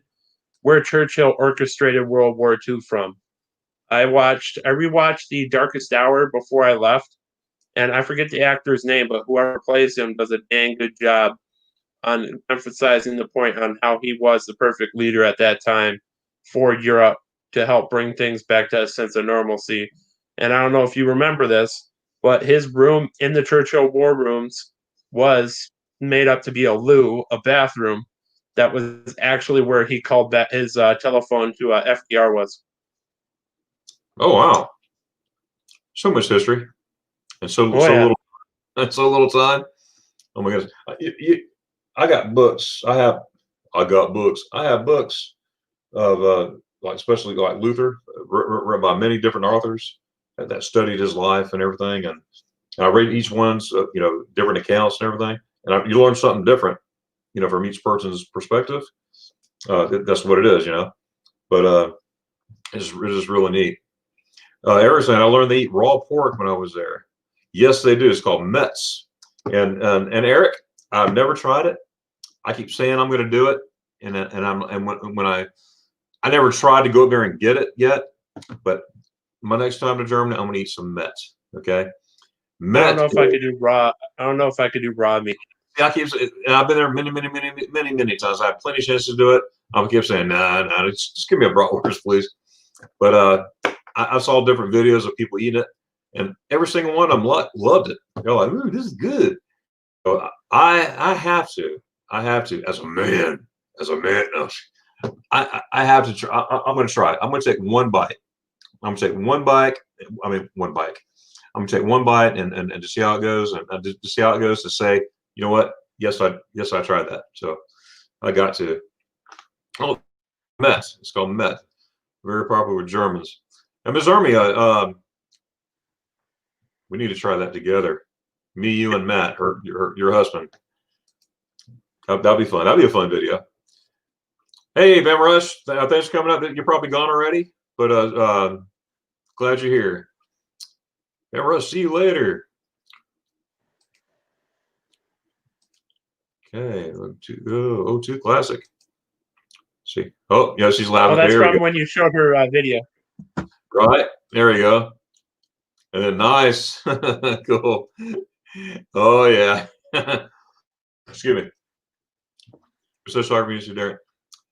where Churchill orchestrated World War II from. I rewatched The Darkest Hour before I left, and I forget the actor's name, but whoever plays him does a dang good job on emphasizing the point on how he was the perfect leader at that time for Europe to help bring things back to a sense of normalcy. And I don't know if you remember this, but his room in the Churchill War Rooms was made up to be a loo, a bathroom. That was actually where he called that his telephone to FDR was. oh wow, so much history and so Oh, yeah. little and so little time. Oh my goodness, I got books. I got books. I have books of like especially like Luther, read by many different authors that studied his life and everything, and I read each one's different accounts and everything, and you learn something different, from each person's perspective. That's what it is, But it's just really neat. Everything I learned they eat raw pork when I was there. Yes, they do. It's called Metz, and Eric, I've never tried it. I keep saying I'm going to do it, and when I never tried to go up there and get it yet, but my next time to Germany, I'm going to eat some Metz. Okay, I Metz. don't know if I could do raw. I don't know if I could do raw meat. I keep, and I've been there many times. I have plenty of chances to do it. I keep saying, nah, just give me a bratwurst, please. But I saw different videos of people eating it, and every single one of them loved it. They're like, ooh, this is good. So I have to, as a man, no, I have to try. I'm going to try it. I'm going to take one bite. I'm going to take one bite. One bite. I'm going to take one bite and to see how it goes, and to see how it goes, to say, you know what? Yes, I tried that. So I got to. Oh, Metz. It's called Metz. Very popular with Germans. And Ms. Army, we need to try that together. Me, you, and Matt, your husband. That'll be fun. That'll be a fun video. Hey, Ben Rush, thanks for coming up. You're probably gone already, but glad you're here. Ben Rush, see you later. Okay, O2 Classic. See. Oh, yeah, she's laughing. Oh, that's from when you showed her video. Right. There we go. And then nice. Cool. Oh, yeah. Excuse me. I'm so sorry for you, Derek.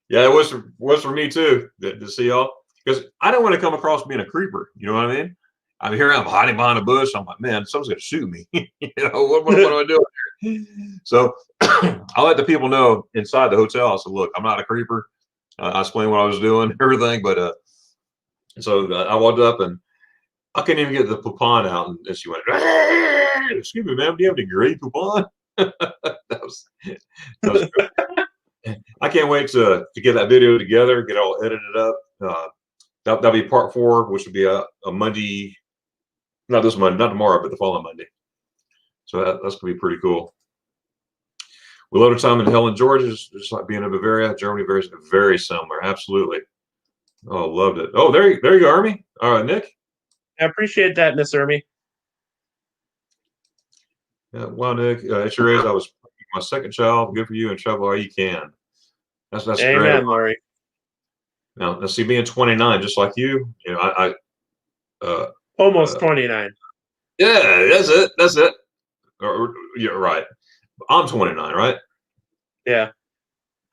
Yeah, it was for me too to see y'all, because I don't want to come across being a creeper. You know what I mean? I'm here. I'm hiding behind a bush. I'm like, man, someone's gonna shoot me. What am I doing here? So I let the people know inside the hotel. I said, look, I'm not a creeper. I explained what I was doing, everything. But so I walked up and I couldn't even get the poupon out, and she went, excuse me, ma'am, do you have any gray poupon? that was great. I can't wait to get that video together, get it all edited up. That'll be part 4, which would be a Monday, not this Monday, not tomorrow, but the following Monday. So that's gonna be pretty cool. We love our time in Helen, Georgia, just like being in Bavaria. Germany, very similar. Absolutely. Oh, loved it. Oh, there you go, Army. All right, Nick. I appreciate that, Miss Ermy. Yeah, well, Nick, at your age, I was my second child. Good for you, and travel all you can. That's Amen, great. Lori. Now, see, being 29, just like you, Almost 29. Yeah, that's it. You're right. I'm 29, right? Yeah.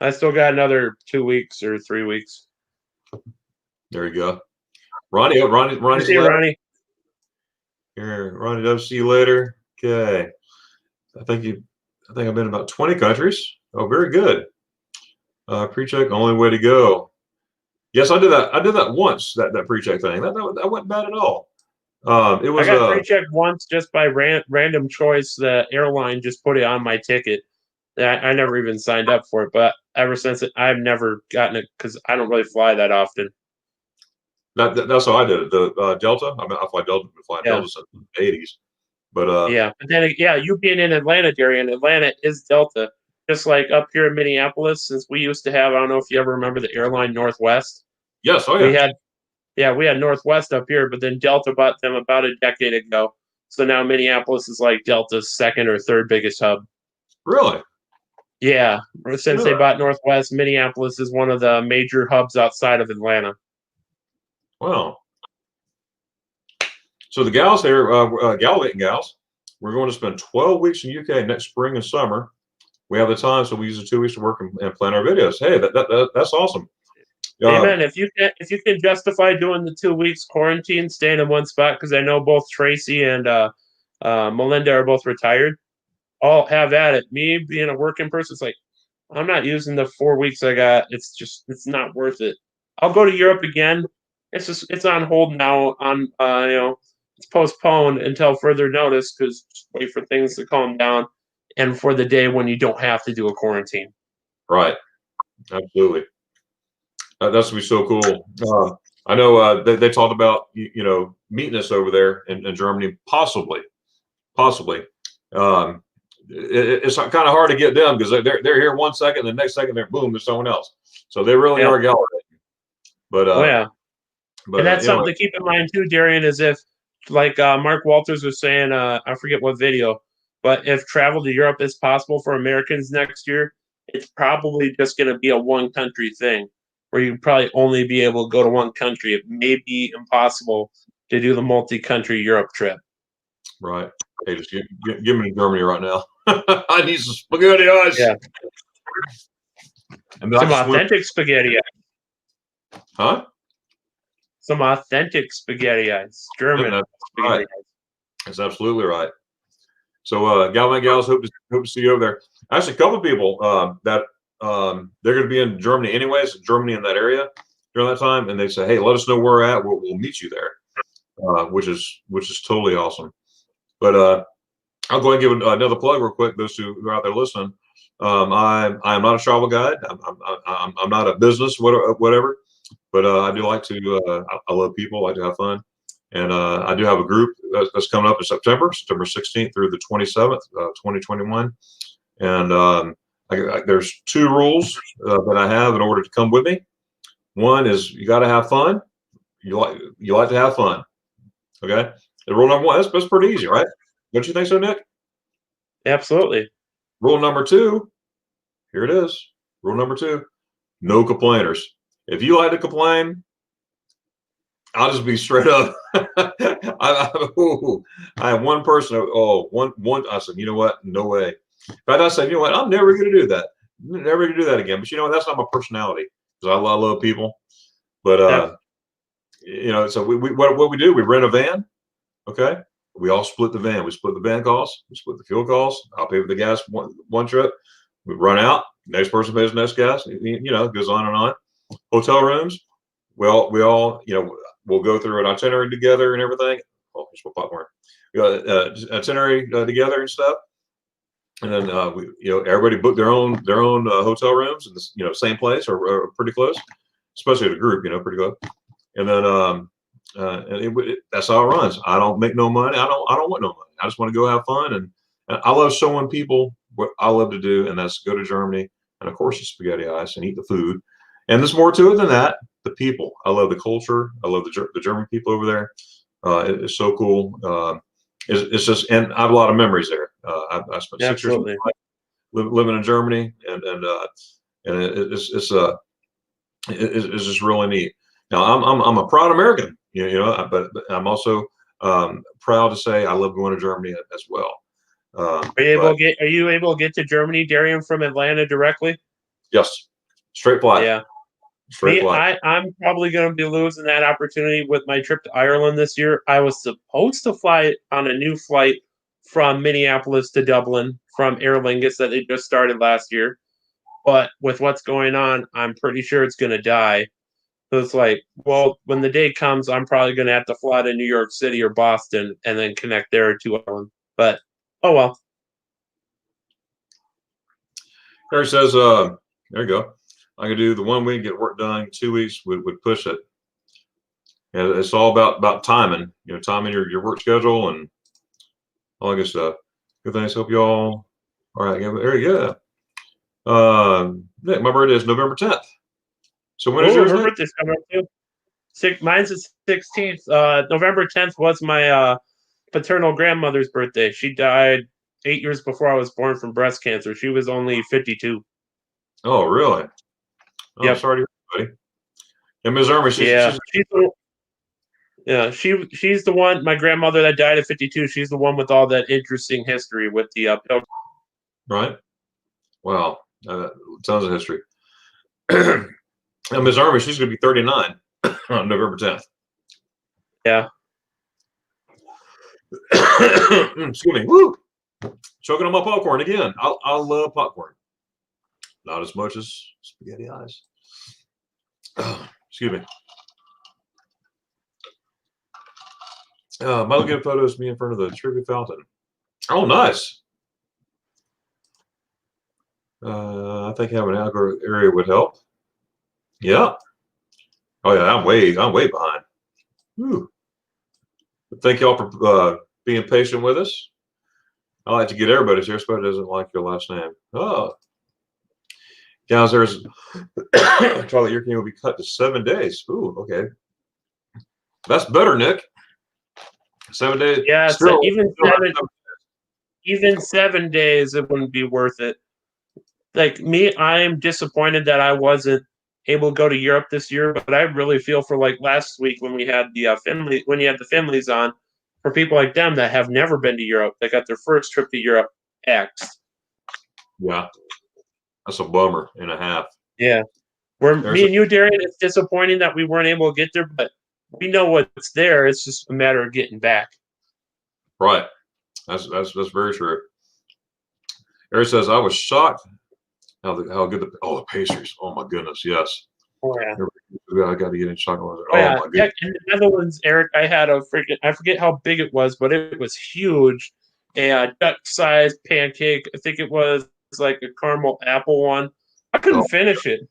I still got another 2 weeks or 3 weeks. There you go. Ronnie's See you, Ronnie. Here, Ronnie, I'll see you later. Okay. I think I've been in about 20 countries. Oh, very good. Pre-check, only way to go. Yes, I did that. I did that once. That pre-check thing. That wasn't bad at all. It was. I got pre-checked once just by random choice. The airline just put it on my ticket. I never even signed up for it, but ever since I've never gotten it because I don't really fly that often. That's how I did it. The Delta. I fly Delta. Delta since the 80s. But yeah, but then you being in Atlanta, Darian, Atlanta is Delta. just like up here in Minneapolis, since we used to have, I don't know if you ever remember the airline Northwest. Yes. Oh We yeah. we had Northwest up here, but then Delta bought them about a decade ago. So now Minneapolis is like Delta's second or third biggest hub. Really? Yeah, since they Really? bought Northwest, Minneapolis is one of the major hubs outside of Atlanta. Wow. So the gals here, gallivanting gals, we're going to spend 12 weeks in UK next spring and summer. We have the time, so we use the 2 weeks to work and plan our videos. Hey, that's awesome. Amen. If you can justify doing the 2 weeks quarantine, staying in one spot, because I know both Tracy and Melinda are both retired. I'll have at it. Me being a working person, it's like I'm not using the 4 weeks I got. It's not worth it. I'll go to Europe again. It's on hold now. It's postponed until further notice because wait for things to calm down and for the day when you don't have to do a quarantine. Right. Absolutely. That's gonna be so cool. I know they talked about meeting us over there in Germany, possibly. It's kind of hard to get them because they're here 1 second, the next second they're boom, there's someone else. So they really are gallivanting. But yeah. but and that's something to keep in mind too, Darian, is if like Mark Walters was saying, I forget what video, but if travel to Europe is possible for Americans next year, it's probably just going to be a one country thing where you probably only be able to go to one country. It may be impossible to do the multi-country Europe trip. Right. Hey, just give me to Germany right now. I need some spaghetti eyes. Yeah. And Some authentic spaghetti eyes. Huh? Some authentic spaghetti eyes. German spaghetti right. eyes. That's absolutely right. So, gal and gals, hope to see you over there. Actually, a couple of people that they're going to be in Germany anyways, Germany in that area during that time, and they say, "Hey, let us know where we're at. We'll meet you there," which is totally awesome. But I'll go ahead and give another plug real quick. Those who are out there listening, I am not a travel guide. I'm not a business whatever, but I do like to. I love people. I like to have fun. And I do have a group that's coming up in September 16th through the 27th, 2021. And there's 2 rules that I have in order to come with me. One is you got to have fun. You like to have fun. Okay. And rule number 1, that's pretty easy, right? Don't you think so, Nick? Absolutely. Rule number 2, here it is. Rule number 2, no complainers. If you like to complain, I'll just be straight up. I have one person. One. I said, you know what? No way. In fact, I said, you know what? I'm never going to do that. Never going to do that again. But you know what? That's not my personality because I love people. But so what we do? We rent a van. Okay. We all split the van. We split the van costs. We split the fuel costs. I'll pay for the gas one trip. We run out. Next person pays the next gas. It goes on and on. Hotel rooms. Well, we all we'll go through an itinerary together and everything. Oh, there's my popcorn. We got itinerary together and stuff. And then everybody booked their own hotel rooms in the same place or pretty close, especially the group, pretty close. And then that's how it runs. I don't make no money. I don't want no money. I just want to go have fun. And I love showing people what I love to do, and that's go to Germany and of course the spaghetti ice and eat the food. And there's more to it than that. The people. I love the culture. I love the German people over there. It's so cool. It's just, and I have a lot of memories there. I spent 6 years living in Germany, and it's just really neat. Now I'm a proud American, but I'm also proud to say I love going to Germany as well. Are you able to get to Germany, Darian, from Atlanta directly? Yes, straight flight. Yeah. I'm probably going to be losing that opportunity with my trip to Ireland this year. I was supposed to fly on a new flight from Minneapolis to Dublin from Aer Lingus that they just started last year. But with what's going on, I'm pretty sure it's going to die. So it's like, well, when the day comes, I'm probably going to have to fly to New York City or Boston and then connect there to Ireland. But, oh well. Harry says, there you go. I could do the 1 week, get work done. 2 weeks would push it. And it's all about timing, timing your work schedule and all that good stuff. Good thanks. Hope y'all. All right. There you go. Nick, my birthday is November 10th. So when is Oh, yours, her Nick? birthday's coming up too. Mine's the 16th. November 10th was my paternal grandmother's birthday. She died 8 years before I was born from breast cancer. She was only 52. Oh, really? Oh, Yep. sorry to hear, buddy. And Ms. Irma, Yeah. She's the one. My grandmother that died at 52. She's the one with all that interesting history with the pill. right? Wow, tons of history. And Ms. Irma, she's going to be 39 on November 10th. Yeah. Excuse me. Woo! Choking on my popcorn again. I love popcorn. Not as much as spaghetti eyes. Excuse me. My looking at photos of me in front of the tribute fountain. Oh, nice. I think having an outdoor area would help. Yeah. Oh yeah, I'm way behind. Whew. Thank y'all for being patient with us. I like to get everybody's here, but doesn't like your last name. Oh, guys, there's Charlie. Your king will be cut to 7 days. Ooh, okay, that's better, Nick. 7 days. Yeah, Still, even 7 days, it wouldn't be worth it. Like me, I am disappointed that I wasn't able to go to Europe this year, but I really feel for like last week when we had the when you had the families on, for people like them that have never been to Europe, they got their first trip to Europe axed. Yeah, that's a bummer and a half. Yeah, me and you, Darian, it's disappointing that we weren't able to get there, but we know what's there. It's just a matter of getting back. Right. That's very true. Eric says I was shocked how good the pastries. Oh my goodness, yes. Oh yeah. I got to get in chocolate. Oh yeah. My goodness. In the Netherlands, Eric, I had I forget how big it was, but it was huge. A duck-sized pancake. I think it was like a caramel apple one. I couldn't finish it.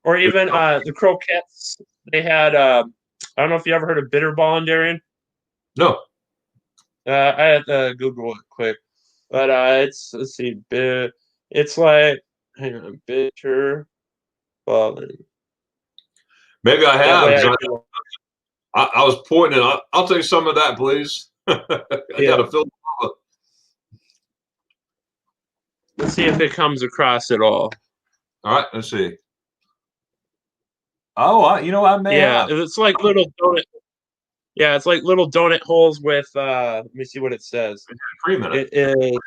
Or even the croquettes. They had. I don't know if you ever heard of Bitterball, Darian. No. I had to Google it quick, but let's see, it's like hang on, bitter balling. Maybe I have. I was pointing. I'll take some of that, please. I got to fill. Let's see if it comes across at all. All right, let's see. Oh, I may have. It's like little donut. Yeah, it's like little donut holes with. Let me see what it says. Cream in it. It is.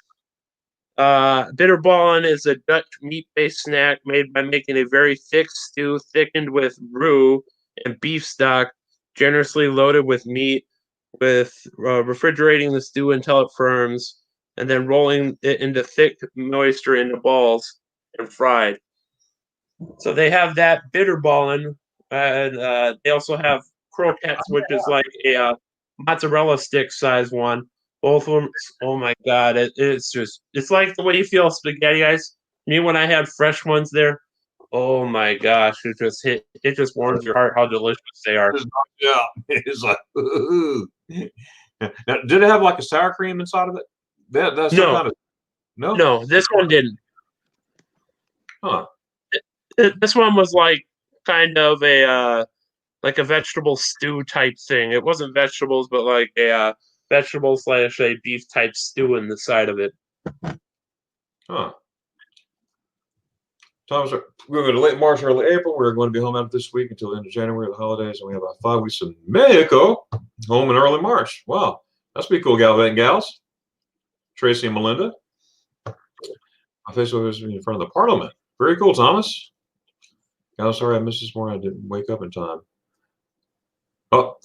Bitterballen is a Dutch meat-based snack made by making a very thick stew thickened with roux and beef stock, generously loaded with meat, with refrigerating the stew until it firms, and then rolling it into thick moisture into balls and fried. So they have that Bitterballen, and they also have croquettes, which is like a mozzarella stick size one. Both of them, oh my god, it's like the way you feel spaghetti ice. Me when I had fresh ones there, oh my gosh, it just warms your heart how delicious they are. Yeah, it's like ooh. Now, did it have like a sour cream inside of it? That's no, kind of, no, this one didn't. Huh? This one was like kind of a like a vegetable stew type thing. It wasn't vegetables, but like a vegetable / a beef type stew in the side of it. Huh. We're going to go to late March, early April. We're going to be home out this week until the end of January, the holidays, and we have about 5 weeks in Mexico, home in early March. Wow, that's pretty cool, gal and gals. Tracy and Melinda. My Facebook is in front of the Parliament. Very cool, Thomas. Gals, sorry I missed this morning. I didn't wake up in time. Oh,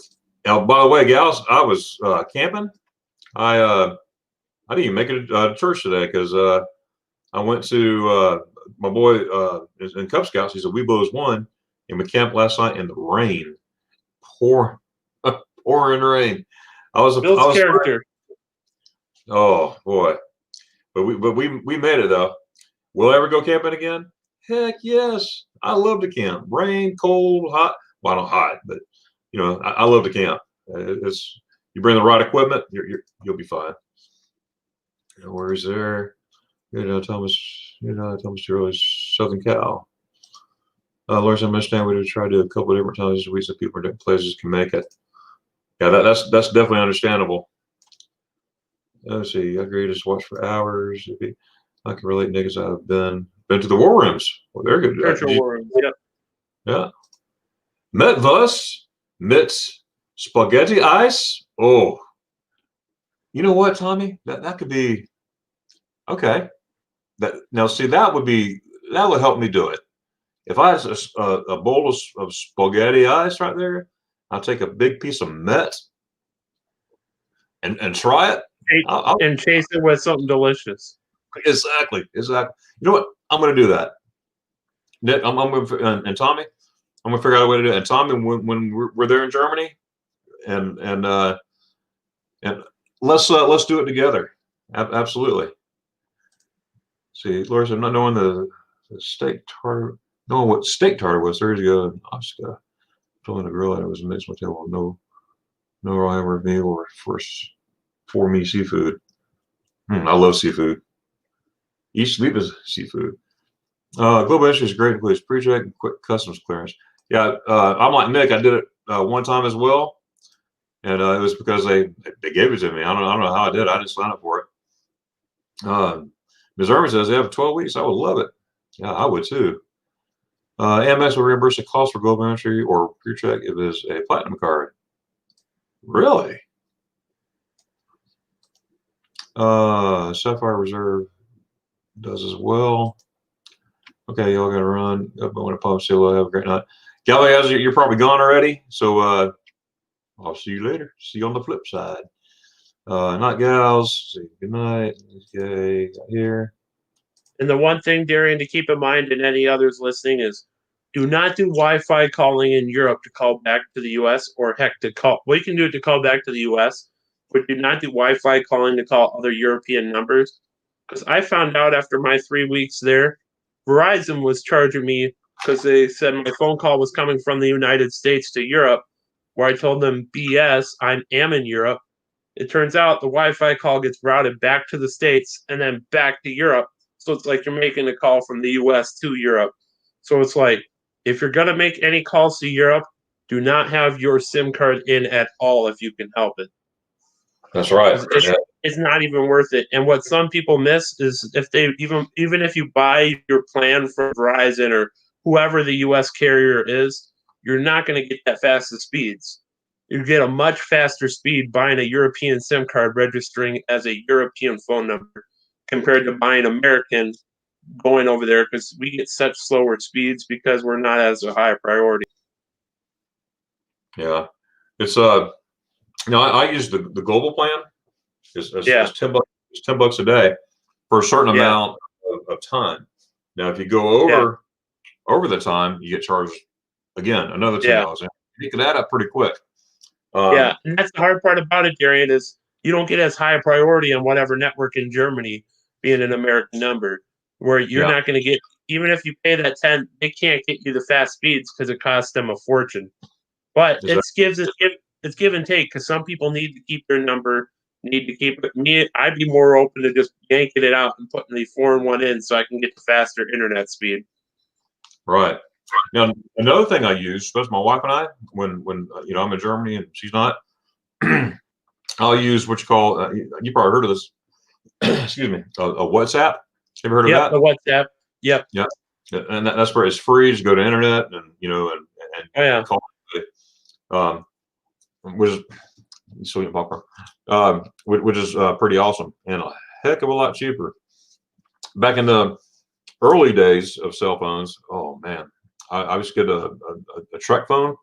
now, by the way, gals, I was camping. I didn't even make it to church today because I went to my boy in Cub Scouts. He's a Weebos 1, and we camped last night in the rain, pouring rain. Bill's character. Oh boy, but we made it though. Will I ever go camping again? Heck yes, I love to camp. Rain, cold, hot. Well, not hot, but I love to camp. It's you bring the right equipment, you'll be fine. Where's there? Thomas, Thomas Turley, Southern Cal. Lawrence, I understand we try to do a couple of different times this week so people in different places can make it. Yeah, that's definitely understandable. Let's see. I agree. Just watch for hours. I can relate, niggas. I've been to the war rooms. Well, they're good. Virtual war rooms. Yep. Yeah. Met was mit spaghetti ice. Oh, you know what, Tommy? That could be okay. That now see that would help me do it. If I had a bowl of spaghetti ice right there, I'll take a big piece of Met and try it. And chase it with something delicious. Exactly. You know what? I'm going to do that. Nick, I'm going to, and Tommy, I'm going to figure out a way to do it. And Tommy, when we're there in Germany, and let's do it together. Absolutely. See, Laura, I'm not knowing the steak tartar. Knowing what steak tartar was 3 years ago in Oscar. Filling the grill and it was mixed with table. No rhyme or meal or for me seafood. I love seafood. Eat sleep is seafood. Global entry is great. Includes pre-check and quick customs clearance. Yeah, I'm like Nick. I did it one time as well, and it was because they gave it to me. I don't know how I did. I didn't sign up for it. Ms. Irvin says they have 12 weeks. I would love it. Yeah, I would too. Amex will reimburse the cost for global entry or pre-check if it is a platinum card. Really? Sapphire Reserve does as well. Okay, y'all gotta run. I want to pop Silo. Have a great night. Gally, you're probably gone already, so I'll see you later. See you on the flip side. Night gals. Say good night. Okay, here. And the one thing, Darian, to keep in mind, and any others listening, is do not do Wi-Fi calling in Europe to call back to the U.S. or heck to call. Well, you can do it to call back to the U.S., but do not do Wi-Fi calling to call other European numbers. Because I found out after my 3 weeks there, Verizon was charging me because they said my phone call was coming from the United States to Europe, where I told them BS, I am in Europe. It turns out the Wi-Fi call gets routed back to the States and then back to Europe. So it's like you're making a call from the US to Europe. So it's like, if you're going to make any calls to Europe, do not have your SIM card in at all if you can help it. That's right. It's not even worth it. And what some people miss is if they even if you buy your plan from Verizon or whoever the US carrier is, you're not going to get that fast of speeds. You get a much faster speed buying a European SIM card registering as a European phone number compared to buying American going over there, because we get such slower speeds because we're not as a high priority. Yeah, it's I use the global plan. It's $10. It's $10 a day for a certain amount of time. Now, if you go over the time, you get charged again another $10. You can add up pretty quick. And that's the hard part about it, Darian, is you don't get as high a priority on whatever network in Germany being an American number, where you're not going to get, even if you pay that 10, they can't get you the fast speeds because it costs them a fortune. But it's give and take, because some people need to keep their number, need to keep it. Me, I'd be more open to just yanking it out and putting the foreign one in so I can get the faster internet speed. Right. Now, another thing I use, especially my wife and I, when I'm in Germany and she's not, I'll use what you call, you probably heard of this, excuse me, a WhatsApp. Have you heard of that? The WhatsApp. Yep. Yeah. And that's where it's free. Just go to internet and call it. Which is pretty awesome and a heck of a lot cheaper. Back in the early days of cell phones, oh man, I used to get a Trek phone,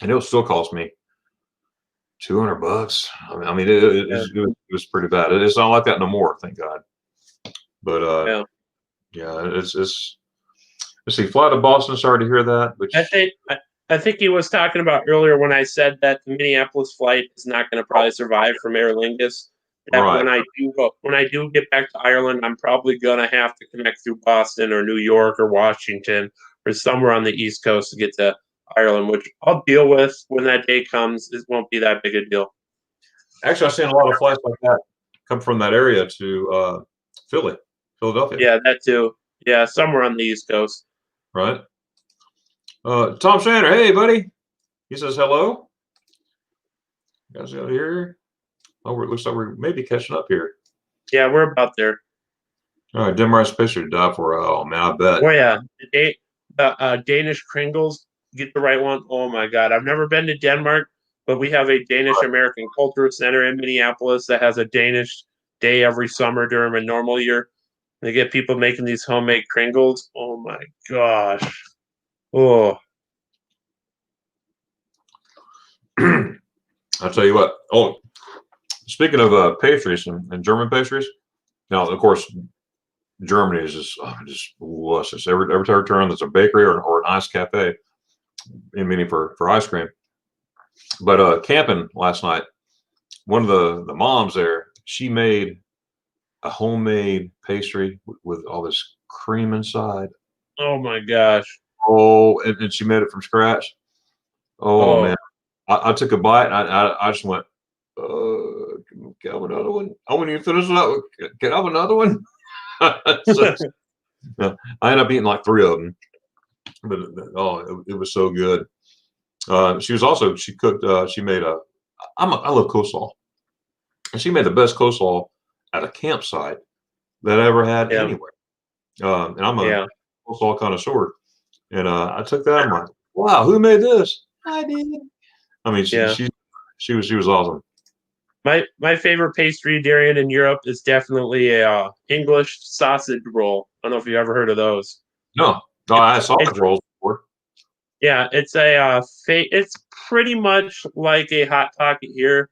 and it would still cost me $200. I mean, it was pretty bad. It's not like that no more, thank God. But it's. Let's see, fly to Boston. Sorry to hear that. Which I think he was talking about earlier when I said that the Minneapolis flight is not going to probably survive from Aer Lingus. That when I do get back to Ireland, I'm probably going to have to connect through Boston or New York or Washington or somewhere on the East Coast to get to Ireland, which I'll deal with when that day comes. It won't be that big a deal. Actually, I've seen a lot of flights like that come from that area to Philly. Philadelphia. Yeah, that too. Yeah, somewhere on the East Coast. Right. Tom Shanner, hey buddy. He says hello. You guys out here? Oh, it looks like we're maybe catching up here. Yeah, we're about there. All right, Denmark's picture to die for. Oh man, I bet. Oh yeah, the Danish Kringles. Get the right one. Oh my God, I've never been to Denmark, but we have a Danish American Cultural Center in Minneapolis that has a Danish day every summer during a normal year. They get people making these homemade Kringles. Oh my gosh. Oh. I'll tell you what. Oh, speaking of pastries and German pastries, now of course Germany is just luscious. Every time I turn, there's a bakery or an ice cafe, meaning for ice cream. But camping last night, one of the moms there, she made a homemade pastry with all this cream inside. Oh my gosh. Oh, and she made it from scratch. Oh, Oh. man, I took a bite. And I just went, can I have another one? I want you to finish it up. Can I have another one? So, yeah, I ended up eating like 3 of them. But it was so good. She cooked. She made I love coleslaw, and she made the best coleslaw at a campsite that I ever had Yeah. anywhere. And I'm a Yeah. coleslaw connoisseur, and I took that. I'm like, wow, who made this? I did. I mean, Yeah. she was awesome. My favorite pastry, Darian, in Europe is definitely a English sausage roll. I don't know if you ever heard of those. No, I had sausage rolls before. Yeah, it's it's pretty much like a hot pocket here,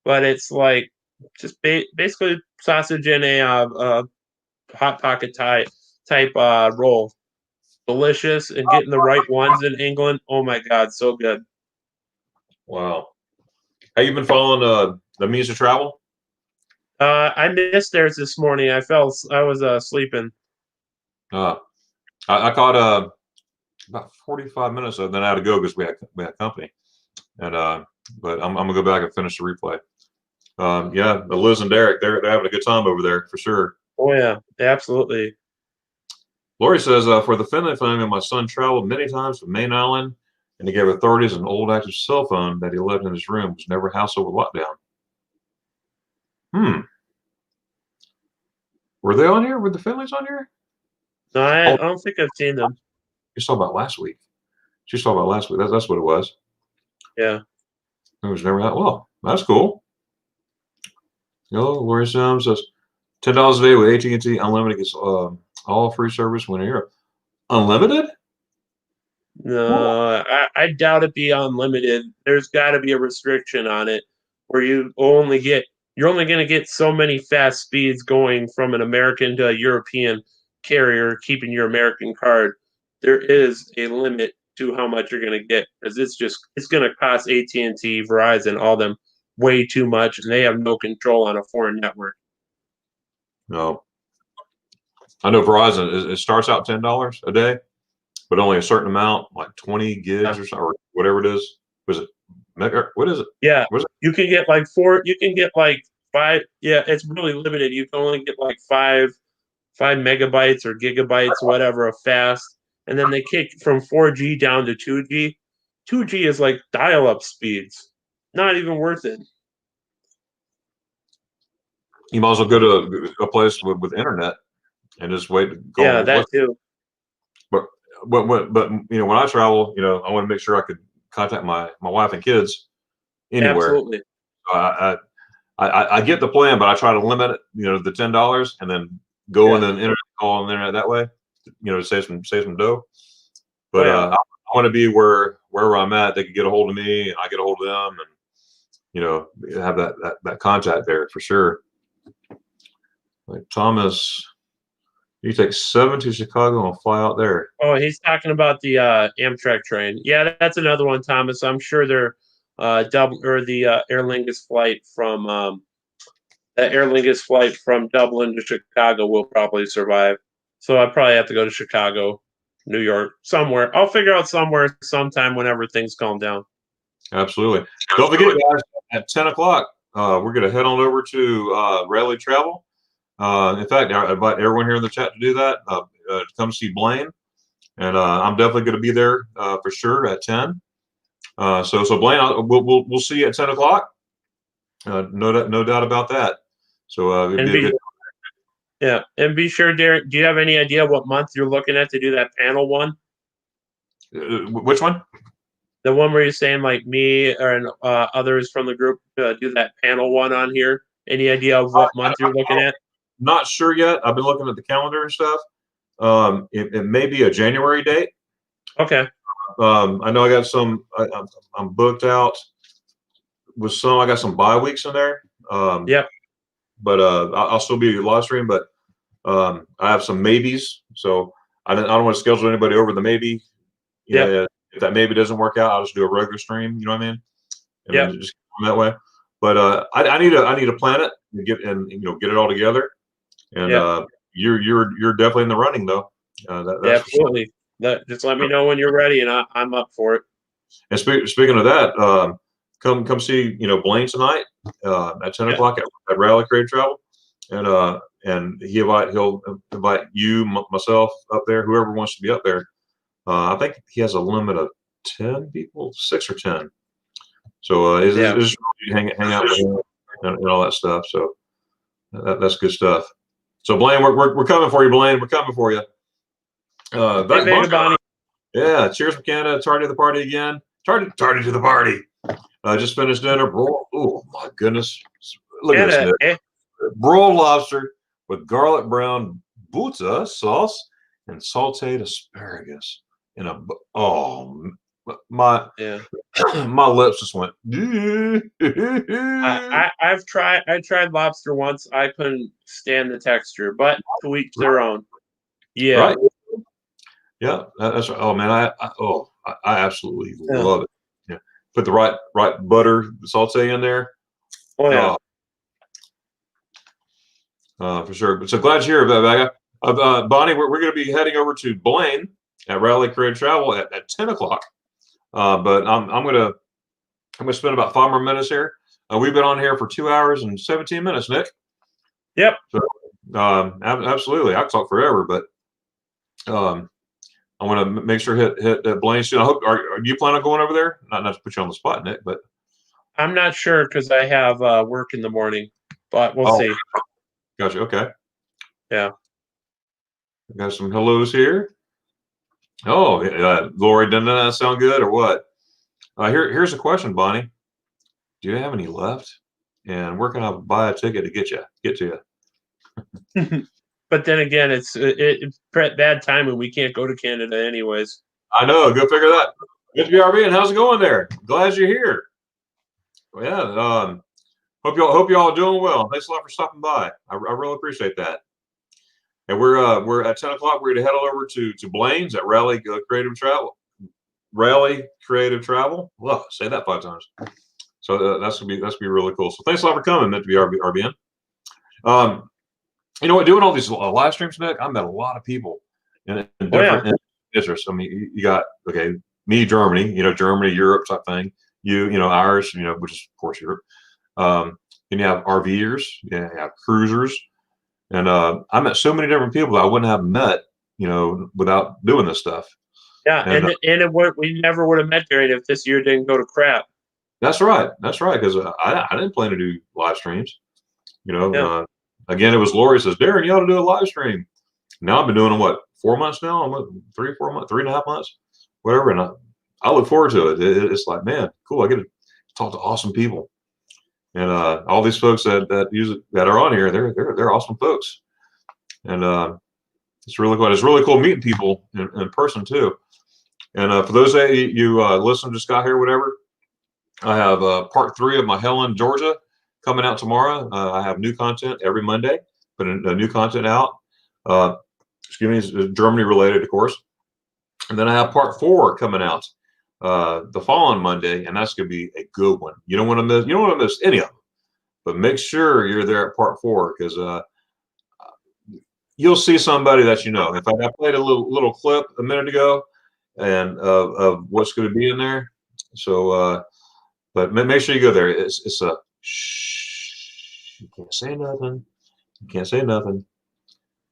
but it's like just basically sausage in a hot pocket type roll. Delicious, and getting the right ones in England. Oh my God, so good. Wow. Have you been following the means of travel? I missed theirs this morning. I was sleeping. I caught about 45 minutes of it, then I had to go because we had company. And but I'm gonna go back and finish the replay. Yeah, Liz and Derek, they're having a good time over there for sure. Oh yeah, absolutely. Lori says, for the Finley family, my son traveled many times to Main Island, and he gave authorities an old active cell phone that he left in his room. Was never housed over lockdown. Were they on here? Were the Finleys on here? No, I don't think I've seen them. You saw about last week. She saw about last week. That's what it was. Yeah. It was never housed. Well, that's cool. Lori Sims says, $10 a day with AT&T Unlimited gets all free service when you're unlimited. No, I doubt it be unlimited. There's got to be a restriction on it where you're only going to get so many fast speeds going from an American to a European carrier, keeping your American card. There is a limit to how much you're going to get because it's going to cost AT&T, Verizon, all them way too much, and they have no control on a foreign network. No, I know Verizon. It starts out $10 a day, but only a certain amount, like 20 gigs or whatever it is. Was it? What is it? Yeah, Was it? you can get like 4. You can get like 5. Yeah, it's really limited. You can only get like 5 megabytes or gigabytes, whatever, of fast. And then they kick from 4G down to 2G. 2G is like dial-up speeds. Not even worth it. You might as well go to a place with internet and just wait to go. Yeah, that too. But when I travel, I want to make sure I could contact my wife and kids anywhere. Absolutely. I get the plan, but I try to limit it, the $10, and then go and then internet call on the internet that way, to save some dough. But I want to be wherever I'm at, they can get a hold of me, and I get a hold of them, and have that contact there for sure. Like Thomas, you take 7 to Chicago and fly out there. Oh, he's talking about the Amtrak train. Yeah, that's another one, Thomas. I'm sure they're the Aer Lingus flight from Dublin to Chicago will probably survive. So I probably have to go to Chicago, New York, somewhere. I'll figure out somewhere sometime whenever things calm down. Absolutely. Don't forget, guys, at 10 o'clock, we're going to head on over to Rally Travel. In fact, I invite everyone here in the chat to do that. To come see Blaine, and I'm definitely going to be there for sure at 10. So Blaine, we'll see you at 10 o'clock. No doubt about that. So it'd be a good. Yeah, and be sure, Derek. Do you have any idea what month you're looking at to do that panel one? Which one? The one where you're saying like me or others from the group do that panel one on here. Any idea of what month you're looking at? Not sure yet. I've been looking at the calendar and stuff. It may be a January date. Okay. I know I got some. I'm booked out with some. I got some bye weeks in there. Yep. But I'll still be live stream. But I have some maybes, so I don't want to schedule anybody over the maybe. Yeah. If that maybe doesn't work out, I'll just do a regular stream. You know what I mean? And then just go that way. But I need to plan it and get it all together. And you're definitely in the running though. That's absolutely. Just let me know when you're ready, and I'm up for it. And speaking of that, come see Blaine tonight at 10 o'clock at Rally Creative Travel, and he'll invite you, myself up there, whoever wants to be up there. I think he has a limit of 10 people, 6 or 10. So it's hang out with him and all that stuff. So that's good stuff. So Blaine, we're coming for you, Blaine. We're coming for you. Bonnie. Yeah, cheers from Canada. Tardy to the party again. Tardy to the party. Just finished dinner. Oh my goodness! Look at this, Nick. Broiled lobster with garlic brown buta sauce and sautéed asparagus in a. Oh my! My lips just went. I tried lobster once. I couldn't stand the texture, but to each their own. Yeah. Right. Yeah, that's right. Oh man, I absolutely love it. Yeah, put the right butter saute in there. Oh yeah. For sure. But so glad you're here, Becca. Bonnie, we're going to be heading over to Blaine at Rally Creative Travel at 10 o'clock. But I'm gonna spend about 5 more minutes here. We've been on here for 2 hours and 17 minutes, Nick. Yep. So absolutely, I could talk forever, but I want to make sure hit Blaine soon. I hope. Are you plan on going over there? Not to put you on the spot, Nick, but I'm not sure because I have work in the morning, but we'll see. Gotcha. Okay. Yeah. Got some hellos here. Oh, Lori, doesn't that sound good or what? Here's a question, Bonnie. Do you have any left? And where can I buy a ticket to get to you? But then again, it's bad timing. We can't go to Canada anyways. I know. Go figure that. Good to be RB, and how's it going there? Glad you're here. Well, yeah. Hope y'all are doing well. Thanks a lot for stopping by. I really appreciate that. And we're at 10 o'clock. We're going to head over to Blaine's at Rally Creative Travel. Rally Creative Travel. Well, say that 5 times. So that's gonna be really cool. So thanks a lot for coming. Meant to be RBN. You know what? Doing all these live streams, Nick, I met a lot of people in different interests. I mean, you got me, Germany, Germany, Europe type thing. You Irish, which is of course Europe. And you have RVers, you have cruisers, and I met so many different people that I wouldn't have met, without doing this stuff. Yeah, we never would have met Darren if this year didn't go to crap. That's right. Because I didn't plan to do live streams. Again, it was Lori says, Darren, you ought to do a live stream. Now I've been doing them 4 months now? I'm 3 or 4 months, 3.5 months, whatever. And I look forward to it. It's like, man, cool. I get to talk to awesome people. And all these folks that are on here, they're awesome folks. And it's really cool. It's really cool meeting people in person too. And for those that you listen, just got here, whatever, I have part 3 of my Helen, Georgia, coming out tomorrow. I have new content every Monday, putting new content out. It's Germany related, of course. And then I have part 4 coming out the following Monday, and that's going to be a good one. You don't want to miss any of them. But make sure you're there at part 4 because you'll see somebody that you know. In fact, I played a little clip a minute ago, and of what's going to be in there. So, but make sure you go there. It's a shh. You can't say nothing. You can't say nothing.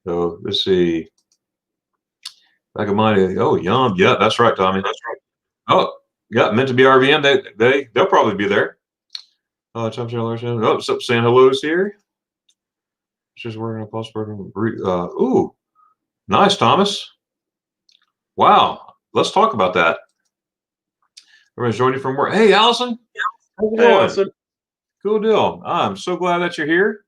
So let's see. Back of mine. Oh, yum. Yeah, that's right, Tommy. That's right. Oh, yeah, meant to be RVM. They'll probably be there. Oh, so saying hellos here. Just working on pulse program. Ooh, nice, Thomas. Wow. Let's talk about that. Everyone's joining from work. Hey, Allison. How's it Hey, going? Allison. Cool deal. I'm so glad that you're here.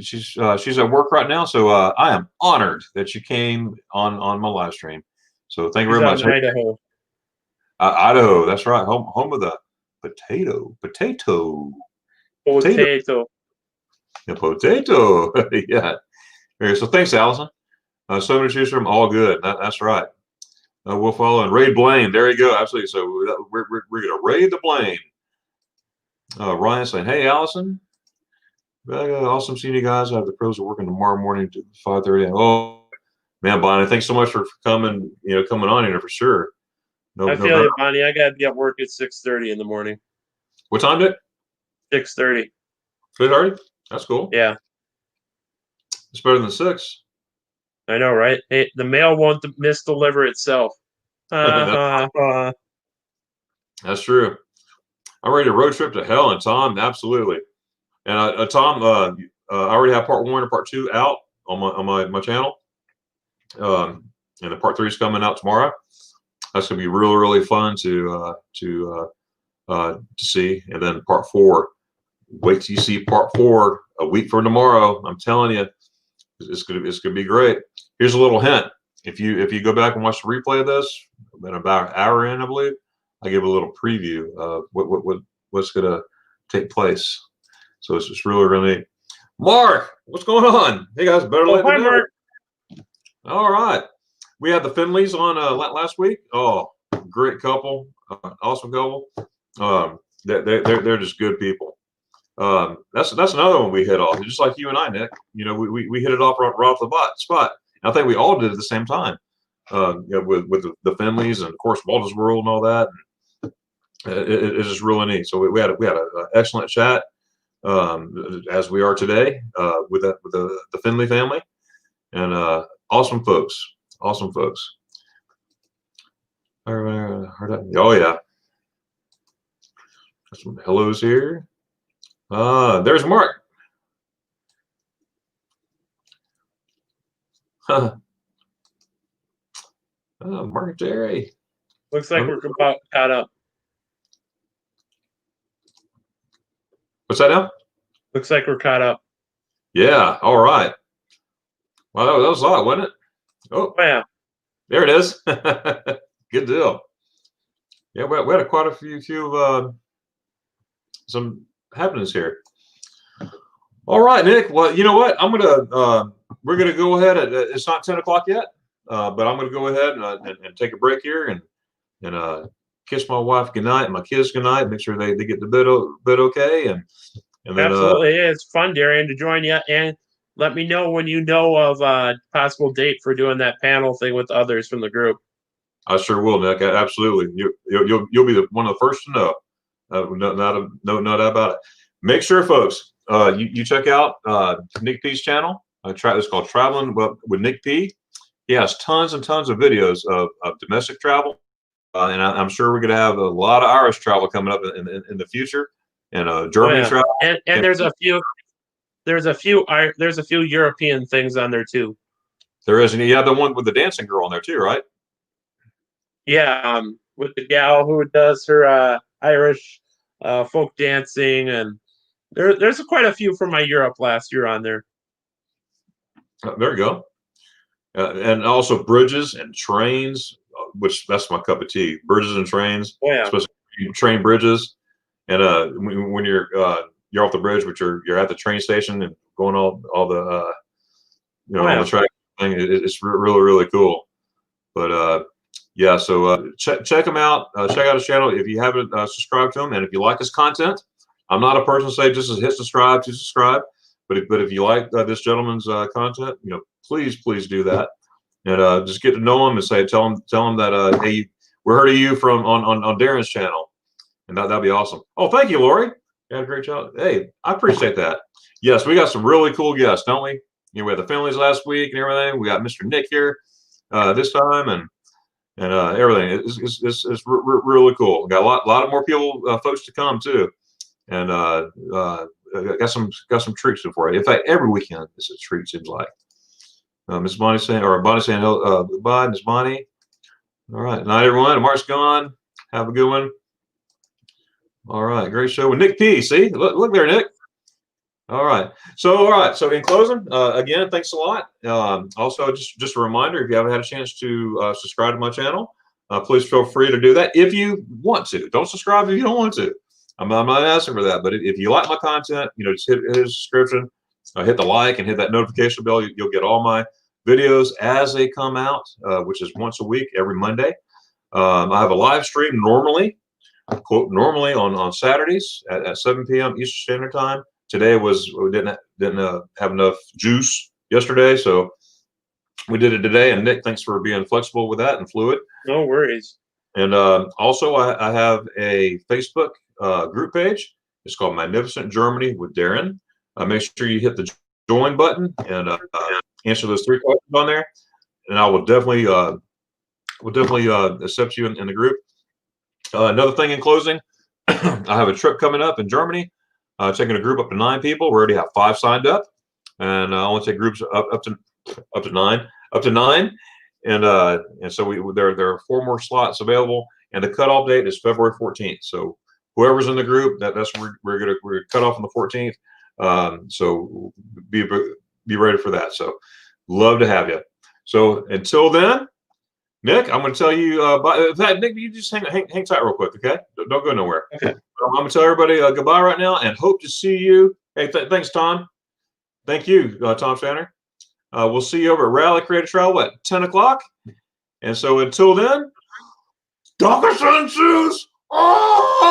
She's at work right now, so I am honored that you came on my live stream. So thank you He's very out much. in Idaho. Idaho, that's right. Home of the potato. Potato. The potato. Yeah. Okay, so thanks, Allison. So many to choose from. All good. That's right. We'll follow and raid Blaine. There you go. Absolutely. So we're gonna raid the Blaine. Ryan saying, "Hey, Allison. Awesome seeing you guys. I have the pros are working tomorrow morning to 5:30. Oh man, Bonnie, thanks so much for coming. Coming on here for sure. I feel you, Bonnie. I gotta be at work at 6:30 in the morning. What time did? 6:30. Good, already. That's cool. Yeah. It's better than 6. I know, right? Hey, the mail won't misdeliver itself. That's true. I'm ready to road trip to hell, and Tom, absolutely. And Tom, I already have part 1 and part 2 out on my channel, and the part 3 is coming out tomorrow. That's gonna be really fun to see. And then part 4. Wait till you see part 4 a week from tomorrow. I'm telling you, it's gonna be great. Here's a little hint. If you go back and watch the replay of this, in about an hour in, I believe, I give a little preview of what's gonna take place. So it's just really neat. Mark, what's going on? Hey guys, better late than never. Mark. All right, we had the Finleys on last week. Oh, great couple, awesome couple. They're just good people. That's another one we hit off, just like you and I, Nick. We hit it off right off the spot. And I think we all did at the same time. With the Finleys and of course Walter's World and all that. It's just really neat. So we had an excellent chat, as we are today, with the Finley family, and awesome folks. Awesome folks. Oh yeah. Some hellos here. There's Mark. Mark Jerry. Looks like we're about caught up. What's that now? Looks like we're caught up. Yeah. All right. Well, that was a lot, wasn't it? Oh yeah. There it is. Good deal. Yeah, we had quite a few some happenings here. All right, Nick. Well, you know what? We're gonna go ahead. It's not 10 o'clock yet, but I'm gonna go ahead and take a break here and kiss my wife goodnight and my kids goodnight. Make sure they get to bed okay. And then absolutely, it's fun, Darian, to join you. And let me know when you know of a possible date for doing that panel thing with others from the group. I sure will, Nick. Absolutely. You'll be one of the first to know. No doubt about it. Make sure, folks, you check out Nick P's channel. It's called Traveling with Nick P. He has tons and tons of videos of domestic travel, and I'm sure we're going to have a lot of Irish travel coming up in the future, and Germany travel. And there's a few European things on there too. There is, and you have the one with the dancing girl on there too, right? Yeah, with the gal who does her Irish folk dancing, and there's quite a few from my Europe last year on there. There you go. And also bridges and trains, which that's my cup of tea. Bridges and trains, especially train bridges. And when you're off the bridge, but you're at the train station and going all the on the track thing, it's really cool. But yeah, so check him out. Check out his channel if you haven't subscribed to him, and if you like his content. I'm not a person to say just hit subscribe to subscribe, but if you like this gentleman's content, please do that, and just get to know him and tell him that hey, we heard of you from on Darren's channel, and that'd be awesome. Oh, thank you, Lori. You had a great job. Hey, I appreciate that. Yes, we got some really cool guests, don't we? You know, we had the families last week and everything. We got Mr. Nick here this time, and everything. It's really cool. We got a lot of more people, folks to come too, and got some treats for you. In fact, every weekend is a treat. Seems like. Miss Bonnie saying, or Bonnie saying, goodbye, Miss Bonnie. All right, night everyone. Mark's gone. Have a good one. All right, great show with Nick P. See, look there, Nick. All right. So in closing, again, thanks a lot. Also, just a reminder, if you haven't had a chance to subscribe to my channel, please feel free to do that if you want to. Don't subscribe if you don't want to. I'm not asking for that, but if you like my content, you know, just hit a subscription, hit the like, and hit that notification bell. You'll get all my videos as they come out, which is once a week, every Monday. I have a live stream normally, quote, normally on Saturdays at 7 p.m. Eastern Standard Time. Today we didn't have enough juice yesterday, so we did it today. And Nick, thanks for being flexible with that and fluid. No worries. And also, I have a Facebook group page. It's called Magnificent Germany with Darren. Make sure you hit the join button and answer those 3 questions on there, and I will definitely accept you in the group. Another thing in closing, I have a trip coming up in Germany. Taking a group up to 9 people. We already have 5 signed up, and I want to take groups up to 9, and so there are 4 more slots available, and the cutoff date is February 14th. So whoever's in the group, that's we're gonna cut off on the 14th. So be ready for that. So love to have you. So until then, Nick, I'm going to tell you. In fact, Nick, you just hang tight real quick, okay? Don't go nowhere. Okay. I'm going to tell everybody goodbye right now, and hope to see you. Hey, thanks, Tom. Thank you, Tom Shanner. We'll see you over at Rally Creative Travel at 10 o'clock. And so until then, Docker Sun Shoes. Oh!